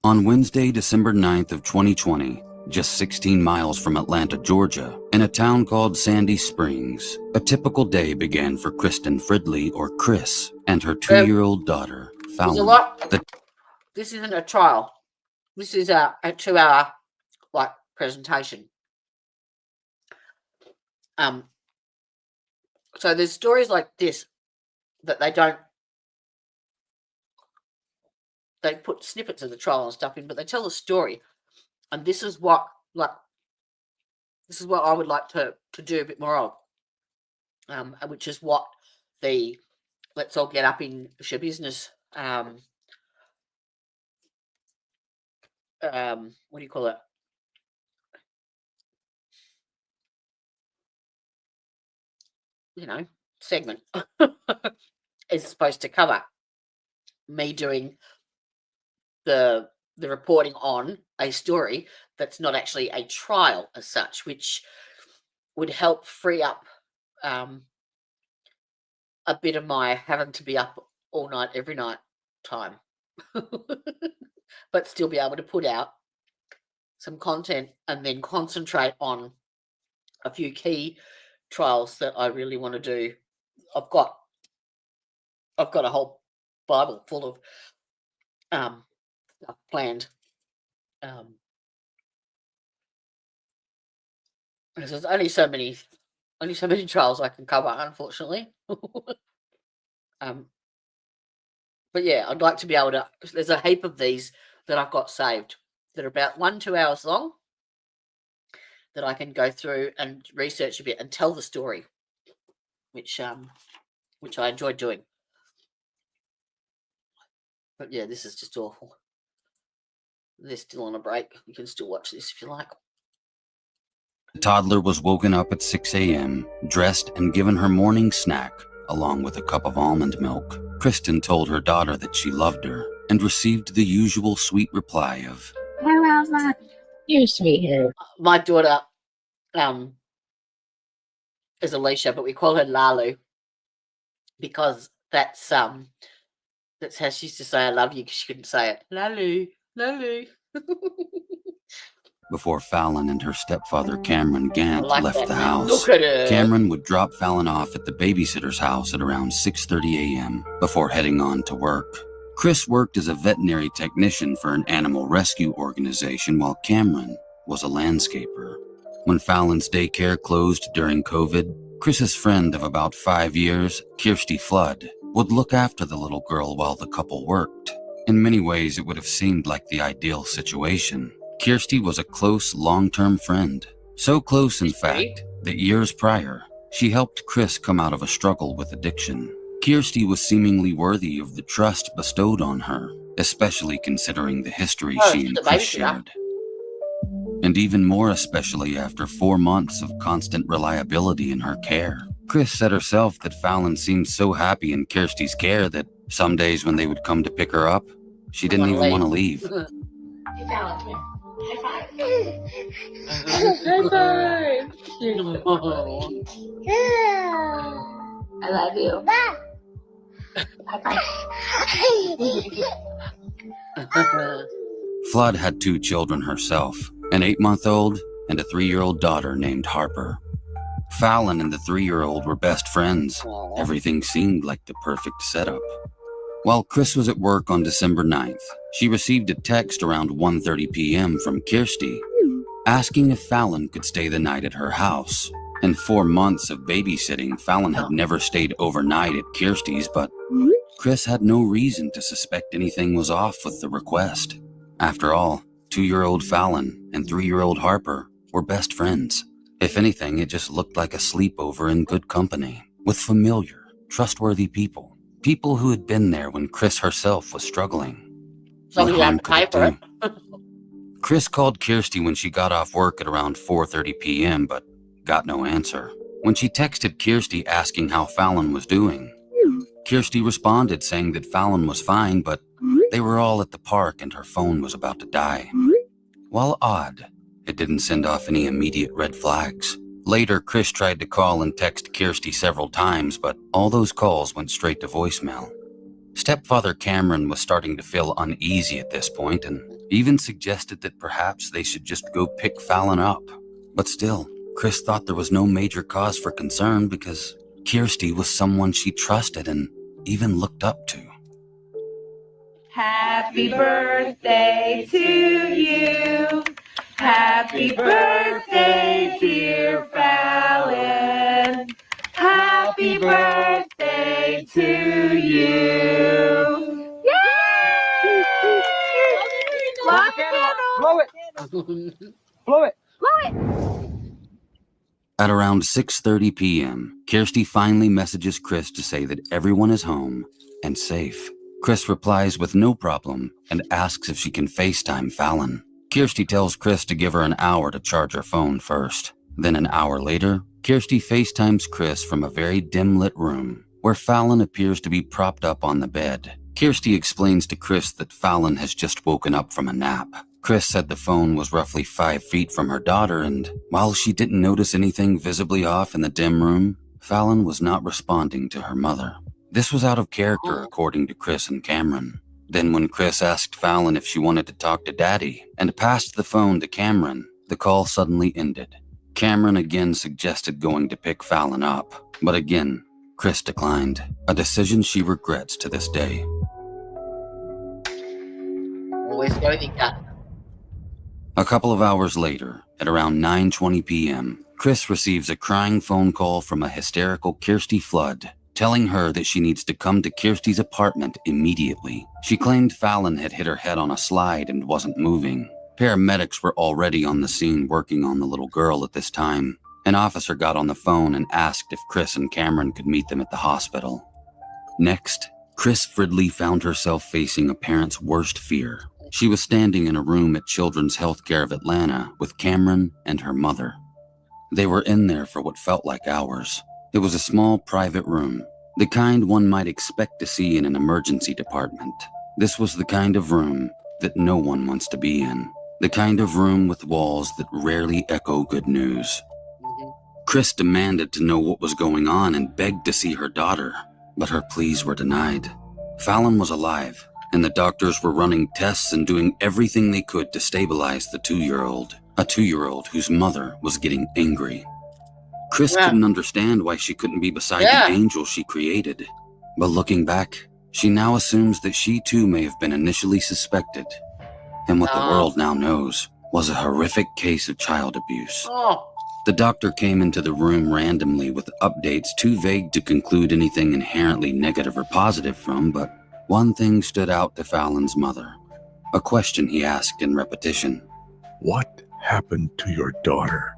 On Wednesday, December 9th of 2020, just 16 miles from Atlanta, Georgia, in a town called Sandy Springs, a typical day began for Kristen Fridley, or Chris, and her 2-year-old daughter, Fallon. There's a lot. This isn't a trial. This is a 2-hour presentation. So there's stories like this that they put snippets of the trial and stuff in, but they tell a story. And this is what I would like to do a bit more of. Which is what the Let's All Get Up in Show Business what do you call it? Segment is supposed to cover. Me doing the reporting on a story that's not actually a trial as such, which would help free up a bit of my having to be up all night every night time. But still be able to put out some content and then concentrate on a few key trials that I really want to do. I've got a whole Bible full of stuff planned. There's only so many trials I can cover, unfortunately. But yeah, I'd like to be able to. There's a heap of these that I've got saved that are about 1-2 hours long that I can go through and research a bit and tell the story, which I enjoy doing. But yeah, this is just awful. They're still on a break. You can still watch this if you like. The toddler was woken up at 6 a.m., dressed and given her morning snack, along with a cup of almond milk. Kristen told her daughter that she loved her and received the usual sweet reply of, "Hello, Mom. You're sweet." My daughter is Alicia, but we call her Lalu because that's how she used to say I love you, because she couldn't say it. Lalu, Lalu. Before Fallon and her stepfather Cameron Gant left the house. Look at her. Cameron would drop Fallon off at the babysitter's house at around 6:30 a.m. before heading on to work. Chris worked as a veterinary technician for an animal rescue organization, while Cameron was a landscaper. When Fallon's daycare closed during COVID, Chris's friend of about 5 years, Kirsty Flood, would look after the little girl while the couple worked. In many ways, it would have seemed like the ideal situation. Kirsty was a close, long-term friend. So close, in fact, that years prior, she helped Chris come out of a struggle with addiction. Kirsty was seemingly worthy of the trust bestowed on her, especially considering the history she and Chris shared. And even more especially after 4 months of constant reliability in her care. Chris said herself that Fallon seemed so happy in Kirsty's care that some days when they would come to pick her up, she didn't even want to leave. Hey, Fallon, come here. High five. High five. I love you. High five. Flood had 2 children herself, an 8-month-old and a 3-year-old daughter named Harper. Fallon and the 3-year-old were best friends. Everything seemed like the perfect setup. While Chris was at work on December 9th, she received a text around 1:30 p.m. from Kirsty, asking if Fallon could stay the night at her house. In 4 months of babysitting, Fallon had never stayed overnight at Kirsty's, but Chris had no reason to suspect anything was off with the request. After all, 2-year-old Fallon and 3-year-old Harper were best friends. If anything, it just looked like a sleepover in good company, with familiar, trustworthy people. People who had been there when Chris herself was struggling. So he had to pay for it. Chris called Kirsty when she got off work at around 4:30 p.m., but got no answer. When she texted Kirsty asking how Fallon was doing, Kirsty responded saying that Fallon was fine, but they were all at the park and her phone was about to die. While odd, it didn't send off any immediate red flags. Later, Chris tried to call and text Kirsty several times, but all those calls went straight to voicemail. Stepfather Cameron was starting to feel uneasy at this point and even suggested that perhaps they should just go pick Fallon up. But still, Chris thought there was no major cause for concern because Kirsty was someone she trusted and even looked up to. Happy birthday to you. Happy birthday, dear Fallon. Happy birthday to you. Yay! Blow the candle. Blow it! Blow it! At around 6:30 p.m., Kirsty finally messages Chris to say that everyone is home and safe. Chris replies with no problem and asks if she can FaceTime Fallon. Kirsty tells Chris to give her an hour to charge her phone first. Then an hour later, Kirsty FaceTimes Chris from a very dim-lit room where Fallon appears to be propped up on the bed. Kirsty explains to Chris that Fallon has just woken up from a nap. Chris said the phone was roughly 5 feet from her daughter, and while she didn't notice anything visibly off in the dim room, Fallon was not responding to her mother. This was out of character, according to Chris and Cameron. Then when Chris asked Fallon if she wanted to talk to Daddy and passed the phone to Cameron, the call suddenly ended. Cameron again suggested going to pick Fallon up, but again, Chris declined, a decision she regrets to this day. Always go think that. A couple of hours later, at around 9:20 p.m., Chris receives a crying phone call from a hysterical Kirsty Flood, telling her that she needs to come to Kirsty's apartment immediately. She claimed Fallon had hit her head on a slide and wasn't moving. Paramedics were already on the scene working on the little girl at this time. An officer got on the phone and asked if Chris and Cameron could meet them at the hospital. Next, Chris Fridley found herself facing a parent's worst fear. She was standing in a room at Children's Healthcare of Atlanta with Cameron and her mother. They were in there for what felt like hours. It was a small private room, the kind one might expect to see in an emergency department. This was the kind of room that no one wants to be in. The kind of room with walls that rarely echo good news. Chris demanded to know what was going on and begged to see her daughter, but her pleas were denied. Fallon was alive, and the doctors were running tests and doing everything they could to stabilize the 2-year-old, a 2-year-old whose mother was getting angry. Chris couldn't understand why she couldn't be beside the angel she created. But looking back, she now assumes that she too may have been initially suspected. And what the world now knows was a horrific case of child abuse. The doctor came into the room randomly with updates too vague to conclude anything inherently negative or positive from, but one thing stood out to Fallon's mother. A question he asked in repetition. What happened to your daughter?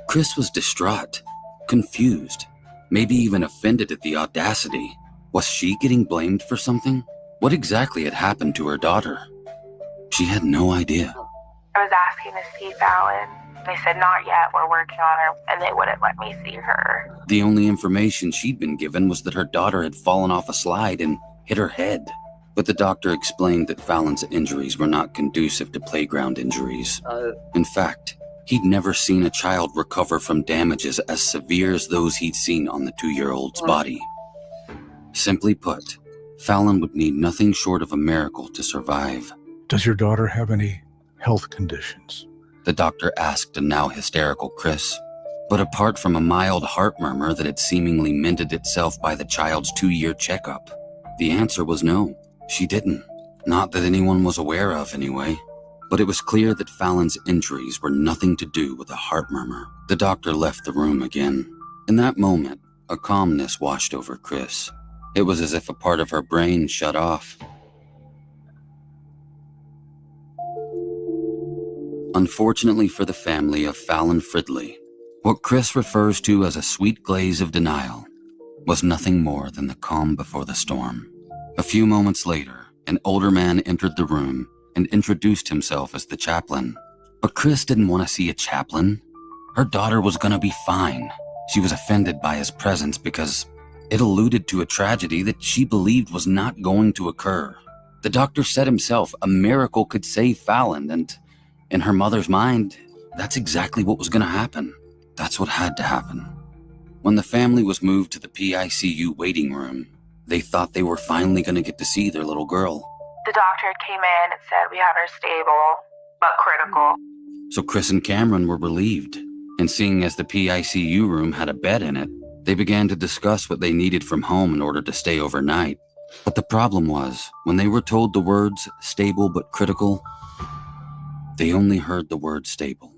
Chris was distraught, confused, maybe even offended at the audacity. Was she getting blamed for something? What exactly had happened to her daughter? She had no idea. I was asking to see Fallon. They said not yet, we're working on her, and they wouldn't let me see her. The only information she'd been given was that her daughter had fallen off a slide and hit her head. But the doctor explained that Fallon's injuries were not conducive to playground injuries. In fact, he'd never seen a child recover from damages as severe as those he'd seen on the 2-year-old's body. Simply put, Fallon would need nothing short of a miracle to survive. Does your daughter have any health conditions? The doctor asked a now hysterical Chris. But apart from a mild heart murmur that had seemingly mended itself by the child's 2-year checkup, the answer was no, she didn't. Not that anyone was aware of, anyway. But it was clear that Fallon's injuries were nothing to do with a heart murmur. The doctor left the room again. In that moment, a calmness washed over Chris. It was as if a part of her brain shut off. Unfortunately for the family of Fallon Fridley, what Chris refers to as a sweet glaze of denial was nothing more than the calm before the storm. A few moments later, an older man entered the room and introduced himself as the chaplain. But Chris didn't want to see a chaplain. Her daughter was going to be fine. She was offended by his presence because it alluded to a tragedy that she believed was not going to occur. The doctor said himself a miracle could save Fallon, and in her mother's mind, that's exactly what was going to happen. That's what had to happen. When the family was moved to the PICU waiting room, they thought they were finally going to get to see their little girl. The doctor came in and said we had her stable, but critical. So Chris and Cameron were relieved, and seeing as the PICU room had a bed in it, they began to discuss what they needed from home in order to stay overnight. But the problem was, when they were told the words stable but critical, they only heard the word stable.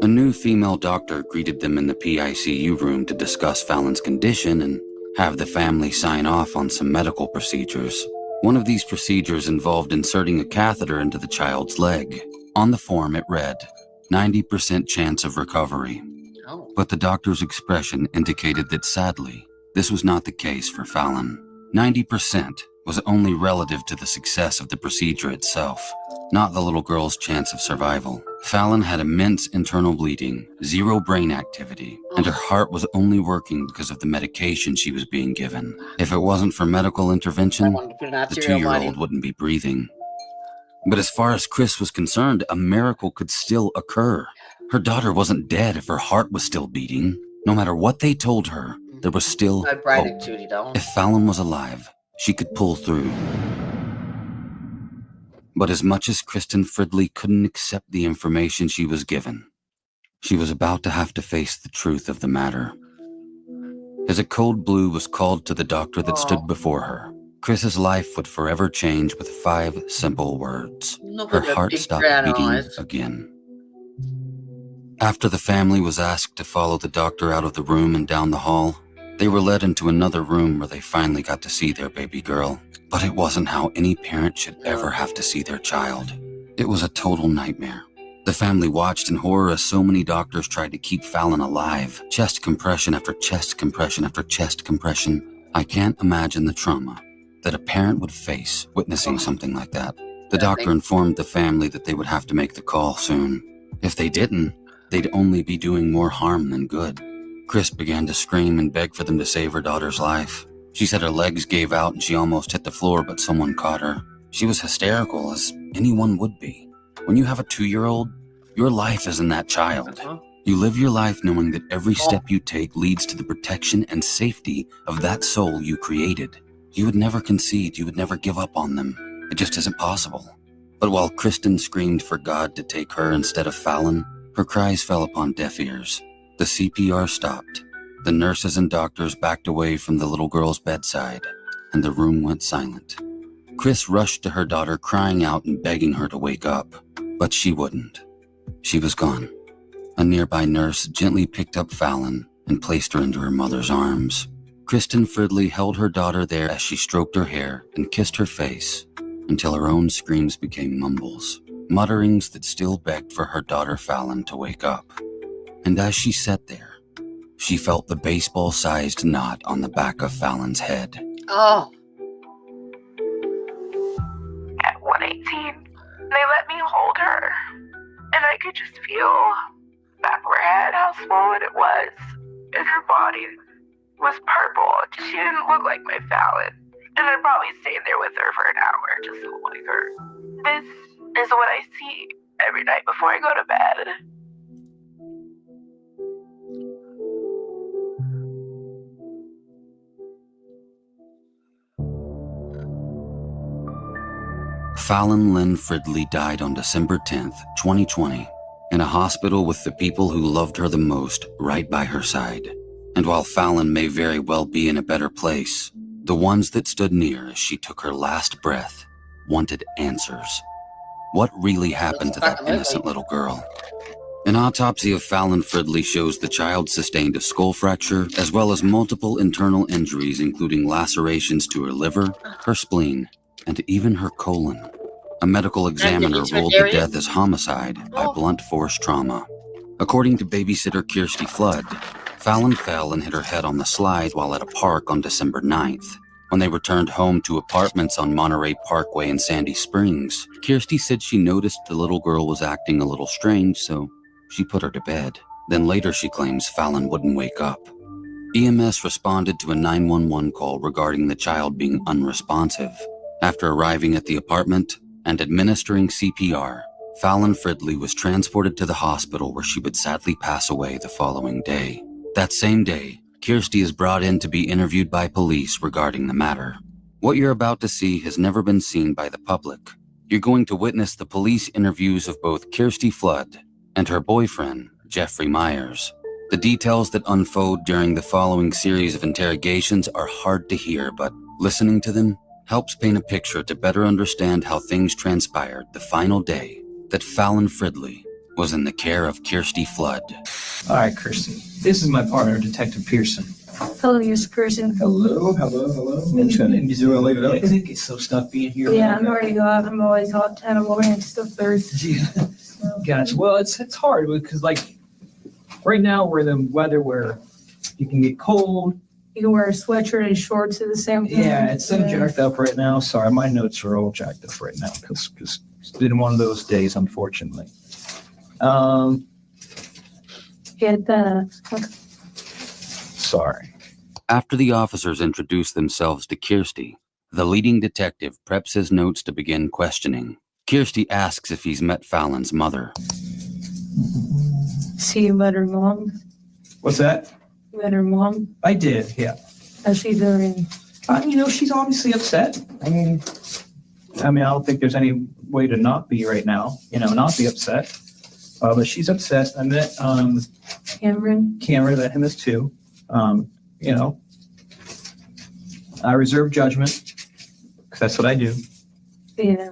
A new female doctor greeted them in the PICU room to discuss Fallon's condition and have the family sign off on some medical procedures. One of these procedures involved inserting a catheter into the child's leg. On the form, it read, 90% chance of recovery. Oh. But the doctor's expression indicated that sadly, this was not the case for Fallon. 90% was only relative to the success of the procedure itself, not the little girl's chance of survival. Fallon had immense internal bleeding, zero brain activity, and her heart was only working because of the medication she was being given. If it wasn't for medical intervention, the 2-year-old wouldn't be breathing. But as far as Chris was concerned, a miracle could still occur. Her daughter wasn't dead if her heart was still beating. No matter what they told her, there was still No brain hope. activity, don't. If Fallon was alive, she could pull through. But as much as Kristen Fridley couldn't accept the information she was given, she was about to have to face the truth of the matter. As a code blue was called to the doctor that stood before her, Chris's life would forever change with 5 simple words. Her heart stopped beating again. After the family was asked to follow the doctor out of the room and down the hall, they were led into another room where they finally got to see their baby girl. But it wasn't how any parent should ever have to see their child. It was a total nightmare. The family watched in horror as so many doctors tried to keep Fallon alive. Chest compression after chest compression after chest compression. I can't imagine the trauma that a parent would face witnessing something like that. The doctor informed the family that they would have to make the call soon. If they didn't, they'd only be doing more harm than good. Chris began to scream and beg for them to save her daughter's life. She said her legs gave out and she almost hit the floor, but someone caught her. She was hysterical, as anyone would be. When you have a 2-year-old, your life is in that child. You live your life knowing that every step you take leads to the protection and safety of that soul you created. You would never concede, you would never give up on them. It just isn't possible. But while Kristen screamed for God to take her instead of Fallon, her cries fell upon deaf ears. The CPR stopped. The nurses and doctors backed away from the little girl's bedside, and the room went silent. Chris rushed to her daughter, crying out and begging her to wake up, but she wouldn't. She was gone. A nearby nurse gently picked up Fallon and placed her into her mother's arms. Kristen Fridley held her daughter there as she stroked her hair and kissed her face until her own screams became mumbles, mutterings that still begged for her daughter Fallon to wake up. And as she sat there, she felt the baseball-sized knot on the back of Fallon's head. Oh. At 1:18, they let me hold her, and I could just feel back of her head how swollen it was, and her body was purple. She didn't look like my Fallon, and I'd probably stay there with her for an hour just holding her. This is what I see every night before I go to bed. Fallon Lynn Fridley died on December 10th, 2020, in a hospital with the people who loved her the most right by her side. And while Fallon may very well be in a better place, the ones that stood near as she took her last breath wanted answers. What really happened to that innocent little girl? An autopsy of Fallon Fridley shows the child sustained a skull fracture, as well as multiple internal injuries, including lacerations to her liver, her spleen, and even her colon. A medical examiner ruled the death as homicide by blunt force trauma. According to babysitter Kirsty Flood, Fallon fell and hit her head on the slide while at a park on December 9th. When they returned home to apartments on Monterey Parkway in Sandy Springs, Kirsty said she noticed the little girl was acting a little strange, so she put her to bed. Then later she claims Fallon wouldn't wake up. EMS responded to a 911 call regarding the child being unresponsive. After arriving at the apartment and administering CPR, Fallon Fridley was transported to the hospital where she would sadly pass away the following day. That same day, Kirsty is brought in to be interviewed by police regarding the matter. What you're about to see has never been seen by the public. You're going to witness the police interviews of both Kirsty Flood and her boyfriend, Jeffrey Myers. The details that unfold during the following series of interrogations are hard to hear, but listening to them helps paint a picture to better understand how things transpired the final day that Fallon Fridley was in the care of Kirsty Flood. All right, Kirsty. This is my partner, Detective Pearson. Hello, Mr. Person. Hello. You want to leave it up? I think it's so stuck being here. Yeah, I'm already off. I'm always off 10 in the morning and stuff first. Yeah. Gotcha. Well, it's hard because, like, right now we're in the weather where you can get cold. You can wear a sweatshirt and shorts at the same time. Yeah, it's so jacked up right now. Sorry, my notes are all jacked up right now because it's been one of those days, unfortunately. Sorry. After the officers introduce themselves to Kirsty, the leading detective preps his notes to begin questioning. Kirsty asks if he's met Fallon's mother. See, you met her mom? What's that? You met her mom? I did, yeah. How's she doing? She's obviously upset. I mean, I don't think there's any way to not be right now, not be upset. But she's upset. I met Cameron? that him as too. I reserve judgment because that's what I do. Yeah.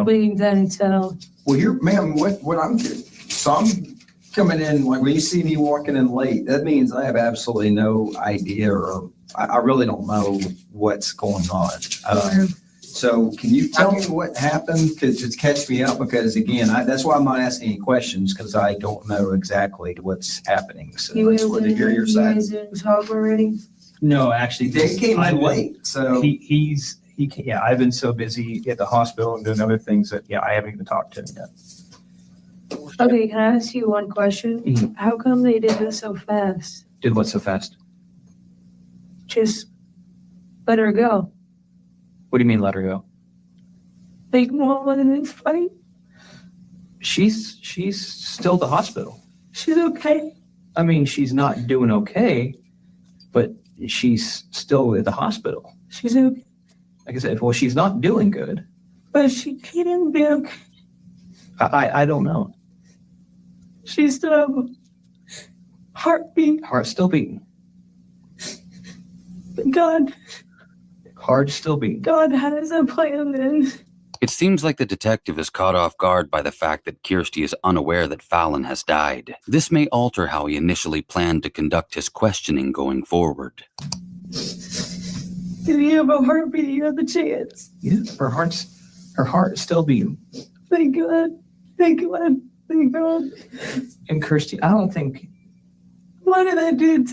We can then tell. Well, ma'am, what I'm so I'm coming in, like when you see me walking in late, that means I have absolutely no idea, or I really don't know what's going on. So can you tell me what happened to catch me up? Because again, that's why I'm not asking any questions, because I don't know exactly what's happening. So I just wanted to hear your side. You guys didn't talk already? No, actually, They came in late, so. I've been so busy at the hospital and doing other things that, I haven't even talked to him yet. Okay, can I ask you one question? Mhm. How come they did this so fast? Did what so fast? Just let her go. What do you mean let her go? Like, no one in this fight. She's still at the hospital. She's okay. She's not doing okay, but she's still at the hospital. She's okay. Like I said, well, she's not doing good. But she can't be okay. I don't know. She still have a heartbeat. Heart still beating. God Still beating. God has a plan then. It seems like the detective is caught off guard by the fact that Kirsty is unaware that Fallon has died. This may alter how he initially planned to conduct his questioning going forward. If you have a heartbeat, you have the chance. Yeah, her heart is still beating. Thank God. Thank God. Thank God. And Kirsty, I don't think. Why did that dude?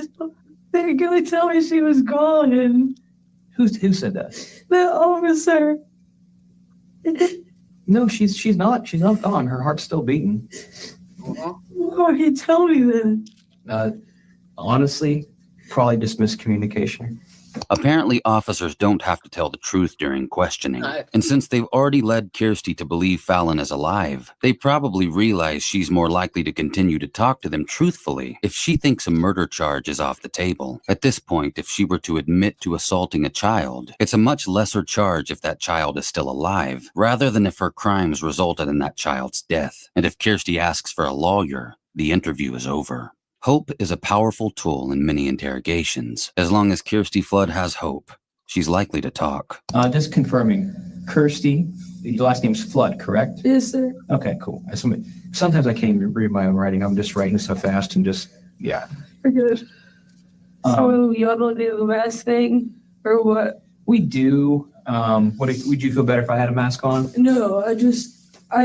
They didn't really tell me she was gone. And Who said that? the officer. No, she's not. She's not gone. Her heart's still beating. Why did he tell me that? Honestly, probably just miscommunication. Apparently, officers don't have to tell the truth during questioning. No. And since they've already led Kirsty to believe Fallon is alive, they probably realize she's more likely to continue to talk to them truthfully if she thinks a murder charge is off the table. At this point, if she were to admit to assaulting a child, it's a much lesser charge if that child is still alive, rather than if her crimes resulted in that child's death. And if Kirsty asks for a lawyer, the interview is over. Hope is a powerful tool in many interrogations. As long as Kirsty Flood has hope, she's likely to talk. Just confirming, Kirsty, your last name's Flood, correct? Yes, sir. Okay, cool. Sometimes I can't even read my own writing. I'm just writing so fast and just, yeah. We're good. So y'all don't do the mask thing or what? We do. Would you feel better if I had a mask on? No, I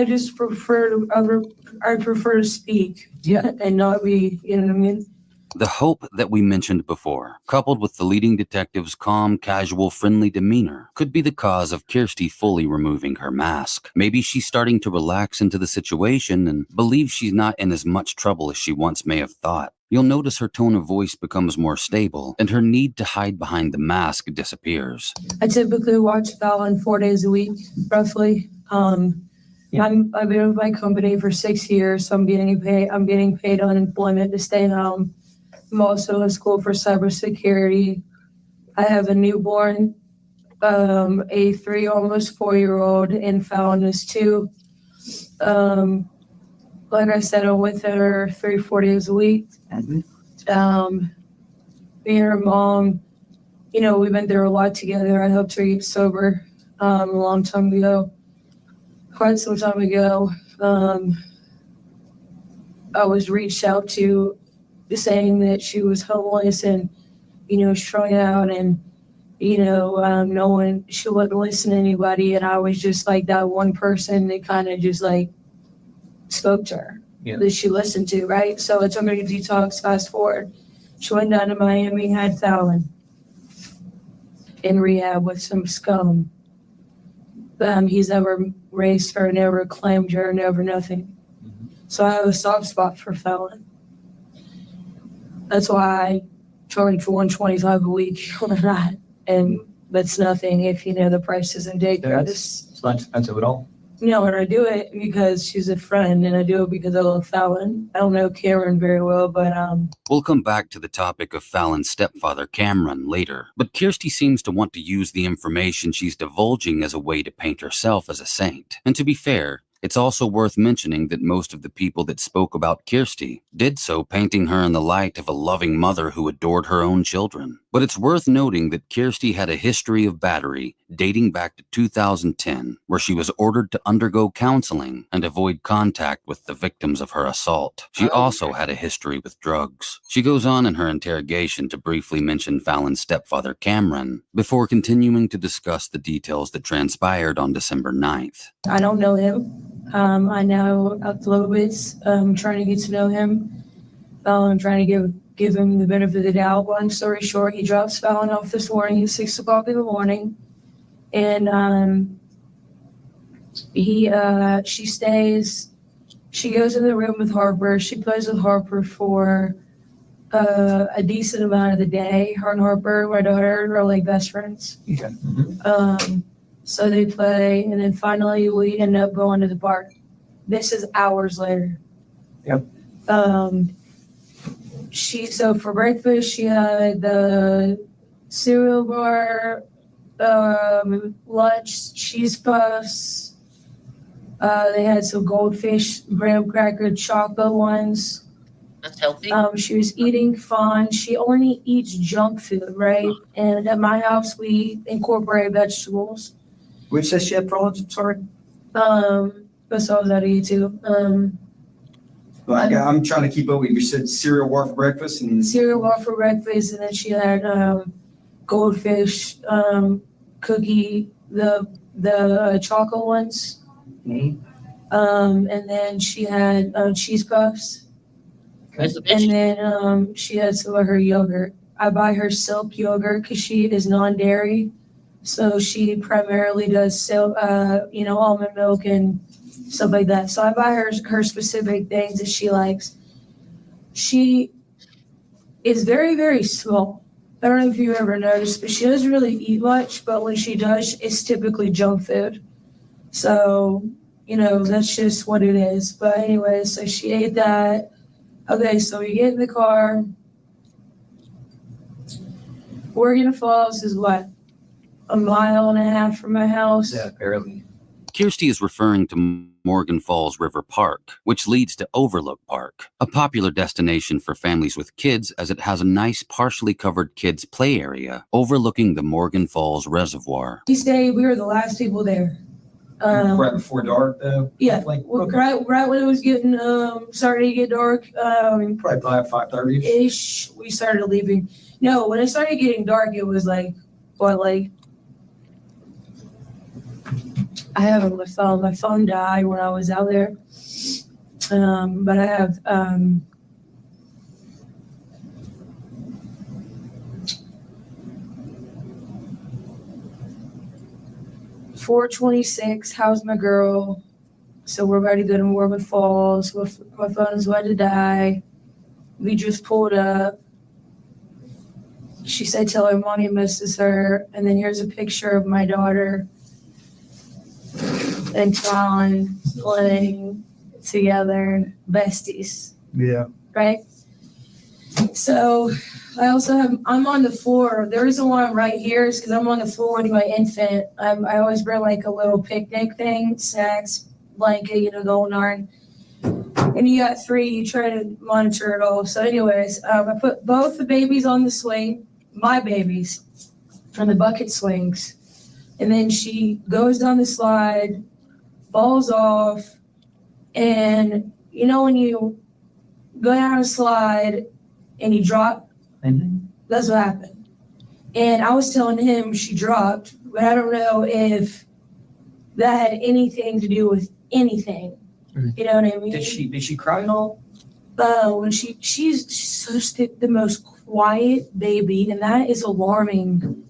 just prefer to speak. Yeah. And not be, you know what I mean? The hope that we mentioned before, coupled with the leading detective's calm, casual, friendly demeanor, could be the cause of Kirsty fully removing her mask. Maybe she's starting to relax into the situation and believes she's not in as much trouble as she once may have thought. You'll notice her tone of voice becomes more stable, and her need to hide behind the mask disappears. I typically watch Fallon 4 days a week, roughly. I've been with my company for 6 years, so I'm getting paid unemployment to stay home. I'm also in school for cybersecurity. I have a newborn. a 3, almost 4-year-old, and Fallon is 2. Like I said, I'm with her 3-4 days a week. Me and her mom, you know, we've been through a lot together. I helped her get sober a long time ago, quite some time ago. I was reached out to saying that she was homeless and, you know, strung out, and, you know, no one, she wouldn't listen to anybody. And I was just like that one person that kind of just like spoke to her, that she listened to, right? So it took me to detox. Fast forward, she went down to Miami, had Fallon in rehab with some scum. He's never raised her, never claimed her, never nothing. So I have a soft spot for Fallon. That's why I charge $125 a week on that, and that's nothing if you know the price isn't dangerous. It's not expensive at all. No, and I do it because she's a friend, and I do it because I love Fallon. I don't know Karen very well, but We'll come back to the topic of Fallon's stepfather, Cameron, later. But Kirsty seems to want to use the information she's divulging as a way to paint herself as a saint. And to be fair, it's also worth mentioning that most of the people that spoke about Kirsty did so painting her in the light of a loving mother who adored her own children. But it's worth noting that Kirsty had a history of battery dating back to 2010, where she was ordered to undergo counseling and avoid contact with the victims of her assault. She also had a history with drugs. She goes on in her interrogation to briefly mention Fallon's stepfather, Cameron, before continuing to discuss the details that transpired on December 9th. I don't know him. I know a little bit. I'm trying to get to know him. I'm trying to give him the benefit of the doubt. Long story short, he drops Fallon off this morning at 6 o'clock in the morning. And she stays, she goes in the room with Harper. She plays with Harper for a decent amount of the day. Her and Harper, my daughter, are like best friends. Okay. So they play, and then finally we end up going to the park. This is hours later. Yep. So for breakfast, she had the cereal bar, lunch, cheese puffs. They had some goldfish, graham cracker, chocolate ones. That's healthy. She was eating fine. She only eats junk food, right? And at my house, we incorporate vegetables. Which says she had problems, I'm sorry? Besides that, I eat too. I'm trying to keep up with you. You said cereal bar for breakfast and Cereal bar for breakfast, and then she had goldfish, cookie, the chocolate ones. And then she had cheese puffs. And then she had some of her yogurt. I buy her Silk yogurt because she is non-dairy. So she primarily does almond milk and stuff like that. So I buy her specific things that she likes. She is very, very small. I don't know if you ever noticed, but she doesn't really eat much. But when she does, it's typically junk food. So, that's just what it is. But anyway, so she ate that. Okay, so we get in the car. Oregon Falls is what? A mile and a half from my house. Yeah, barely. Kirsty is referring to Morgan Falls River Park, which leads to Overlook Park, a popular destination for families with kids as it has a nice partially covered kids' play area overlooking the Morgan Falls Reservoir. We were the last people there. right before dark, though. Yeah, Like, right when it was getting starting to get dark. probably by 5:30. Ish, we started leaving. No, when it started getting dark, it was like I have on my phone. My phone died when I was out there. But I have 4:26. How's my girl? So we're about to go to Morgan Falls. My phone's about to die. We just pulled up. She said, tell her mommy misses her. And then here's a picture of my daughter and Colin playing together, besties, Yeah. right? So I also have, I'm on the floor. The reason why I'm right here is because I'm on the floor with my infant. I always bring like a little picnic thing, snacks, blanket, going on. And you got 3, you try to monitor it all. So anyways, I put both the babies on the swing, my babies, on the bucket swings. And then she goes down the slide, falls off. And when you go down a slide and you drop, that's what happened. And I was telling him she dropped, but I don't know if that had anything to do with anything. You know what I mean? Did she cry at all? When she's just the most quiet baby, and that is alarming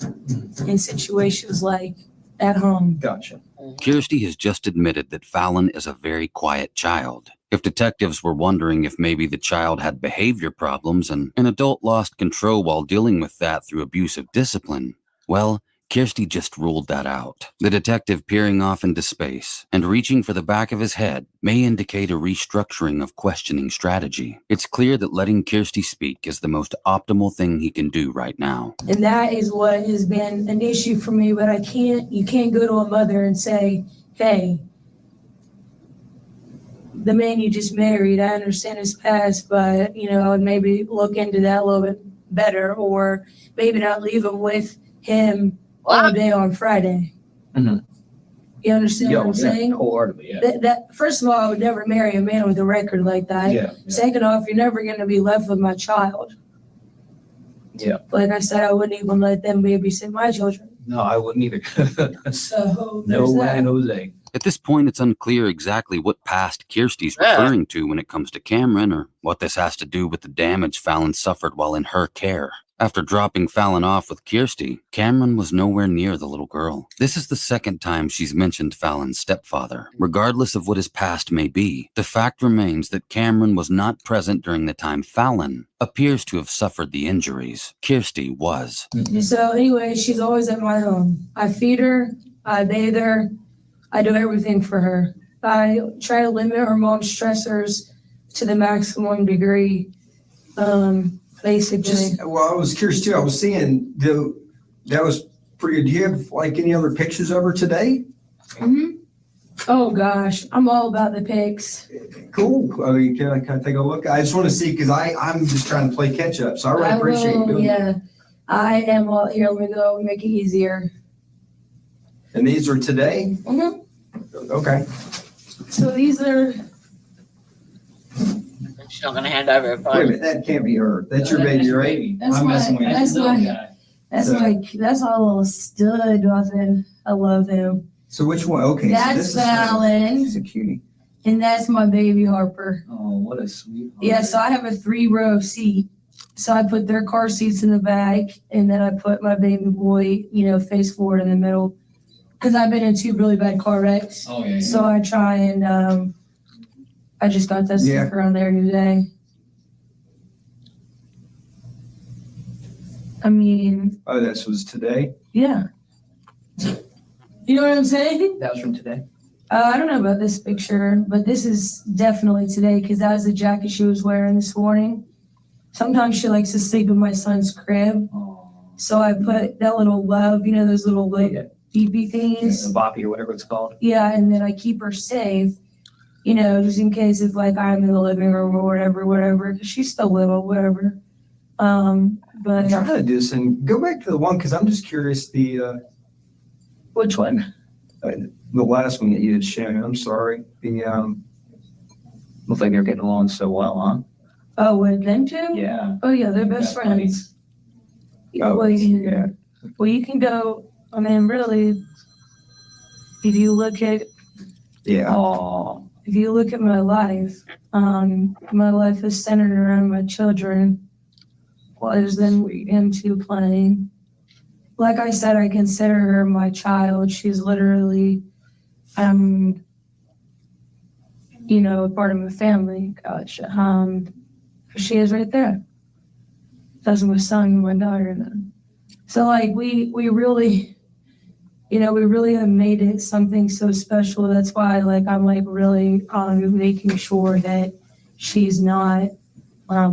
in situations like at home. Gotcha. Kirsty has just admitted that Fallon is a very quiet child. If detectives were wondering if maybe the child had behavior problems and an adult lost control while dealing with that through abusive discipline, well, Kirsty just ruled that out. The detective peering off into space and reaching for the back of his head may indicate a restructuring of questioning strategy. It's clear that letting Kirsty speak is the most optimal thing he can do right now. And that is what has been an issue for me, but you can't go to a mother and say, hey, the man you just married, I understand his past, but, I'd maybe look into that a little bit better, or maybe not leave him with him all day on Friday. Mm-hmm. You understand what I'm saying? Wholeheartedly, yeah. That first of all, I would never marry a man with a record like that. Yeah. Second off, you're never going to be left with my child. Yeah. Like I said, I wouldn't even let them babysit my children. No, I wouldn't either. So No there's way, that. Jose. At this point, it's unclear exactly what past Kirsty's referring to when it comes to Cameron, or what this has to do with the damage Fallon suffered while in her care. After dropping Fallon off with Kirsty, Cameron was nowhere near the little girl. This is the second time she's mentioned Fallon's stepfather. Regardless of what his past may be, the fact remains that Cameron was not present during the time Fallon appears to have suffered the injuries. Kirsty was. So anyway, she's always at my home. I feed her, I bathe her, I do everything for her. I try to limit her mom's stressors to the maximum degree. Basically. I was curious too. I was seeing that was pretty good. Do you have like any other pictures of her today? Mm-hmm. Oh gosh, I'm all about the pics. Cool. I mean, can I take a look? I just want to see because I'm just trying to play catch up. So I really appreciate you doing that. Yeah, I am all here. Let me go make it easier. And these are today? Mm-hmm. Okay. So these are. She's not going to hand over a Wait a phone. minute, that can't be her. That's your baby, right? That's I'm my. messing with you. That's my. That's So- that's my little stud, Dawson. I love him. So which one? Okay. so That's this is Fallon. She's a cutie. And that's my baby Harper. Oh, what a sweet. Yeah, so I have a 3-row seat. So I put their car seats in the back, and then I put my baby boy, face forward in the middle. Because I've been in 2 really bad car wrecks. Oh, yeah. So I try and I just got that Yeah. sticker on there today. I mean, Oh, this was today? yeah. You know what I'm saying? That was from today? I don't know about this picture, but this is definitely today because that was the jacket she was wearing this morning. Sometimes she likes to sleep in my son's crib. Oh. So I put that little love, those little like Yeah. beepy The things. boppy or whatever it's called. Yeah, and then I keep her safe, just in case if like I'm in the living room or whatever, because she's still little, whatever. But I'm trying to do this and go back to the one because I'm just curious. which one? The last one that you had shown. I'm sorry. Looks like they're getting along so well, huh? Oh, with them two? Yeah. Oh yeah, they're best friends. Well, you can go. I mean, really, if you look at Yeah. Oh. if you look at my life is centered around my children. Was then into playing. Like I said, I consider her my child. She's literally, a part of my family. Gosh, she is right there. That's my son and my daughter. Then. So like we really, we really have made it something so special. That's why I'm really making sure that she's not I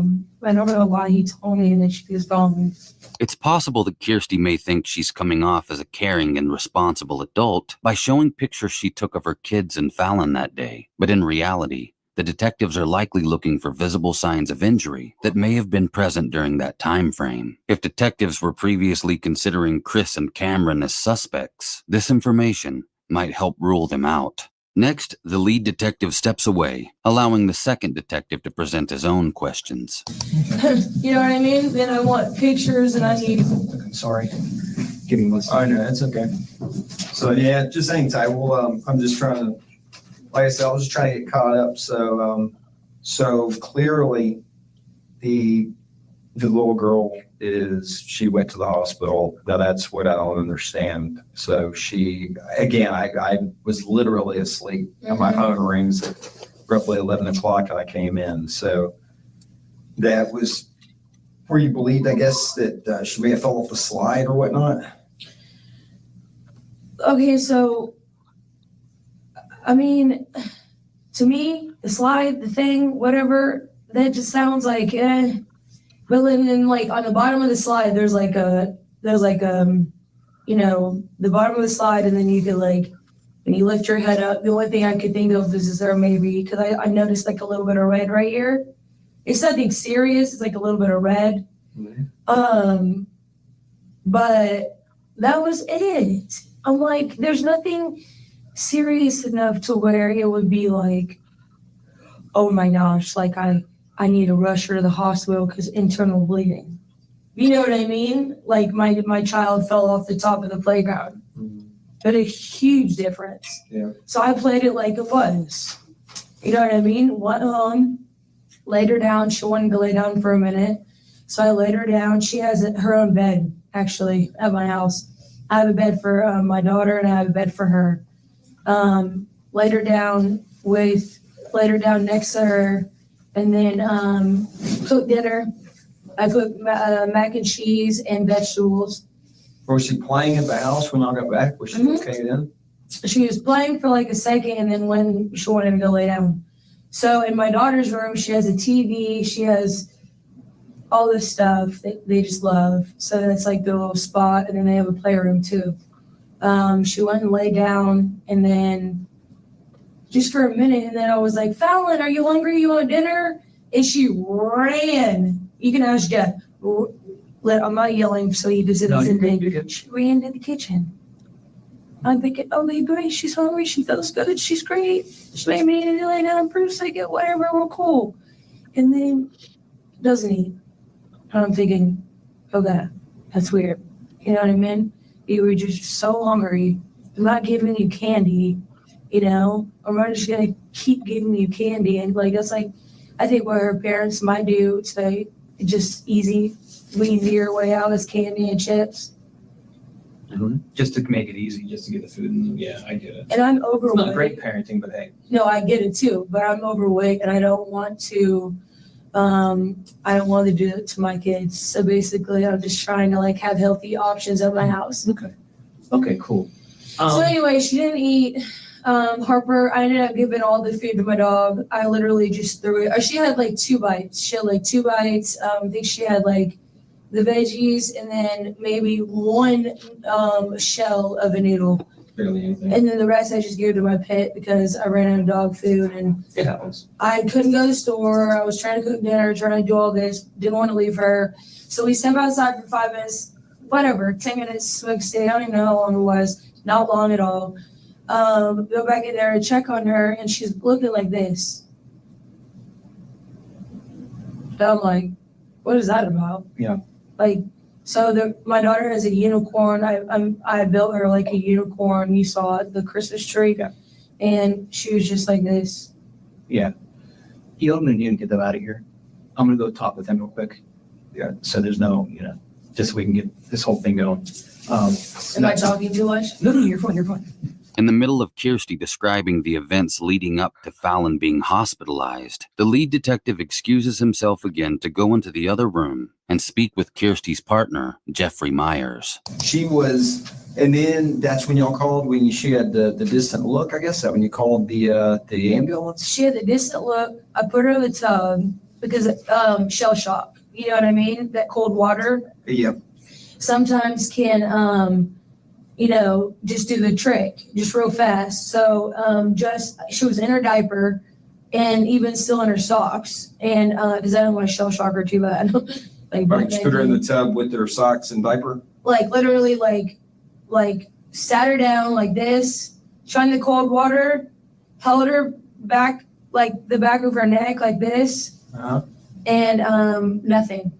don't know why he told me that she was gone. It's possible that Kirsty may think she's coming off as a caring and responsible adult by showing pictures she took of her kids and Fallon that day. But in reality, the detectives are likely looking for visible signs of injury that may have been present during that time frame. If detectives were previously considering Chris and Cameron as suspects, this information might help rule them out. Next, the lead detective steps away, allowing the second detective to present his own questions. You know what I mean? Then I want pictures and I need. I'm sorry. Giving this. Oh, no, that's okay. So, yeah, just hang tight. Well, I'm just trying to, like I said, I was just trying to get caught up. So clearly the little girl she went to the hospital. Now that's what I don't understand. So I was literally asleep and my phone rings at roughly 11 o'clock and I came in. So that was where you believed, I guess, that she may have fell off the slide or whatnot. Okay, so, I mean, to me, the slide, the thing, whatever, that just sounds like, But then, like, on the bottom of the slide, there's the bottom of the slide, and then you could, like, when you lift your head up, the only thing I could think of is there maybe, because I noticed, like, a little bit of red right here. It's nothing serious. It's, like, a little bit of red. Mm-hmm. But that was it. I'm like, there's nothing serious enough to where it would be like, oh, my gosh, like, I need to rush her to the hospital because internal bleeding. You know what I mean? Like my child fell off the top of the playground. Mm-hmm. But a huge difference. Yeah. So I played it like it was. You know what I mean? Went home, laid her down. She wanted to lay down for a minute. So I laid her down. She has her own bed, actually, at my house. I have a bed for my daughter and I have a bed for her. Laid her down next to her. And then cooked dinner. I cooked mac and cheese and vegetables. Was she playing at the house when I got back? Was she okay then? She was playing for like a second, and then when she wanted to go lay down. So in my daughter's room, she has a TV. She has all this stuff that they just love. So that's like the little spot, and then they have a playroom too. She went and lay down, and then just for a minute, and then I was like, Fallon, are you hungry? You want dinner? And she ran. You can ask Jeff. I'm not yelling, so he doesn't think. She ran to the kitchen. I'm thinking, oh, baby, she's hungry. She feels good. She's great. She made me lay down for a second, whatever, we're cool. And then doesn't eat. And I'm thinking, okay, that's weird. You know what I mean? You were just so hungry. I'm not giving you candy. I'm not just gonna keep giving you candy, and like that's like, I think what her parents might do to just wean your way out is candy and chips. Mm-hmm. Just to make it easy, just to get the food in. Yeah, I get it. And I'm overweight. It's not great parenting, but hey. No, I get it too, but I'm overweight, and I don't want to do it to my kids. So basically, I'm just trying to like have healthy options at my house. Okay, cool. So anyway, she didn't eat. Harper, I ended up giving all the food to my dog. I literally just threw it. She had like 2 bites. I think she had like the veggies and then maybe one shell of a noodle. Barely anything. And then the rest I just gave to my pet because I ran out of dog food and it happens. I couldn't go to the store. I was trying to cook dinner, trying to do all this. Didn't want to leave her. So we stepped outside for 5 minutes, whatever, 10 minutes, smoke stay. I don't even know how long it was. Not long at all. Go back in there and check on her, and she's looking like this. So I'm like, what is that about? Yeah. Like, so my daughter has a unicorn. I built her like a unicorn. You saw it, the Christmas tree. Yeah. And she was just like this. Yeah. You need to get them out of here. I'm going to go talk with him real quick. Yeah. So there's no, just so we can get this whole thing going. Am I talking too much? No, you're fine. In the middle of Kirsty describing the events leading up to Fallon being hospitalized, the lead detective excuses himself again to go into the other room and speak with Kirsty's partner, Jeffrey Myers. She was, and then that's when y'all called, when she had the distant look, I guess, that when you called the ambulance? She had the distant look. I put her in the tub. because shell shock. You know what I mean? That cold water Yep. sometimes can, just do the trick, just real fast. So she was in her diaper and even still in her socks, and because I don't want to shell shock her too bad. Right, just put her in the tub with her socks and diaper? Like literally like sat her down like this, shined the cold water, held her back, like the back of her neck like this, Uh-huh. and nothing.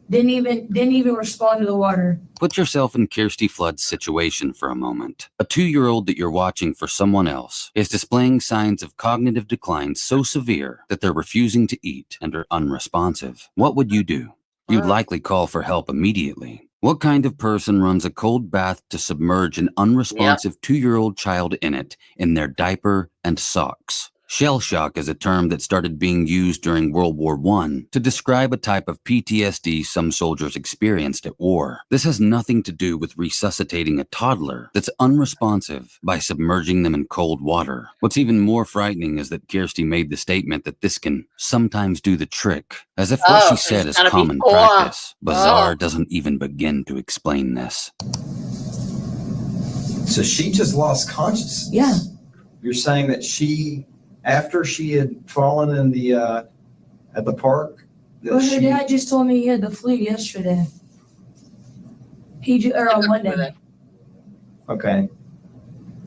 Didn't even respond to the water. Put yourself in Kirsty Flood's situation for a moment. A 2-year-old that you're watching for someone else is displaying signs of cognitive decline so severe that they're refusing to eat and are unresponsive. What would you do? You'd likely call for help immediately. What kind of person runs a cold bath to submerge an unresponsive 2-year-old child in it in their diaper and socks? Shell shock is a term that started being used during World War I to describe a type of PTSD some soldiers experienced at war. This has nothing to do with resuscitating a toddler that's unresponsive by submerging them in cold water. What's even more frightening is that Kirsty made the statement that this can sometimes do the trick, as if what she said is common practice. Bizarre doesn't even begin to explain this. So she just lost consciousness? Yeah. You're saying that after she had fallen in at the park? Well, her dad just told me he had the flu yesterday. Or on Monday. Okay.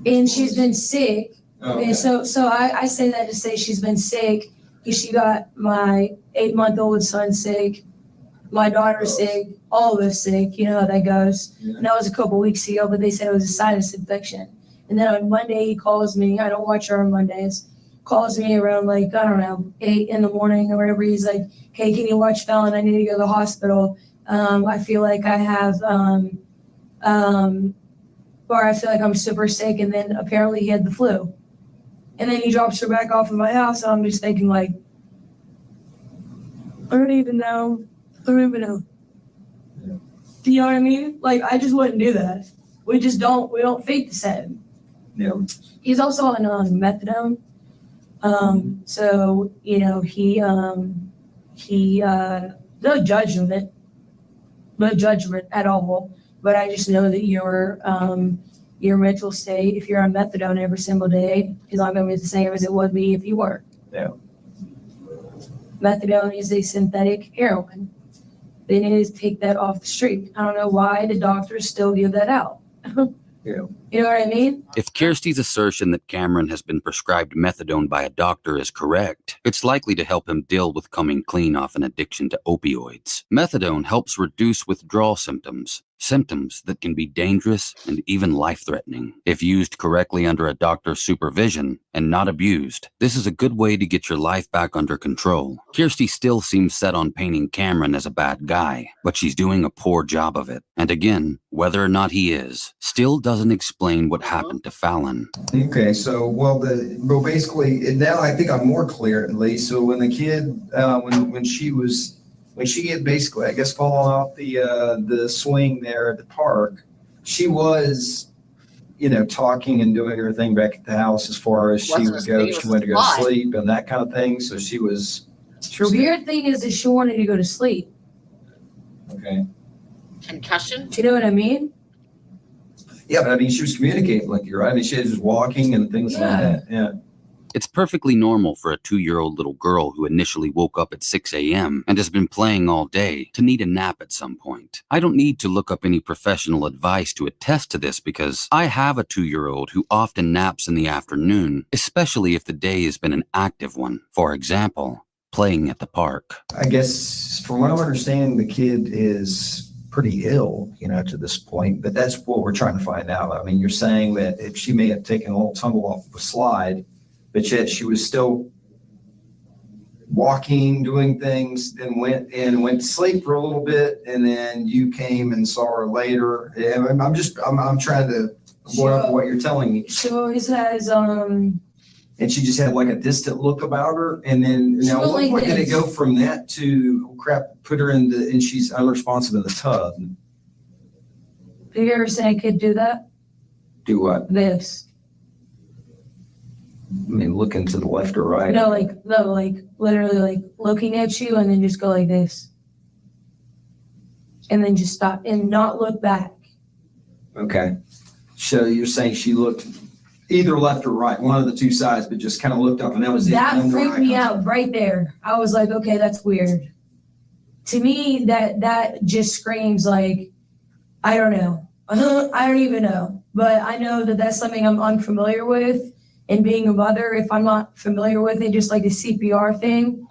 And she's been sick. Okay. Okay, so I say that to say she's been sick because she got my 8-month-old son sick, my daughter sick, all of us sick. You know how that goes. Yeah. And that was a couple weeks ago, but they said it was a sinus infection. And then on Monday, he calls me. I don't watch her on Mondays. Calls me around 8 in the morning or whatever. He's like, hey, can you watch Fallon? I need to go to the hospital. I feel like I have, or I feel like I'm super sick. And then apparently he had the flu. And then he drops her back off at my house. And I'm just thinking I don't even know. Yeah. Do you know what I mean? I just wouldn't do that. We don't think the same. Yeah. He's also on methadone. So, no judgment at all. But I just know that your mental state, if you're on methadone every single day, is not going to be the same as it would be if you weren't. Yeah. Methadone is a synthetic heroin. They need to take that off the street. I don't know why the doctors still give that out. Yeah. You know what I mean? If Kirsty's assertion that Cameron has been prescribed methadone by a doctor is correct, it's likely to help him deal with coming clean off an addiction to opioids. Methadone helps reduce withdrawal symptoms that can be dangerous and even life-threatening. If used correctly under a doctor's supervision and not abused, this is a good way to get your life back under control. Kirsty still seems set on painting Cameron as a bad guy, but she's doing a poor job of it. And again, whether or not he is, still doesn't explain what happened to Fallon. Okay, so basically now I think I'm more clear at least. So when the kid when she had basically, I guess, fallen off the swing there at the park, she was, talking and doing her thing back at the house as far as she would go. She wanted to go to sleep and that kind of thing. So she was. The weird thing is that she wanted to go to sleep. Okay. Concussion? Do you know what I mean? Yeah, but I mean, she was communicating like you're right. I mean, she was just walking and things like that. Yeah. It's perfectly normal for a 2-year-old little girl who initially woke up at 6 a.m. and has been playing all day to need a nap at some point. I don't need to look up any professional advice to attest to this because I have a 2-year-old who often naps in the afternoon, especially if the day has been an active one. For example, playing at the park. I guess from what I'm understanding, the kid is pretty ill, to this point, but that's what we're trying to find out. I mean, you're saying that if she may have taken a little tumble off of a slide, but yet she was still walking, doing things, then went to sleep for a little bit, and then you came and saw her later. And I'm trying to what you're telling me. She always has And she just had like a distant look about her, and then now what point did it go from that to put her and she's unresponsive in the tub? Have you ever seen a kid do that? Do what? This. I mean, looking to the left or right? No, like literally like looking at you and then just go like this. And then just stop and not look back. Okay. So you're saying she looked either left or right, one of the two sides, but just kind of looked up and that was it. That No freaked eye me contact. out right there. I was like, okay, that's weird. To me, that just screams like, I don't know. I don't even know. But I know that that's something I'm unfamiliar with. And being a mother, if I'm not familiar with it, just like the CPR thing,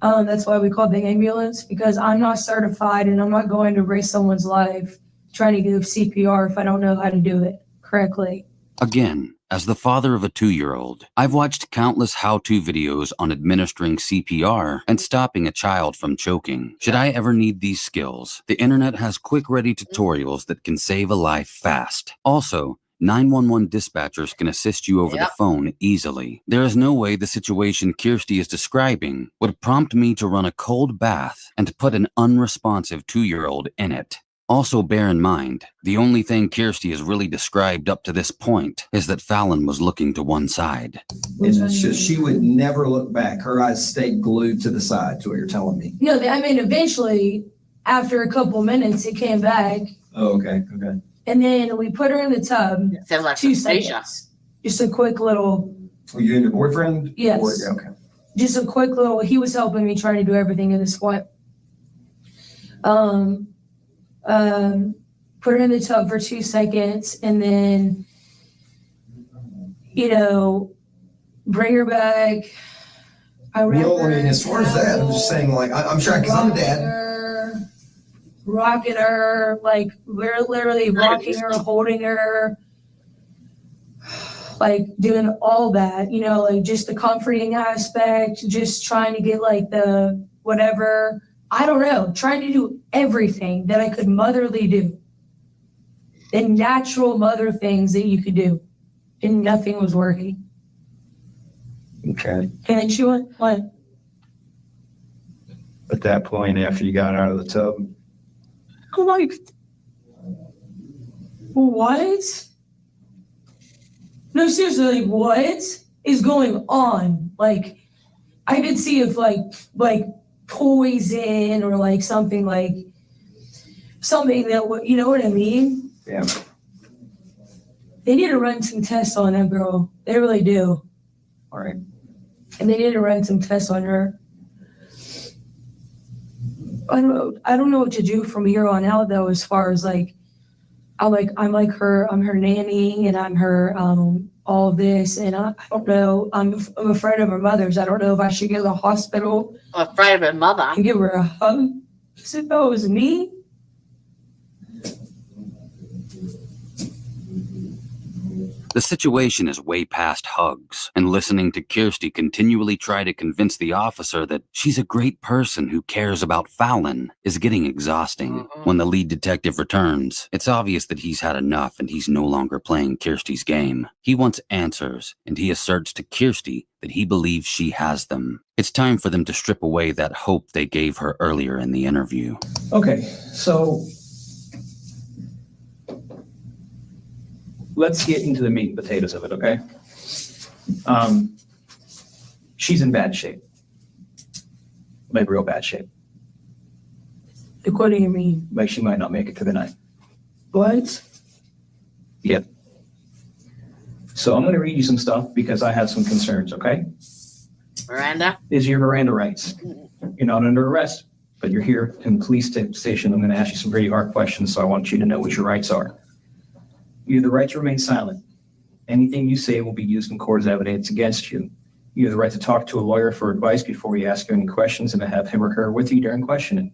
that's why we call the ambulance, because I'm not certified and I'm not going to risk someone's life trying to give CPR if I don't know how to do it correctly. Again, as the father of a 2-year-old, I've watched countless how-to videos on administering CPR and stopping a child from choking. Should I ever need these skills, the internet has quick-ready tutorials that can save a life fast. Also, 911 dispatchers can assist you over the phone easily. There is no way the situation Kirsty is describing would prompt me to run a cold bath and put an unresponsive 2-year-old in it. Also bear in mind, the only thing Kirsty has really described up to this point is that Fallon was looking to one side. And she would never look back. Her eyes stayed glued to the side, to what you're telling me. No, I mean, eventually, after a couple minutes, it came back. Oh, okay, okay. And then we put her in the tub. Sounds like 2 seizure. seconds. Just a quick little, Were you and your boyfriend? Yes. Or- yeah, okay. just a quick little, he was helping me trying to do everything in this point. Put her in the tub for 2 seconds and then, bring her back. Well, I mean, as far as that, I'm just saying, like, I'm sure, because I'm a dad. Rocking her, like, we're literally rocking her, holding her, like, doing all that, like, just the comforting aspect, just trying to get, like, the whatever, I don't know, trying to do everything that I could motherly do. The natural mother things that you could do. And nothing was working. Okay. And then she went, what? At that point, after you got out of the tub, I'm like, what? No, seriously, like, what is going on? Like, I could see if like poison or like something that would, you know what I mean? Yeah. They need to run some tests on that girl. They really do. All right. And they need to run some tests on her. I don't know what to do from here on out though, as far as like, I'm her nanny and I'm her, all this. And I don't know, I'm afraid of her mother's. I don't know if I should go to the hospital I'm afraid of her mother. and give her a hug. As if that was me. The situation is way past hugs, and listening to Kirsty continually try to convince the officer that she's a great person who cares about Fallon is getting exhausting. When the lead detective returns, it's obvious that he's had enough and he's no longer playing Kirsty's game. He wants answers, and he asserts to Kirsty that he believes she has them. It's time for them to strip away that hope they gave her earlier in the interview. okay, so let's get into the meat and potatoes of it, okay? She's in bad shape. Like real bad shape. Like, what do you mean? Like she might not make it through the night. What? Yep. So I'm gonna read you some stuff because I have some concerns, okay? Miranda? These are your Miranda rights. You're not under arrest, but you're here in the police station. I'm gonna ask you some pretty hard questions, so I want you to know what your rights are. You have the right to remain silent. Anything you say will be used in court as evidence against you. You have the right to talk to a lawyer for advice before you ask any questions and to have him or her with you during questioning.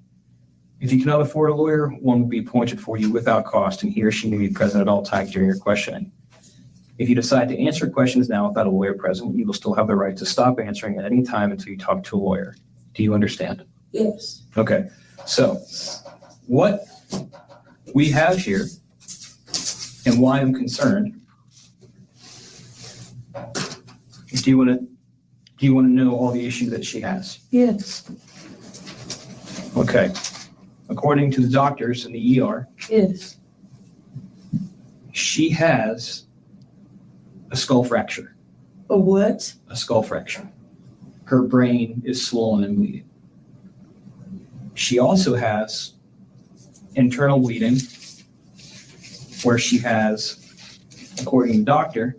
If you cannot afford a lawyer, one will be appointed for you without cost, and he or she may be present at all times during your questioning. If you decide to answer questions now without a lawyer present, you will still have the right to stop answering at any time until you talk to a lawyer. Do you understand? Yes. Okay, so what we have here and why I'm concerned. Do you want to know all the issues that she has? Yes. Okay. According to the doctors in the ER, Yes. she has a skull fracture. A what? A skull fracture. Her brain is swollen and bleeding. She also has internal bleeding where she has, according to the doctor,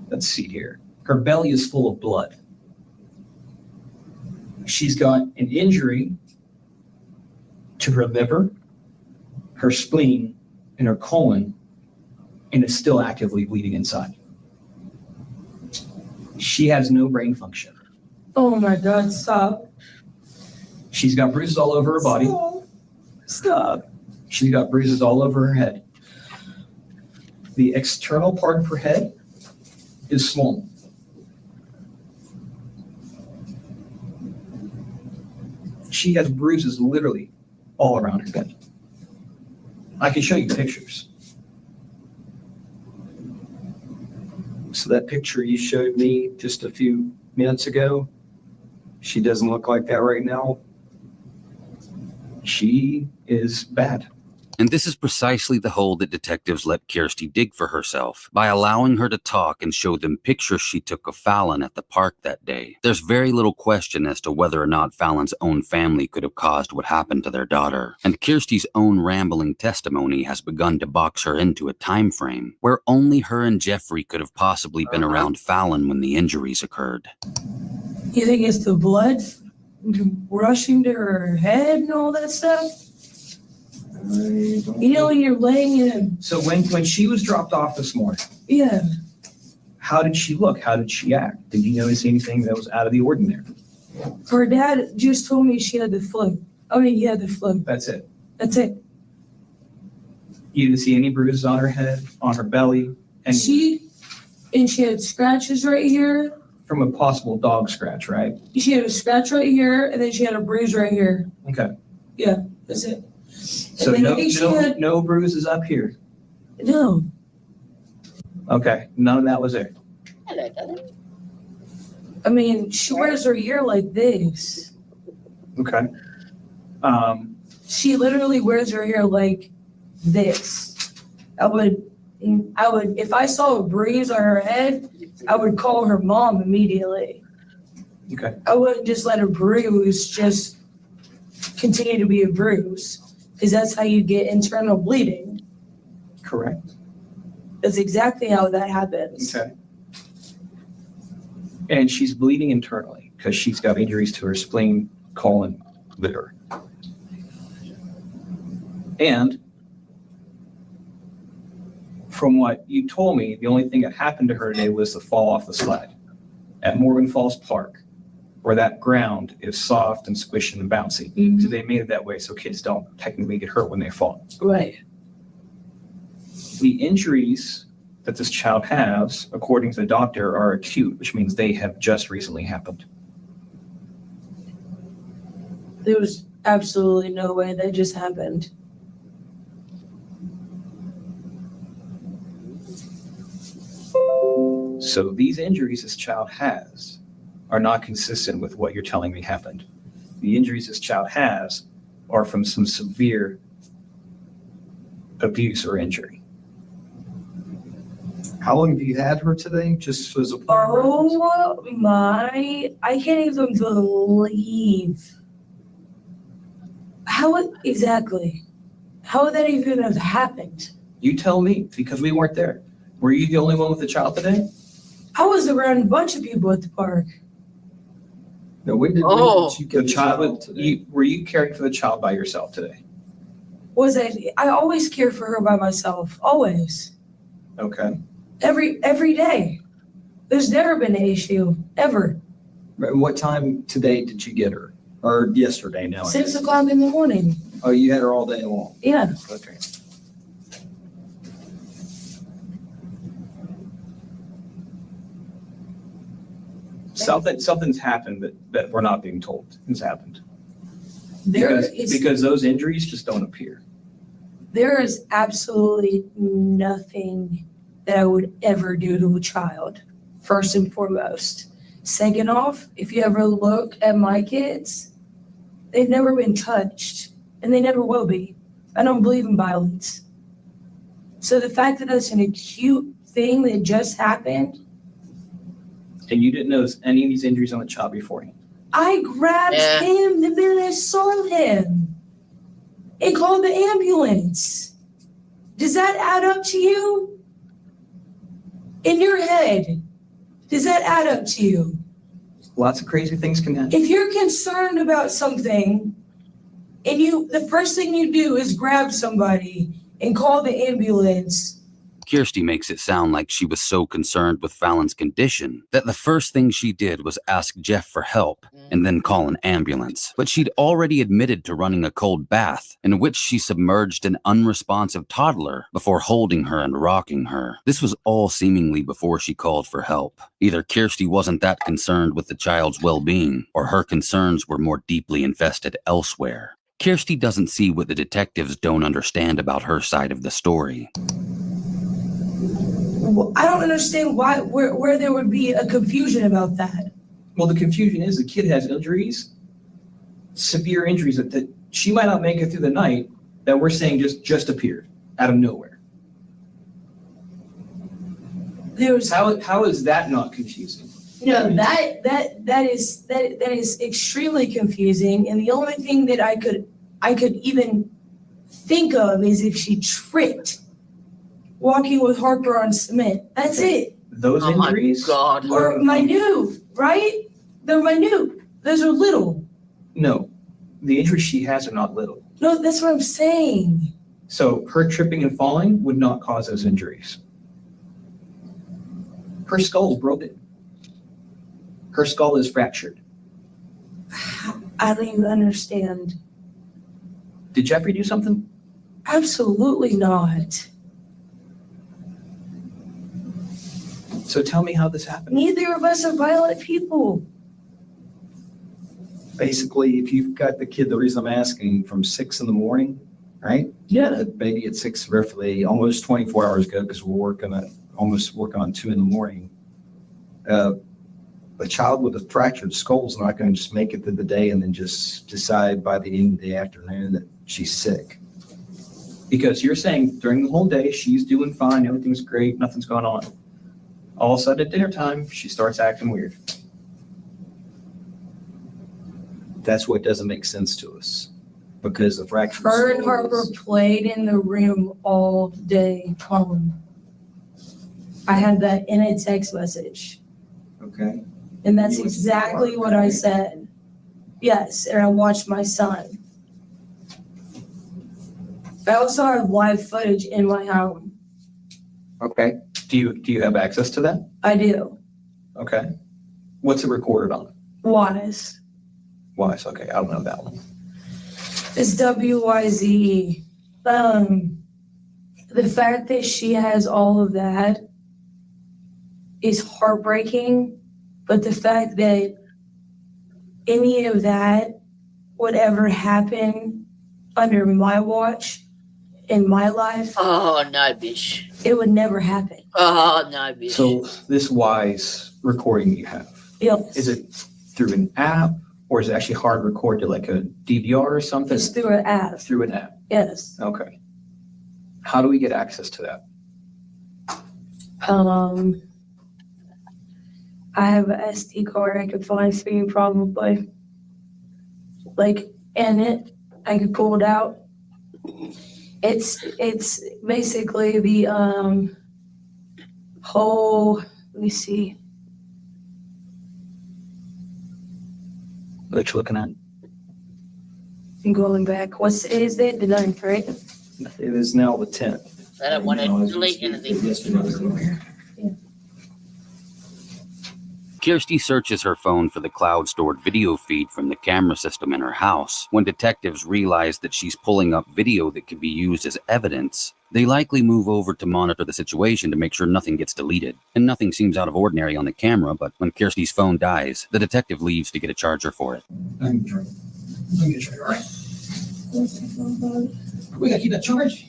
let's see here, her belly is full of blood. She's got an injury to her liver, her spleen, and her colon, and is still actively bleeding inside. She has no brain function. Oh my God, stop. She's got bruises all over her body. Stop. She's got bruises all over her head. The external part of her head is swollen. She has bruises literally all around her body. I can show you pictures. So that picture you showed me just a few minutes ago, she doesn't look like that right now. She is bad. And this is precisely the hole that detectives let Kirsty dig for herself by allowing her to talk and show them pictures she took of Fallon at the park that day. There's very little question as to whether or not Fallon's own family could have caused what happened to their daughter. And Kirsty's own rambling testimony has begun to box her into a time frame where only her and Jeffrey could have possibly been around Fallon when the injuries occurred. You think it's the blood rushing to her head and all that stuff? You know, when you're laying in a... So when she was dropped off this morning, Yeah. how did she look? How did she act? Did you notice anything that was out of the ordinary? Her dad just told me she had the flu. I mean, he had the flu. That's it. That's it. You didn't see any bruises on her head, on her belly, and She had scratches right here. from a possible dog scratch, right? She had a scratch right here, and then she had a bruise right here. Okay. Yeah, that's it. So And then I think she had... no bruises up here. No. Okay, none of that was there. Hello, darling. I mean, she wears her hair like this. Okay. She literally wears her hair like this. I would, if I saw a bruise on her head, I would call her mom immediately. Okay. I wouldn't just let a bruise just continue to be a bruise, because that's how you get internal bleeding. Correct. That's exactly how that happens. Okay. And she's bleeding internally because she's got injuries to her spleen, colon, liver. And from what you told me, the only thing that happened to her today was the fall off the sled at Morgan Falls Park, where that ground is soft and squishy and bouncy. Mhm. So they made it that way so kids don't technically get hurt when they fall. Right. The injuries that this child has, according to the doctor, are acute, which means they have just recently happened. There was absolutely no way that just happened. So these injuries this child has are not consistent with what you're telling me happened. The injuries this child has are from some severe abuse or injury. How long have you had her today? Just as a Oh my, I can't even believe. How exactly? How would that even have happened? You tell me, because we weren't there. Were you the only one with the child today? I was around a bunch of people at the park. No, when did you The get child, today? were you caring for the child by yourself today? I always care for her by myself, always. Okay. Every day. There's never been an issue, ever. What time today did you get her? Or yesterday now? I 6 guess. o'clock in the morning. Oh, you had her all day long? Yeah. Okay. Something's happened that we're not being told has happened. There is Because those injuries just don't appear. there is absolutely nothing that I would ever do to a child, first and foremost. Second off, if you ever look at my kids, they've never been touched, and they never will be. I don't believe in violence. So the fact that that's an acute thing that just happened, And you didn't notice any of these injuries on the child beforehand? I grabbed him the minute I saw him and called the ambulance. Does that add up to you? In your head, does that add up to you? Lots of crazy things can happen. If you're concerned about something and the first thing you do is grab somebody and call the ambulance. Kirsty makes it sound like she was so concerned with Fallon's condition that the first thing she did was ask Jeff for help and then call an ambulance. But she'd already admitted to running a cold bath in which she submerged an unresponsive toddler before holding her and rocking her. This was all seemingly before she called for help. Either Kirsty wasn't that concerned with the child's well-being, or her concerns were more deeply invested elsewhere. Kirsty doesn't see what the detectives don't understand about her side of the story. I don't understand where there would be a confusion about that. Well, the confusion is the kid has injuries, severe injuries that she might not make it through the night, that we're saying just appeared out of nowhere. How is that not confusing? No, that is extremely confusing. And the only thing that I could even think of is if she tripped walking with Harper on cement. That's it. Those injuries? My God. Or minute, right? They're minute. Those are little. No, the injuries she has are not little. No, that's what I'm saying. So her tripping and falling would not cause those injuries. Her skull is broken. Her skull is fractured. I don't even understand. Did Jeffrey do something? Absolutely not. So tell me how this happened. Neither of us are violent people. Basically, if you've got the kid, the reason I'm asking, from 6 a.m, right? Yeah. Maybe at 6, roughly, almost 24 hours ago, because we're working on 2 a.m. A child with a fractured skull is not going to just make it through the day and then just decide by the end of the afternoon that she's sick. Because you're saying during the whole day, she's doing fine, everything's great, nothing's going on. All of a sudden at dinner time, she starts acting weird. That's what doesn't make sense to us, because the fractured Her and skull Harper is- played in the room all day long. I had that in a text message. Okay. And that's You went to the exactly park, what I right? said. Yes, and I watched my son. I also have live footage in my home. Okay. Do you have access to that? I do. Okay. What's it recorded on? Wise. Wise. Okay, I don't know that one. It's WYZE. The fact that she has all of that is heartbreaking, but the fact that any of that would ever happen under my watch in my life, Oh, no, bitch. it would never happen. Oh, no, bitch. So this Wise recording you have, Yes. is it through an app or is it actually hard recorded like a DVR or something? It's through an app. Through an app. Yes. Okay. How do we get access to that? I have an SD card I could find for you probably. In it, I could pull it out. It's basically the whole, let me see. What you looking at? I'm going back. Is it the 9th, right? It is now the 10th. I don't want to delete anything. Kirsty searches her phone for the cloud-stored video feed from the camera system in her house. When detectives realize that she's pulling up video that could be used as evidence, they likely move over to monitor the situation to make sure nothing gets deleted. And nothing seems out of ordinary on the camera, but when Kirsty's phone dies, the detective leaves to get a charger for it. Let me get you, all right? We gotta keep that charge.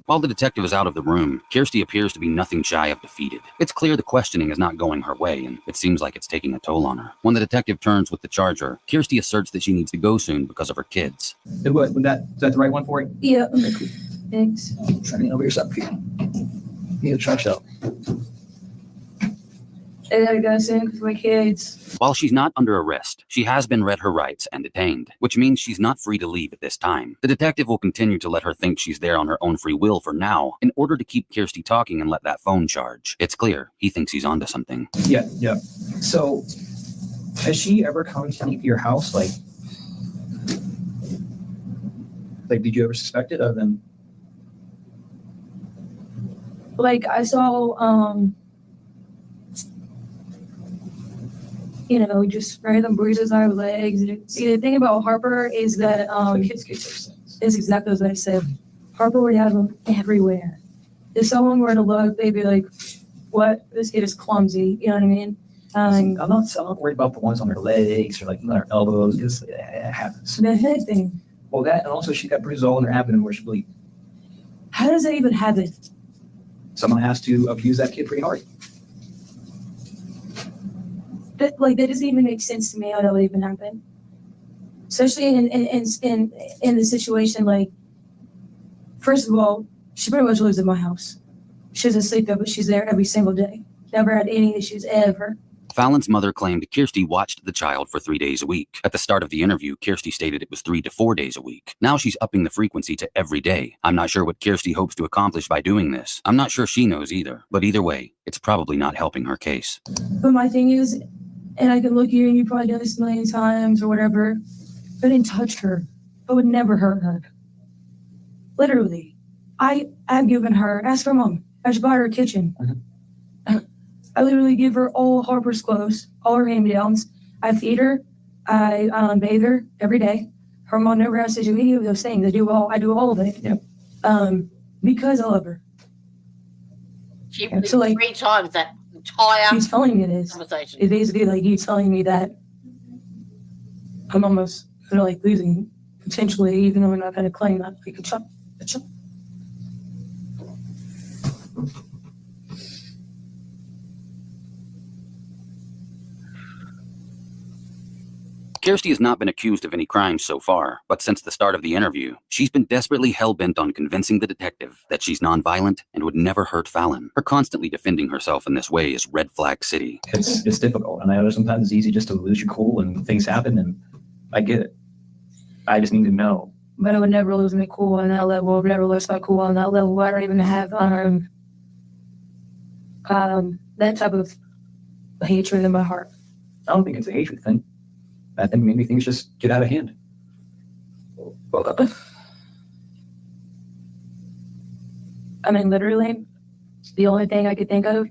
While the detective is out of the room, Kirsty appears to be nothing shy of defeated. It's clear the questioning is not going her way, and it seems like it's taking a toll on her. When the detective turns with the charger, Kirsty asserts that she needs to go soon because of her kids. Is that the right one for it? Yeah. Thanks. Try to over yourself here. You try yourself. I gotta go soon for my kids. While she's not under arrest, she has been read her rights and detained, which means she's not free to leave at this time. The detective will continue to let her think she's there on her own free will for now, in order to keep Kirsty talking and let that phone charge. It's clear he thinks he's onto something. Yeah. So, has she ever come to your house? Like, did you ever suspect it other than? Like, I saw, just random bruises on her legs. See, the thing about Harper is that, Kids get those things. is exactly as I said. Harper would have them everywhere. If someone were to look, they'd be like, what? This kid is clumsy. You know what I mean? I'm not worried about the ones on her legs or like on her elbows. It happens. The head thing. Well, that, and also she's got bruises all in her abdomen where she bleeds. How does that even happen? Someone has to abuse that kid pretty hard. That doesn't even make sense to me how that would even happen. Especially in the situation, like, first of all, she pretty much lives in my house. She doesn't sleep there, but she's there every single day. Never had any issues ever. Fallon's mother claimed Kirsty watched the child for 3 days a week. At the start of the interview, Kirsty stated it was 3 to 4 days a week. Now she's upping the frequency to every day. I'm not sure what Kirsty hopes to accomplish by doing this. I'm not sure she knows either. But either way, it's probably not helping her case. But my thing is, and I can look at you and you probably done this a million times or whatever, I didn't touch her. I would never hurt her. Literally. I've given her, ask her mom, I just bought her a kitchen. I literally give her all Harper's clothes, all her hand-me-downs. I feed her, I bathe her every day. Her mom never has to do any of those things. I do all of it. Yep. Because I love her. She Yeah, so, like, 3 times that entire She's telling me this. conversation. It's basically like you telling me that I'm almost losing potentially, even though I'm not going to claim that. Like a chump. Kirsty has not been accused of any crimes so far, but since the start of the interview, she's been desperately hell-bent on convincing the detective that she's nonviolent and would never hurt Fallon. Her constantly defending herself in this way is red flag city. It's difficult, and I know sometimes it's easy just to lose your cool and things happen, and I get it. I just need to know. But I would never lose my cool on that level. I would never lose my cool on that level. I don't even have that type of hatred in my heart. I don't think it's a hatred thing. I think maybe things just get out of hand. I mean, literally, the only thing I could think of,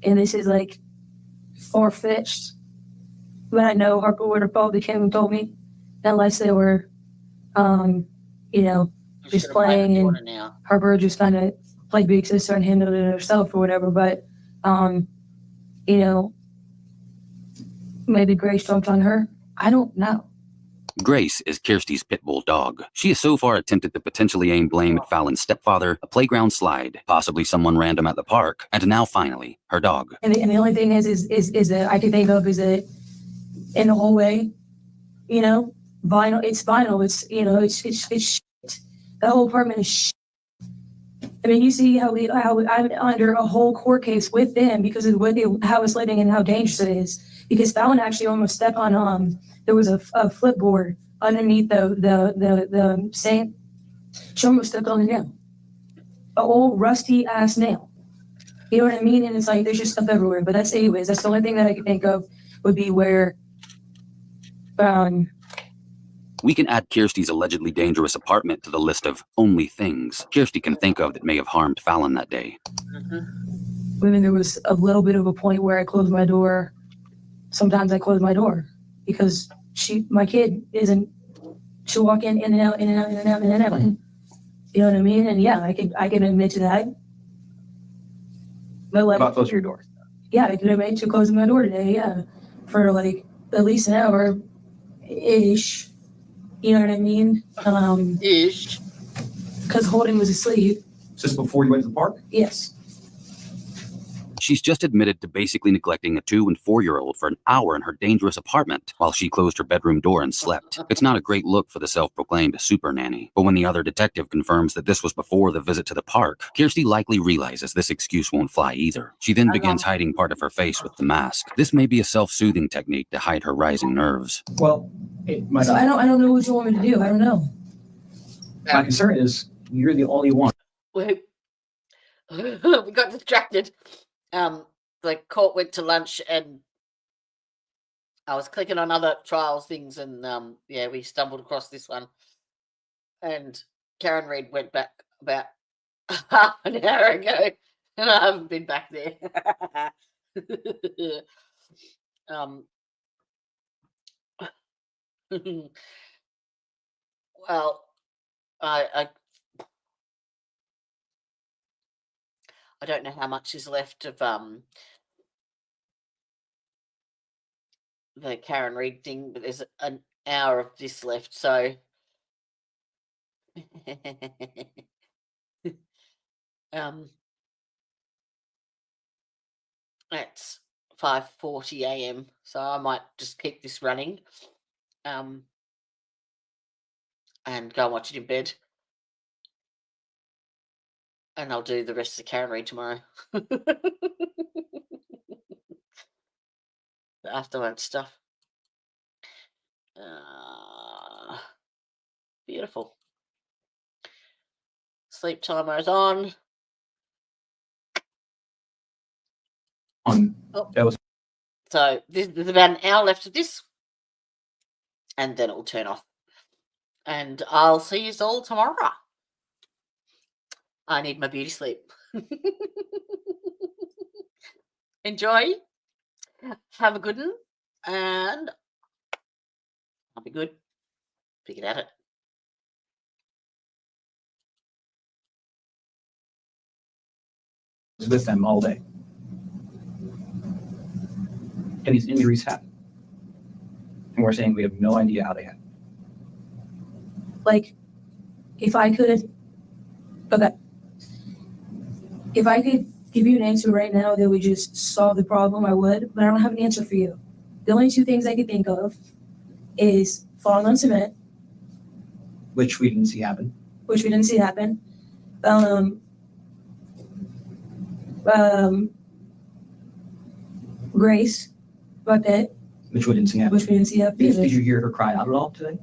and this is like far-fetched, but I know Harper would have probably came and told me, unless they were, just playing and now. Harper just kind of played big sister and handled it herself or whatever. But, maybe Grace jumped on her. I don't know. Grace is Kirsty's pit bull dog. She has so far attempted to potentially aim blame at Fallon's stepfather, a playground slide, possibly someone random at the park, and now finally, her dog. And the only thing is that I can think of is that in the whole way, vinyl. It's vinyl. It's shit. The whole apartment is shit. I mean, you see how I'm under a whole court case with them because of how it's living and how dangerous it is. Because Fallon actually almost stepped on there was a flipboard underneath the sink. She almost stepped on the nail, an old rusty ass nail. You know what I mean? And it's like there's just stuff everywhere. But that's the only thing that I can think of would be where. We can add Kirsty's allegedly dangerous apartment to the list of only things Kirsty can think of that may have harmed Fallon that day. Mm-hmm. I mean, there was a little bit of a point where I closed my door. Sometimes I close my door because my kid she'll walk in and out. You know what I mean? And yeah, I can admit to that. But About closing your door. Yeah, I can admit to closing my door today. Yeah, for like at least an hour ish. You know what I mean? Ish. Because Holden was asleep. Just before you went to the park? Yes. She's just admitted to basically neglecting a 2- and 4-year-old for an hour in her dangerous apartment while she closed her bedroom door and slept. It's not a great look for the self-proclaimed super nanny. But when the other detective confirms that this was before the visit to the park, Kirsty likely realizes this excuse won't fly either. She then begins hiding part of her face with the mask. This may be a self-soothing technique to hide her rising nerves. Well, it might So not. I don't know what you want me to do. I don't know. My concern is you're the only one. We got distracted. The court went to lunch and I was clicking on other trials things and yeah, we stumbled across this one. And Karen Rea went back about half an hour ago and I haven't been back there. Well, I don't know how much is left of the Karen Rea thing, but there's an hour of this left, so it's 5:40 a.m. So I might just keep this running, and go and watch it in bed, and I'll do the rest of Karen Rea tomorrow. The afterwards stuff. Beautiful. Sleep timer is on. That was So there's about an hour left of this, and then it will turn off. And I'll see you all tomorrow. I need my beauty sleep. Enjoy. Have a good one, and I'll be good. Pick it at it. with them all day. And these injuries happen. And we're saying we have no idea how they happen. Like, if I could give you an answer right now that would just solve the problem, I would, but I don't have an answer for you. The only two things I could think of is falling on cement, Which we didn't see happen. which we didn't see happen. Grace, about that, Which we didn't see happen. which we didn't see happen Did either. you hear her cry out at all today?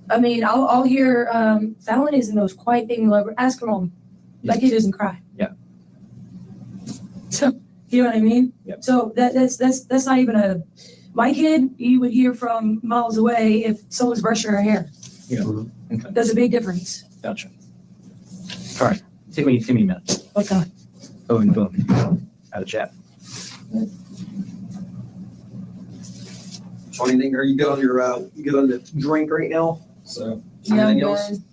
I mean, I'll hear, Fallon is the most quiet thing you'll ever, ask her mom. That kid doesn't cry. Yeah. So, you know what I mean? Yep. So that's not even my kid, you would hear from miles away if someone's brushing her hair. Yeah. Okay. There's a big difference. Gotcha. All right. Take me a minute. Okay. Oh, and boom. Out of chat. So anything, are you good on your, you good on the drink right now? So, Yeah, anything else? man.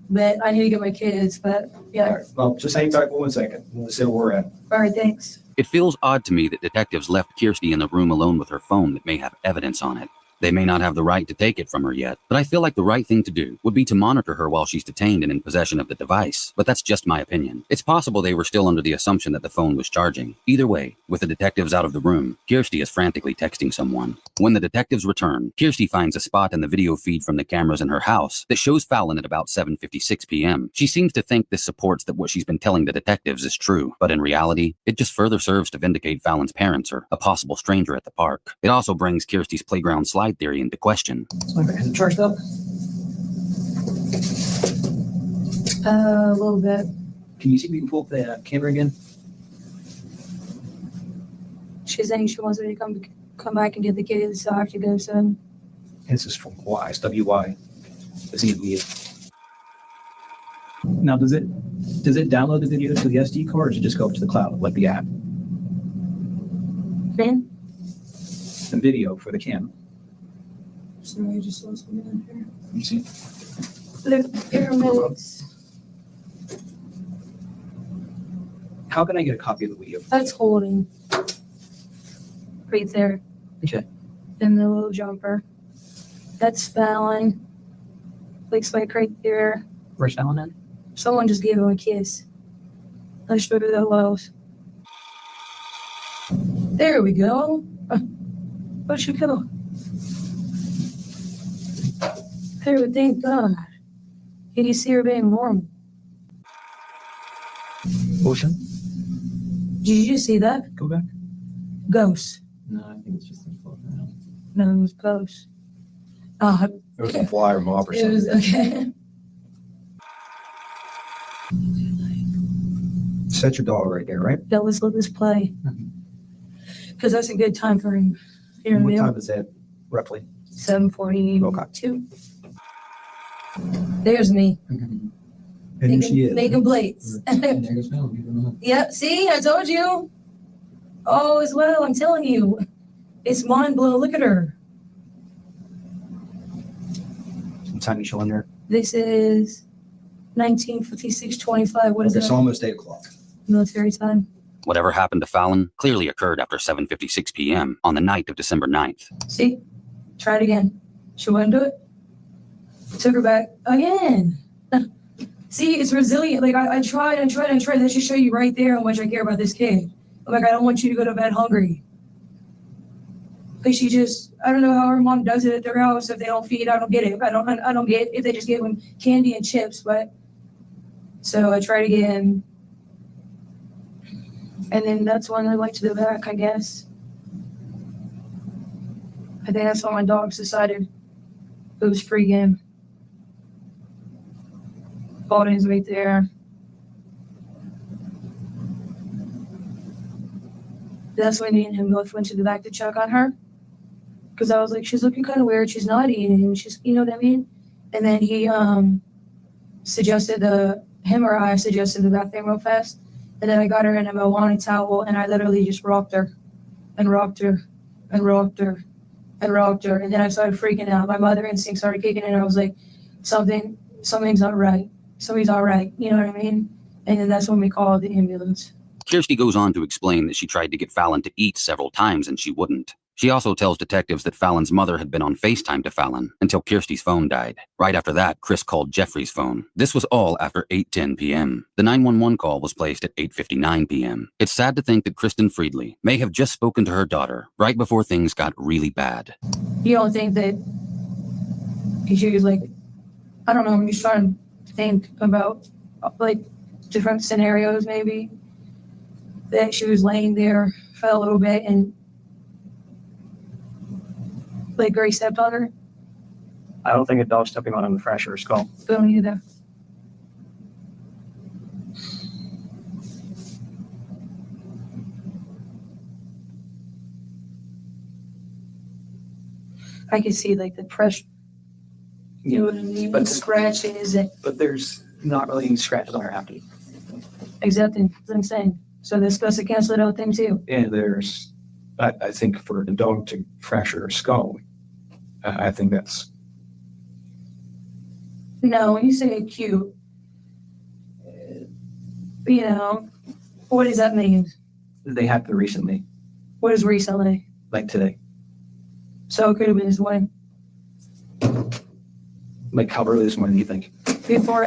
But I need to get my kids, but All yeah. right. Well, just hang tight for 1 second. We'll see where we're at. All right, thanks. It feels odd to me that detectives left Kirsty in the room alone with her phone that may have evidence on it. They may not have the right to take it from her yet, but I feel like the right thing to do would be to monitor her while she's detained and in possession of the device. But that's just my opinion. It's possible they were still under the assumption that the phone was charging. Either way, with the detectives out of the room, Kirsty is frantically texting someone. When the detectives return, Kirsty finds a spot in the video feed from the cameras in her house that shows Fallon at about 7:56 p.m. She seems to think this supports that what she's been telling the detectives is true, but in reality, it just further serves to vindicate Fallon's parents or a possible stranger at the park. It also brings Kirsty's playground slide theory into question. Is it charged up? A little bit. Can you see if you can pull up the camera again? She's saying she wants me to come back and get the kids, so I have to go soon. This is from Y. It's WY. It's EVA. Now, does it download the video to the SD card, or does it just go up to the cloud, like the app? Ben? The video for the camera. Sorry, I just lost my mind here. You see? The paramedics. How can I get a copy of the video? That's holding. Right there. Okay. In the little jumper. That's Fallon. Looks like right there. Where's Fallon at? Someone just gave him a kiss. Let's go to the lows. There we go. Where'd she go? There we thank God. Can you see her being normal? Ocean? Did you just see that? Go back. Ghost. No, I think it's just them floating around. No, it was ghost. It was a flyer mob or It was something. okay. Set your dog right there, right? That was let this play. Because that's a good time for him. You know What what I mean? time is that roughly? 7:42. There's me. And there she is. Making plates. Yep, see, I told you. Oh, as well, I'm telling you. It's mind blowing. Look at her. What time you show in there? This is 1956-25. What is Okay, it's that? almost 8 o'clock. Military time. Whatever happened to Fallon clearly occurred after 7:56 p.m. on the night of December 9th. See? Try it again. She wouldn't do it. Took her back again. See, it's resilient. Like, I tried and tried and tried. That should show you right there how much I care about this kid. I'm like, I don't want you to go to bed hungry. Because she just, I don't know how her mom does it at their house. If they don't feed, I don't get it. I don't get if they just give them candy and chips. But so I tried again. And then that's when I went to the back, I guess. I think that's when my dogs decided it was free game. Baldwin's right there. That's when me and him both went to the back to check on her. Because I was like, she's looking kind of weird. She's not eating. She's, you know what I mean? And then he suggested him or I suggested the bathroom real fast. And then I got her in a Moana towel and I literally just rocked her and rocked her and rocked her and rocked her. And then I started freaking out. My mother instinct started kicking in. I was like, something's not right. Something's all right. You know what I mean? And then that's when we called the ambulance. Kirsty goes on to explain that she tried to get Fallon to eat several times and she wouldn't. She also tells detectives that Fallon's mother had been on FaceTime to Fallon until Kirsty's phone died. Right after that, Chris called Jeffrey's phone. This was all after 8:10 p.m. The 911 call was placed at 8:59 p.m. It's sad to think that Kristen Friedley may have just spoken to her daughter right before things got really bad. You don't think that she was like, I don't know, I'm just trying to think about like different scenarios maybe, that she was laying there for a little bit and like Gray stepped on her. I don't think a dog stepping on him would fracture her skull. Don't either. I can see like the pressure. You know what I mean? But- But scratches and But there's not really any scratches on her abdomen. accepting. That's what I'm saying. So they're supposed to cancel it out thing too. And there's, I think for the dog to fracture her skull, I think that's, No, when you say acute, you know, what does that mean? they happened recently, What is recently? like today. So it could have been this morning. Like how early this morning do you think? Before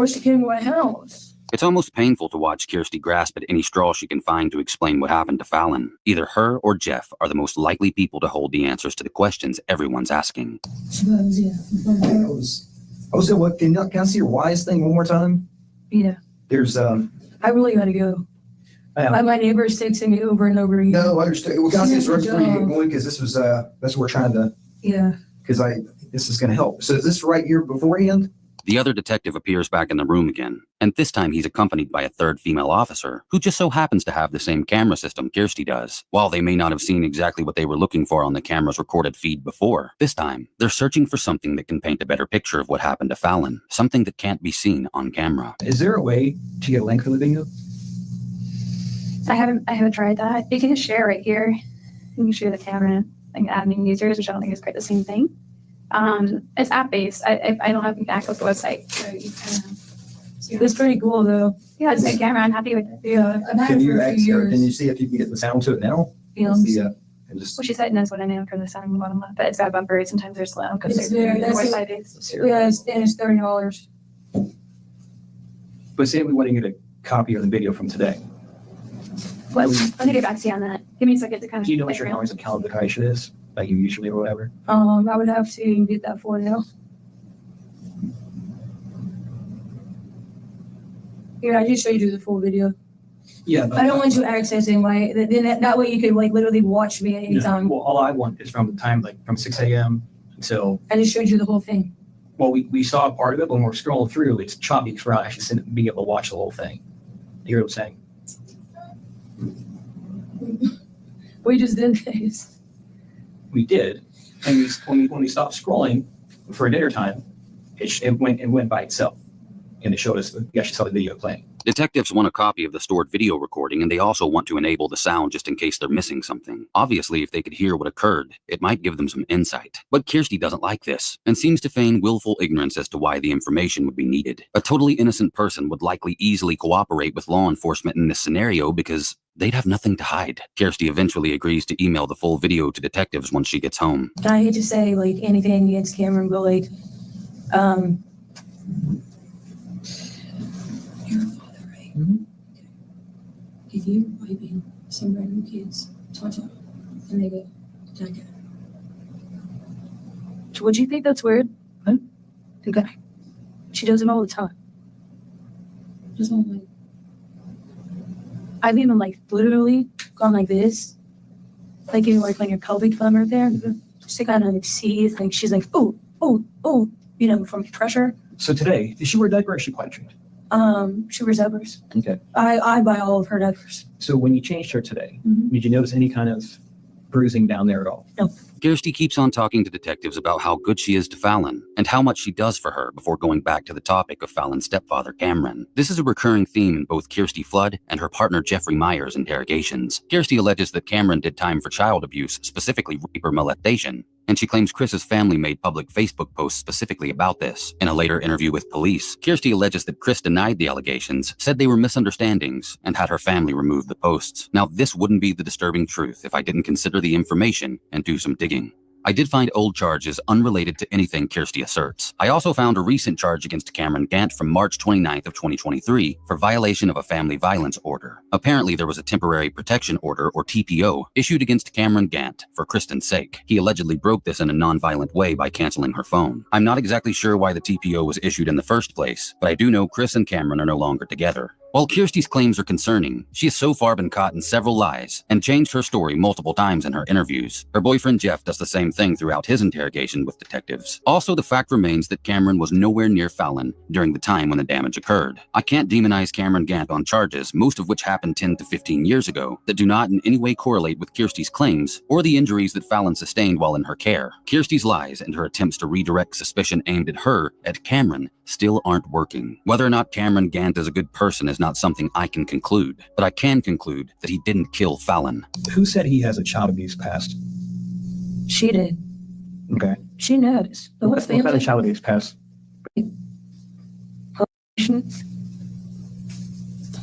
she came to my house. It's almost painful to watch Kirsty grasp at any straw she can find to explain what happened to Fallon. Either her or Jeff are the most likely people to hold the answers to the questions everyone's asking. Suppose, yeah. I was saying, what, can I see your wise thing one more time? Yeah. There's, I really gotta go. I My neighbor is texting me over and over again. no, I understand. Well, guys, it's right before you get Yeah. going, because this was, that's what we're trying to, Yeah. because this is going to help. So is this right here beforehand? The other detective appears back in the room again, and this time he's accompanied by a third female officer who just so happens to have the same camera system Kirsty does. While they may not have seen exactly what they were looking for on the camera's recorded feed before, this time they're searching for something that can paint a better picture of what happened to Fallon, something that can't be seen on camera. Is there a way to get a link for the video? I haven't tried that. You can just share right here. You can share the camera and add new users, which I don't think is quite the same thing. It's app based. I don't have access to the website. So you can, It's pretty cool though. yeah, it's a good camera. I'm happy with it. Yeah. I've had Can it you for a few can you years. see if you can get the sound to it now? You know, Let's see, and just, Well, she said it knows what I know for the sound on the bottom left, but it's got bumpers. Sometimes they're slow because It's they're very- that's Wi-Fi it. based. yeah, it's $30. but say we want to get a copy of the video from today. Well, let me get back to you on that. Give me a second to kind of. Do you know what your hours of calendar is, like you usually or whatever? I would have to get that for you. Here, I just showed you the full video. Yeah. But I don't want you accessing then that way you could like literally watch me at any time. Well, all I want is from the time, like from 6 a.m. until, I just showed you the whole thing. well, we saw a part of it, but when we're scrolling through, it's choppy for us actually being able to watch the whole thing. You hear what I'm saying? We just did this. We did. And when we stopped scrolling for dinner time, it went by itself. And it showed us, we actually saw the video playing. Detectives want a copy of the stored video recording, and they also want to enable the sound just in case they're missing something. Obviously, if they could hear what occurred, it might give them some insight. But Kirsty doesn't like this, and seems to feign willful ignorance as to why the information would be needed. A totally innocent person would likely easily cooperate with law enforcement in this scenario because they'd have nothing to hide. Kirsty eventually agrees to email the full video to detectives once she gets home. I hate to say like anything against Cameron, but like, you're a father, right? Mhm. If you're wiping some random kids, and they go, Dad. Would you think that's weird? Huh? Okay. She does it all the time. Just not like. I've even like literally gone like this, like you like on your pelvic bone right there, just to kind of like see. Like she's like, oh, from pressure. So today, did she wear a diaper or is she quite trained? She wears diapers. Okay. I buy all of her diapers. So when you changed her today, Mhm. did you notice any kind of bruising down there at all? No. Kirsty keeps on talking to detectives about how good she is to Fallon and how much she does for her before going back to the topic of Fallon's stepfather, Cameron. This is a recurring theme in both Kirsty Flood and her partner Jeffrey Meyer's interrogations. Kirsty alleges that Cameron did time for child abuse, specifically rape or molestation, and she claims Chris's family made public Facebook posts specifically about this. In a later interview with police, Kirsty alleges that Chris denied the allegations, said they were misunderstandings, and had her family remove the posts. Now, this wouldn't be the disturbing truth if I didn't consider the information and do some digging. I did find old charges unrelated to anything Kirsty asserts. I also found a recent charge against Cameron Gant from March 29th of 2023 for violation of a family violence order. Apparently, there was a temporary protection order, or TPO, issued against Cameron Gant for Kristen's sake. He allegedly broke this in a non-violent way by canceling her phone. I'm not exactly sure why the TPO was issued in the first place, but I do know Chris and Cameron are no longer together. While Kirsty's claims are concerning, she has so far been caught in several lies and changed her story multiple times in her interviews. Her boyfriend Jeff does the same thing throughout his interrogation with detectives. Also, the fact remains that Cameron was nowhere near Fallon during the time when the damage occurred. I can't demonize Cameron Gant on charges, most of which happened 10 to 15 years ago, that do not in any way correlate with Kirsty's claims or the injuries that Fallon sustained while in her care. Kirsty's lies and her attempts to redirect suspicion aimed at her, at Cameron, still aren't working. Whether or not Cameron Gant is a good person is not something I can conclude, but I can conclude that he didn't kill Fallon. Who said he has a child abuse past? She did. Okay. She knows. The whole What kind of family. child abuse past? I'm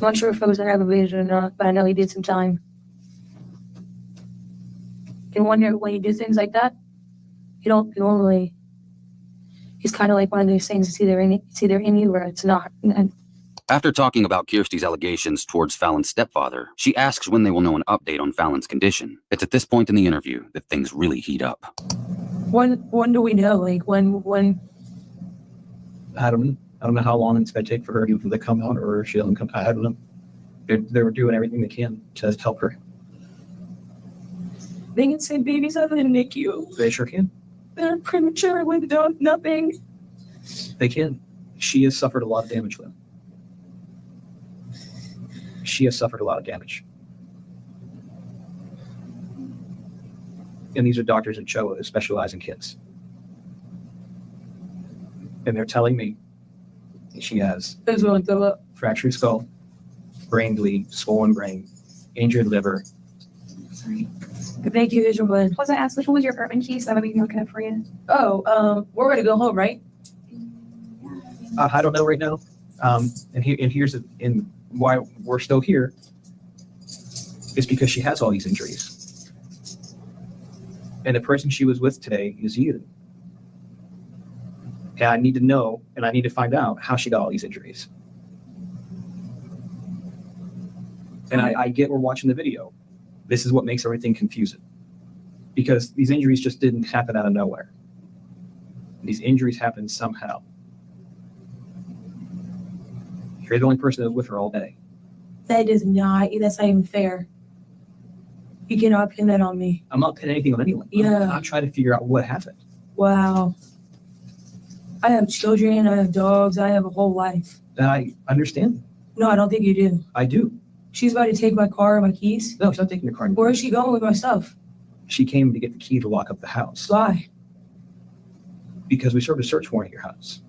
not sure if it was an aggravated or not, but I know he did some time. And when you do things like that, you don't normally. He's kind of like one of those things. It's either in you or it's not. And After talking about Kirsty's allegations towards Fallon's stepfather, she asks when they will know an update on Fallon's condition. It's at this point in the interview that things really heat up. when do we know? Like when? I don't know how long it's going to take for her to come out, or if she doesn't come. I don't know. They're doing everything they can to help her. They can send babies out of the NICU. They sure can. They're premature with nothing. They can. She has suffered a lot of damage, though. She has suffered a lot of damage. And these are doctors in CHOA who specialize in kids. And they're telling me she has That's what I throw up. fractured skull, brain bleed, swollen brain, injured liver. Sorry. Thank you, Israel. Was I asked which one was your apartment key so that we can look it up for you? Oh, we're gonna go home, right? I don't know right now. And here's why we're still here is because she has all these injuries. And the person she was with today is you. And I need to know, and I need to find out how she got all these injuries. And I get we're watching the video. This is what makes everything confusing. Because these injuries just didn't happen out of nowhere. These injuries happened somehow. You're the only person that was with her all day. That's not even fair. You cannot pin that on me. I'm not pinning anything on anyone. Yeah. I'm trying to figure out what happened. Wow. I have children, I have dogs, I have a whole life. And I understand. No, I don't think you do. I do. She's about to take my car and my keys. No, she's not taking your car. Where is she going with my stuff? She came to get the key to lock up the house. Why? Because we served a search warrant at your house.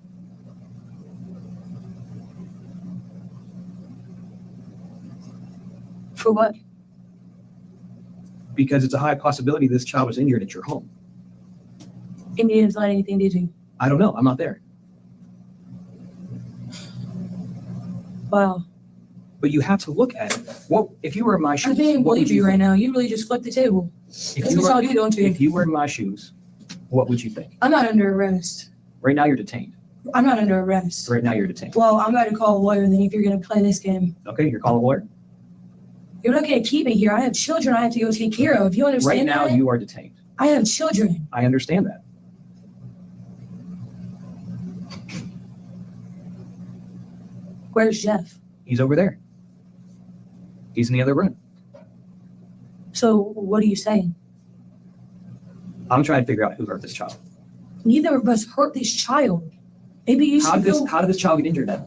For what? Because it's a high possibility this child was injured at your home. And you didn't find anything, did you? I don't know. I'm not there. Wow. But you have to look at it. What if you were in my shoes? I can't what would believe you right think? now. You really just flipped the table. If That's you what were, y'all do, don't you? if you were in my shoes, what would you think? I'm not under arrest. Right now you're detained. I'm not under arrest. Right now you're detained. Well, I'm about to call a lawyer then if you're going to play this game. Okay, you're calling a lawyer. You're not going to keep me here. I have children I have to go take care of. You Right understand now that? you are detained. I have children. I understand that. Where's Jeff? He's over there. He's in the other room. So what are you saying? I'm trying to figure out who hurt this child. Neither of us hurt this child. Maybe you How should did go. how did this child get injured then?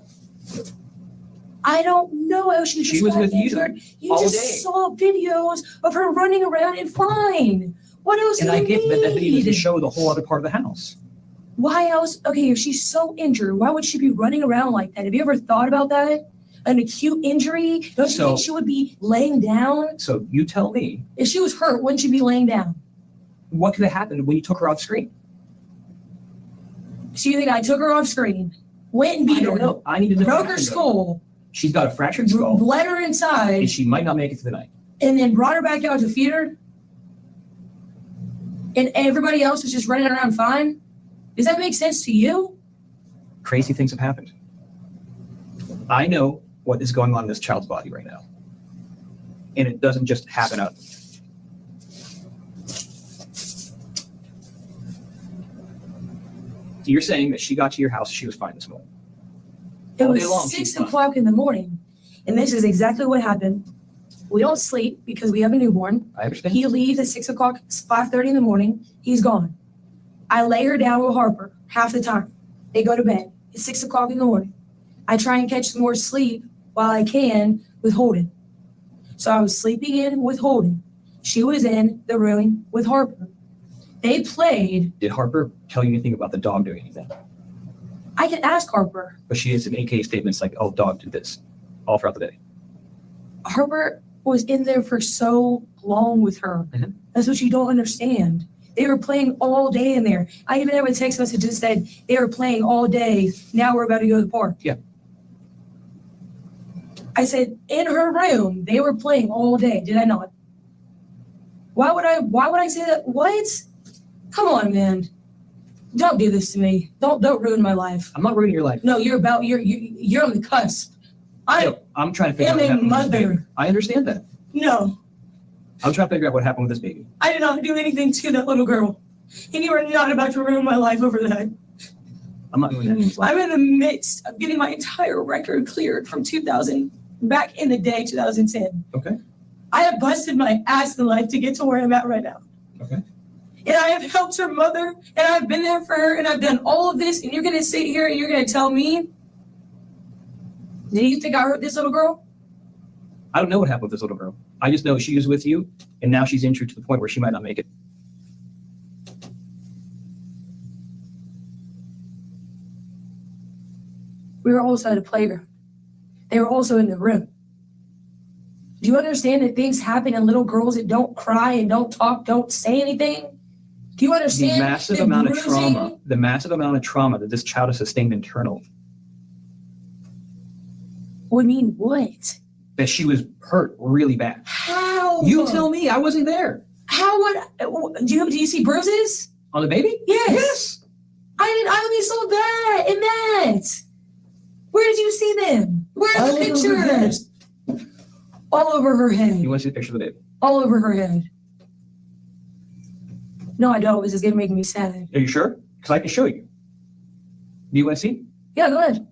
I don't know how she She was got with you injured. You all just day. saw videos of her running around and fine. What else And do I you get that that video doesn't need? show the whole other part of the house. Why else? Okay, if she's so injured, why would she be running around like that? Have you ever thought about that? An acute injury? Don't you So- think she would be laying down? So you tell me, If she was hurt, wouldn't she be laying down? what could have happened when you took her off screen? So you think I took her off screen, went and I beat don't her, know. I need to know. what broke her happened. skull, She's got a fractured skull, bled her and inside, she might not make it through the night. and then brought her back out to feed her? And everybody else was just running around fine? Does that make sense to you? Crazy things have happened. I know what is going on in this child's body right now. And it doesn't just happen out. You're saying that she got to your house, she was fine this morning. It All day long, was she's 6 fine. o'clock in the morning. And this is exactly what happened. We don't sleep because we have a newborn. I understand. He leaves at 6 o'clock, it's 5:30 in the morning. He's gone. I lay her down with Harper half the time. They go to bed. It's 6 o'clock in the morning. I try and catch some more sleep while I can with Holden. So I was sleeping in with Holden. She was in the room with Harper. They played. Did Harper tell you anything about the dog doing anything? I can ask Harper. But she has some AK statements like, oh, dog did this all throughout the day. Harper was in there for so long with her. Mhm. That's what you don't understand. They were playing all day in there. I even have a text message that said they were playing all day. Now we're about to go to the park. Yeah. I said in her room, they were playing all day. Did I not? Why would I say that? What? Come on, man. Don't do this to me. Don't ruin my life. I'm not ruining your life. No, you're on the cusp. I'm trying to figure out am what a happened with this baby. mother. I understand that. No. I'm trying to figure out what happened with this baby. I did not do anything to that little girl. And you are not about to ruin my life over that. I'm not doing that. I'm in the midst of getting my entire record cleared from 2000, back in the day, 2010. Okay. I have busted my ass in life to get to where I'm at right now. Okay. And I have helped her mother, and I've been there for her, and I've done all of this, and you're going to sit here and you're going to tell me, do you think I hurt this little girl? I don't know what happened with this little girl. I just know she was with you, and now she's injured to the point where she might not make it. We were also at a playground. They were also in the room. Do you understand that things happen in little girls that don't cry and don't talk, don't say anything? Do you The understand massive the amount of bruising? trauma, that this child has sustained internally, What do you mean, what? that she was hurt really bad. How? You tell me, I wasn't there. How would, do you see bruises? On the baby? Yes. I only saw that and that. Where did you see them? Where are the pictures? All over her head. You want to see the picture of the baby? All over her head. No, I don't. This is gonna make me sad. Are you sure? Because I can show you. Do you want to see? Yeah, go ahead.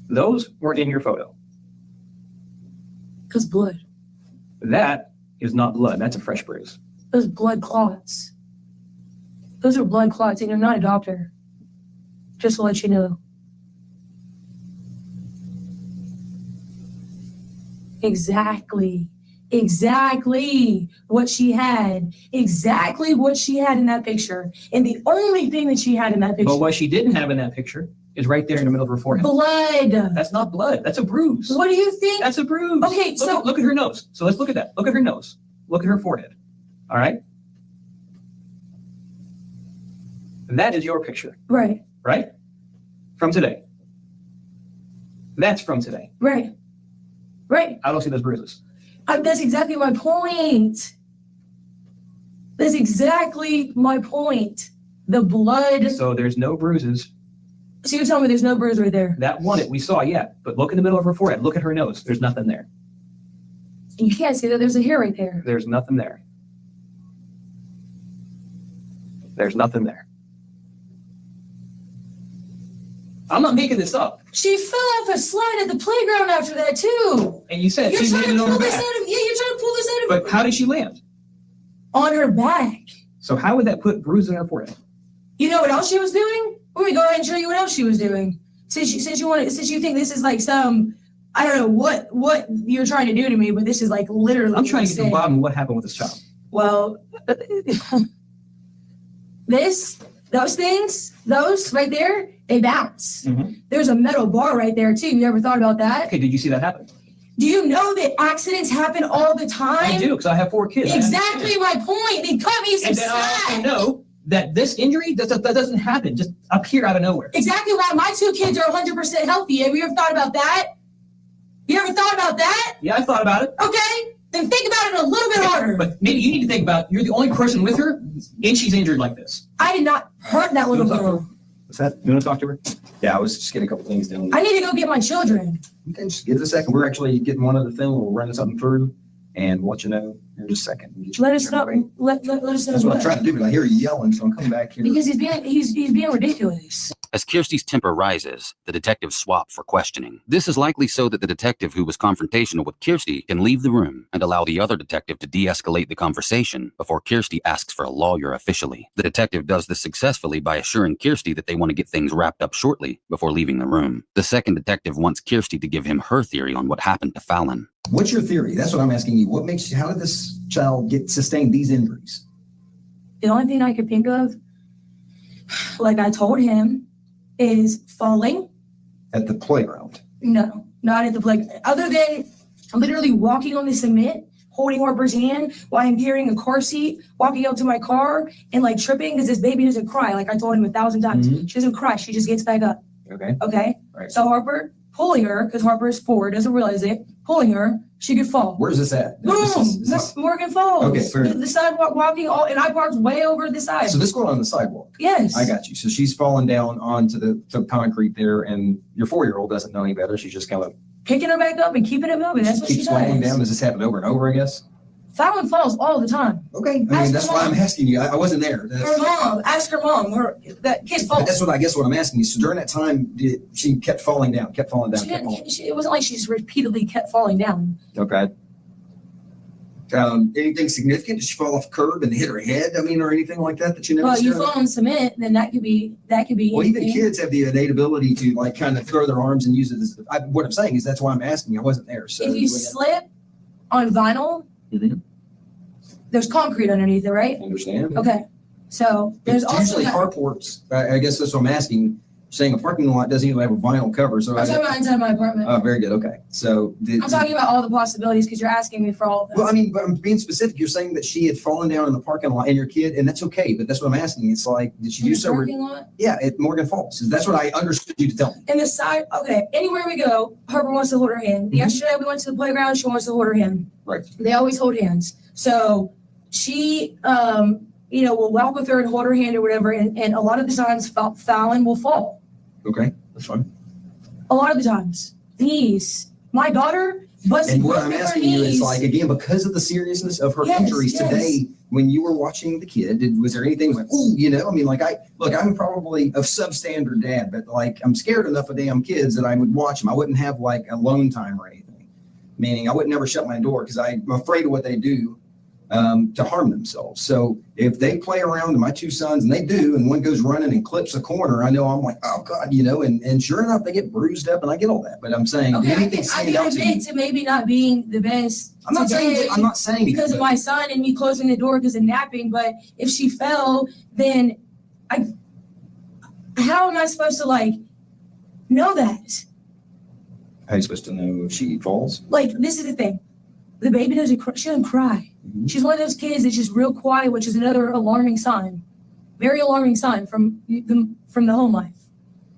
Those weren't in your photo. Cause blood. That is not blood. That's a fresh bruise. Those blood clots. Those are blood clots, and you're not a doctor. Just to let you know. Exactly what she had. Exactly what she had in that picture. And the only thing that she had in that picture. But what she didn't have in that picture is right there in the middle of her forehead. Blood. That's not blood. That's a bruise. What do you think? That's a bruise. Okay, Look at her nose. So let's look at that. Look at her nose. Look at her forehead. All right? That is your picture. Right. Right? From today. That's from today. Right. I don't see those bruises. That's exactly my point. That's exactly my point. The blood. So there's no bruises. So you're telling me there's no bruise right there? That one that we saw, yeah. But look in the middle of her forehead. Look at her nose. There's nothing there. You can't see that there's a hair right there. There's nothing there. There's nothing there. I'm not making this up. She fell off a slide at the playground after that too. And you said You're she trying landed to on pull her this back. out of you're trying to pull this out of But how did she land? on her back. So how would that put bruises on her forehead? You know what else she was doing? Let me go ahead and show you what else she was doing. Since you think this is like some, I don't know what you're trying to do to me, but this is like literally. I'm trying to get to the insane. bottom of what happened with this child. Well, those things, those right there, they bounce. Mhm. There's a metal bar right there too. You ever thought about that? Okay, did you see that happen? Do you know that accidents happen all the time? I do, because I have 4 kids. I Exactly understand. my point. They cut me some And then I also slack. know that this injury, that doesn't happen just appear out of nowhere. Exactly why my 2 kids are 100% healthy. Have you ever thought about that? You ever thought about that? Yeah, I thought about it. Okay, then think about it a little bit harder. But maybe you need to think about, you're the only person with her, and she's injured like this. I did not hurt that little girl. What's that? You want to talk to her? Yeah, I was just getting a couple things down. I need to go get my children. Okay, just give us a second. We're actually getting one other thing. We'll run something through and we'll let you know in just a second. Let us know. Let us know. That's what I'm trying to do, but I hear you yelling, so I'm coming back here. Because he's being ridiculous. As Kirsty's temper rises, the detectives swap for questioning. This is likely so that the detective who was confrontational with Kirsty can leave the room and allow the other detective to de-escalate the conversation before Kirsty asks for a lawyer officially. The detective does this successfully by assuring Kirsty that they want to get things wrapped up shortly before leaving the room. The second detective wants Kirsty to give him her theory on what happened to Fallon. What's your theory? That's what I'm asking you. How did this child sustain these injuries? The only thing I could think of, like I told him, is falling. At the playground. No, not at the playground. Other than literally walking on the cement, holding Harper's hand while I'm carrying a car seat, walking up to my car and like tripping because this baby doesn't cry. Like I told him 1,000 times. Mhm. She doesn't cry. She just gets back up. Okay. Okay. Right. So Harper pulling her, because Harper is 4, doesn't realize it, pulling her, she could fall. Where's this at? Boom! Is this- Morgan Falls. Okay, fair enough. The sidewalk walking all, and I parked way over the side. So this going on the sidewalk. Yes. I got you. So she's falling down onto the concrete there, and your 4-year-old doesn't know any better. She's just kind of Picking her back up and keeping it moving. That's what she keeps falling down. does. Does this happen over and over, I guess? Fallon falls all the time. Okay. I mean, Ask that's her why mom. I'm asking you. I wasn't there. Her mom, ask her mom. That kid falls. That's what I'm asking you. So during that time, she kept falling down, kept falling down, She kept falling. didn't, it wasn't like she just repeatedly kept falling down. Okay. Anything significant? Did she fall off a curb and hit her head? I mean, or anything like that you Well, noticed? you fall on cement, then that could be Well, even anything. kids have the innate ability to like kind of throw their arms and use it as. What I'm saying is that's why I'm asking you. I wasn't there. So If you slip on vinyl, Mhm. there's concrete underneath it, right? understand. Okay. So there's It's also usually carports. I guess that's what I'm asking. Saying a parking lot doesn't even have a vinyl cover. So I'm talking about inside my apartment. oh, very good. Okay. So I'm talking about all the possibilities because you're asking me for all of them. well, I mean, but I'm being specific. You're saying that she had fallen down in the parking lot and your kid, and that's okay. But that's what I'm asking. It's like, did she In do the so? parking lot? Yeah, at Morgan Falls. That's what I understood you to tell me. And the side, okay, anywhere we go, Harper wants to hold her hand. Mhm. Yesterday we went to the playground, she wants to hold her hand. Right. They always hold hands. So she, will walk with her and hold her hand or whatever. And a lot of the times Fallon will fall. Okay, that's fine. A lot of the times. Knees. My daughter busted And what both I'm of her asking you is knees. like, again, because of the seriousness of her Yes, injuries yes. today, when you were watching the kid, was there anything like, oh, you know, I mean, like I'm probably a substandard dad, but like I'm scared enough of damn kids that I would watch them. I wouldn't have like alone time or anything. Meaning I would never shut my door because I'm afraid of what they do to harm themselves. So if they play around with my two sons, and they do, and one goes running and clips a corner, I know I'm like, oh God, you know, and sure enough, they get bruised up and I get all that. But I'm saying, Okay, anything I stand can out to you? admit to maybe not being the best I'm not today saying because that, of my son and me closing the door because of napping, but if she fell, then how am I supposed to like know that? How are you supposed to know if she falls? Like, this is the thing. The baby doesn't cry. She doesn't cry. Mhm. She's one of those kids that's just real quiet, which is another alarming sign. Very alarming sign from the home life.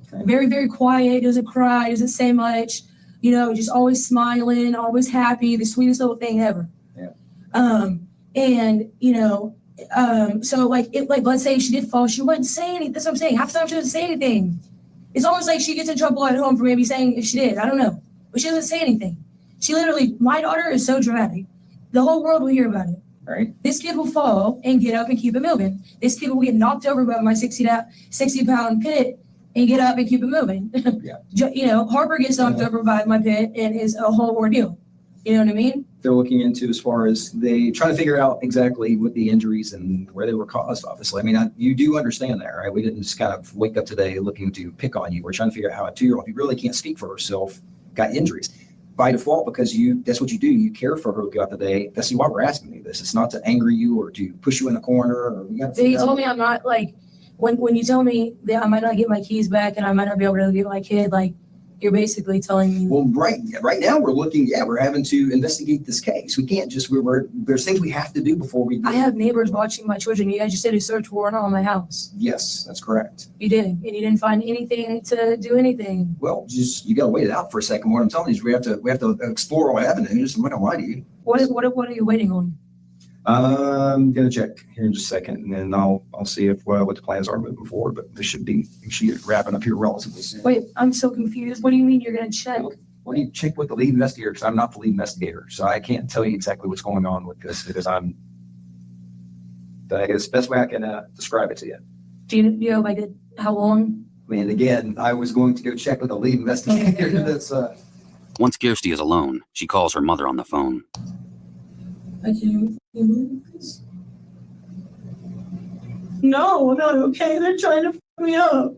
Okay. Very, very quiet, doesn't cry, doesn't say much, you know, just always smiling, always happy, the sweetest little thing ever. Yeah. And, you know, so like, let's say she did fall, she wouldn't say anything. That's what I'm saying. Half the time she doesn't say anything. It's almost like she gets in trouble at home for maybe saying if she did. I don't know. But she doesn't say anything. She literally, my daughter is so dramatic. The whole world will hear about it. Right. This kid will fall and get up and keep it moving. This kid will get knocked over by my 60-pound pit and get up and keep it moving. Yeah. You know, Harper gets knocked over by my pit and is a whole ordeal. You know what I mean? They're looking into as far as they try to figure out exactly what the injuries and where they were caused, obviously. I mean, you do understand that, right? We didn't just kind of wake up today looking to pick on you. We're trying to figure out how a 2-year-old who really can't speak for herself got injuries. By default, because that's what you do. You care for her throughout the day. That's why we're asking you this. It's not to anger you or to push you in a corner. Or They told me I'm not like, when you tell me that I might not get my keys back and I might not be able to get my kid, like, you're basically telling me. Well, right now we're having to investigate this case. We can't just, there's things we have to do before we do. I have neighbors watching my children. You guys just did a search warrant on my house. Yes, that's correct. You did. And you didn't find anything to do anything. Well, you got to wait it out for a second. What I'm telling you is we have to explore all avenues. I'm not going to lie to you. What are you waiting on? I'm going to check here in just a second, and then I'll see if what the plans are moving forward. But we should be wrapping up here relatively soon. Wait, I'm so confused. What do you mean you're going to check? Well, you check with the lead investigator because I'm not the lead investigator, so I can't tell you exactly what's going on with this because it's the best way I can describe it to you. Do you know like how long? I mean, again, I was going to go check with the lead investigator. That's Once Kirsty is alone, she calls her mother on the phone. I can't believe this. No, I'm not okay. They're trying to fuck me up.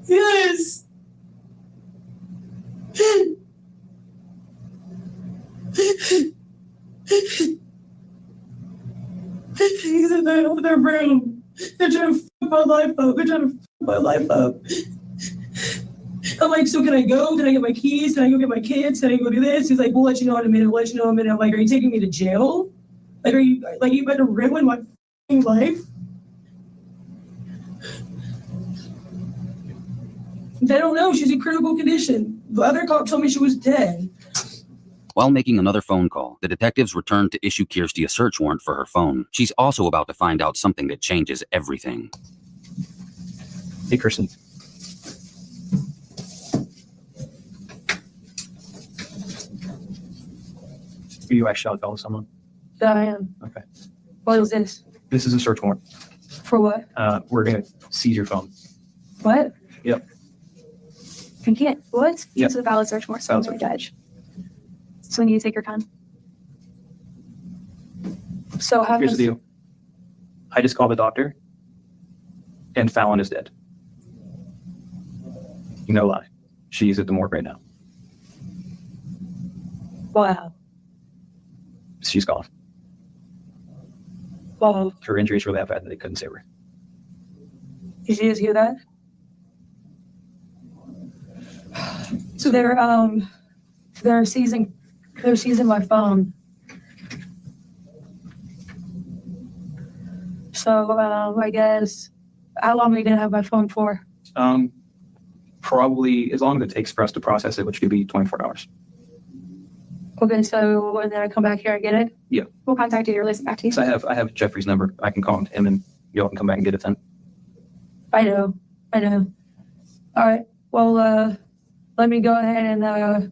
Yes. He's in their room. They're trying to fuck my life up. I'm like, so can I go? Can I get my keys? Can I go get my kids? Can I go do this? He's like, we'll let you know in a minute. I'm like, are you taking me to jail? Like, are you about to ruin my fucking life? They don't know. She's in critical condition. The other cop told me she was dead. While making another phone call, the detectives return to issue Kirsty a search warrant for her phone. She's also about to find out something that changes everything. Hey, Kirsten. Are you actually out to someone? Yeah, I am. Okay. What was this? This is a search warrant. For what? We're going to seize your phone. What? Yep. You can't. What? Yep. It's a valid search warrant. Valid So search judge. So when you take your time. So how Here's the deal. I just called the doctor, and Fallon is dead. No lie. She's at the morgue right now. Wow. She's gone. Wow. Her injuries were that bad that they couldn't save her. Did you just hear that? So they're seizing my phone. So I guess how long are we gonna have my phone for? Probably as long as it takes for us to process it, which could be 24 hours. Okay, so when I come back here and get it? Yeah. We'll contact you or listen back to you. So I have Jeffrey's number. I can call him and y'all can come back and get it then. I know. All right. Well, let me go ahead and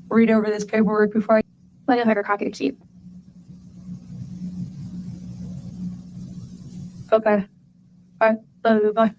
read over this paperwork before I. Let me have a copy to keep. Okay. All right. Love you. Bye.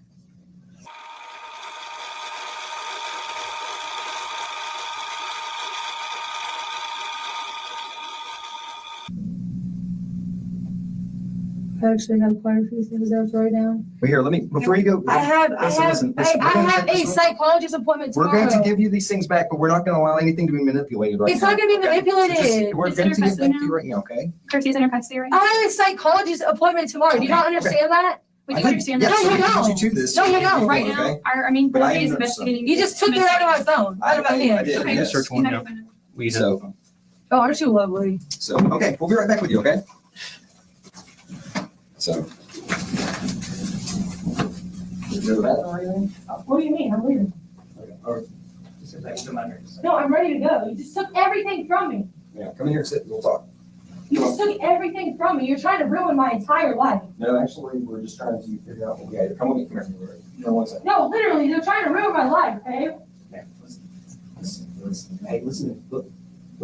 I actually have quite a few things there to write down. Well, here, let me, before you go. I have listen, we're gonna a take this one. psychologist appointment We're tomorrow. going to give you these things back, but we're not going to allow anything to be manipulated right It's now. not going to be manipulated. We're Is going it to your get back to custody you right now, okay? Kirsty's in her custody right now. I have a psychologist appointment tomorrow. Do you not understand that? We I do think- understand yes, that. No, you we can don't. put you to this. No, you don't. Right Okay? now, I mean, But I Brody is am- investigating. You just took it out of my phone. Out of my I hand. did, Okay. yes. Search warrant, yeah. We So, Oh, aren't you lovely? so, okay, we'll be right back with you, okay? So. Did you go to the bathroom or anything? What do you mean? I'm leaving. Or- No, I'm ready to go. You just took everything from me. Yeah, come in here and sit and we'll talk. You just took everything from me. You're trying to ruin my entire life. No, actually, we're just trying to figure out what we got. Come with me, come here. No, one second. No, literally, they're trying to ruin my life, okay? Yeah, listen. Hey, listen, look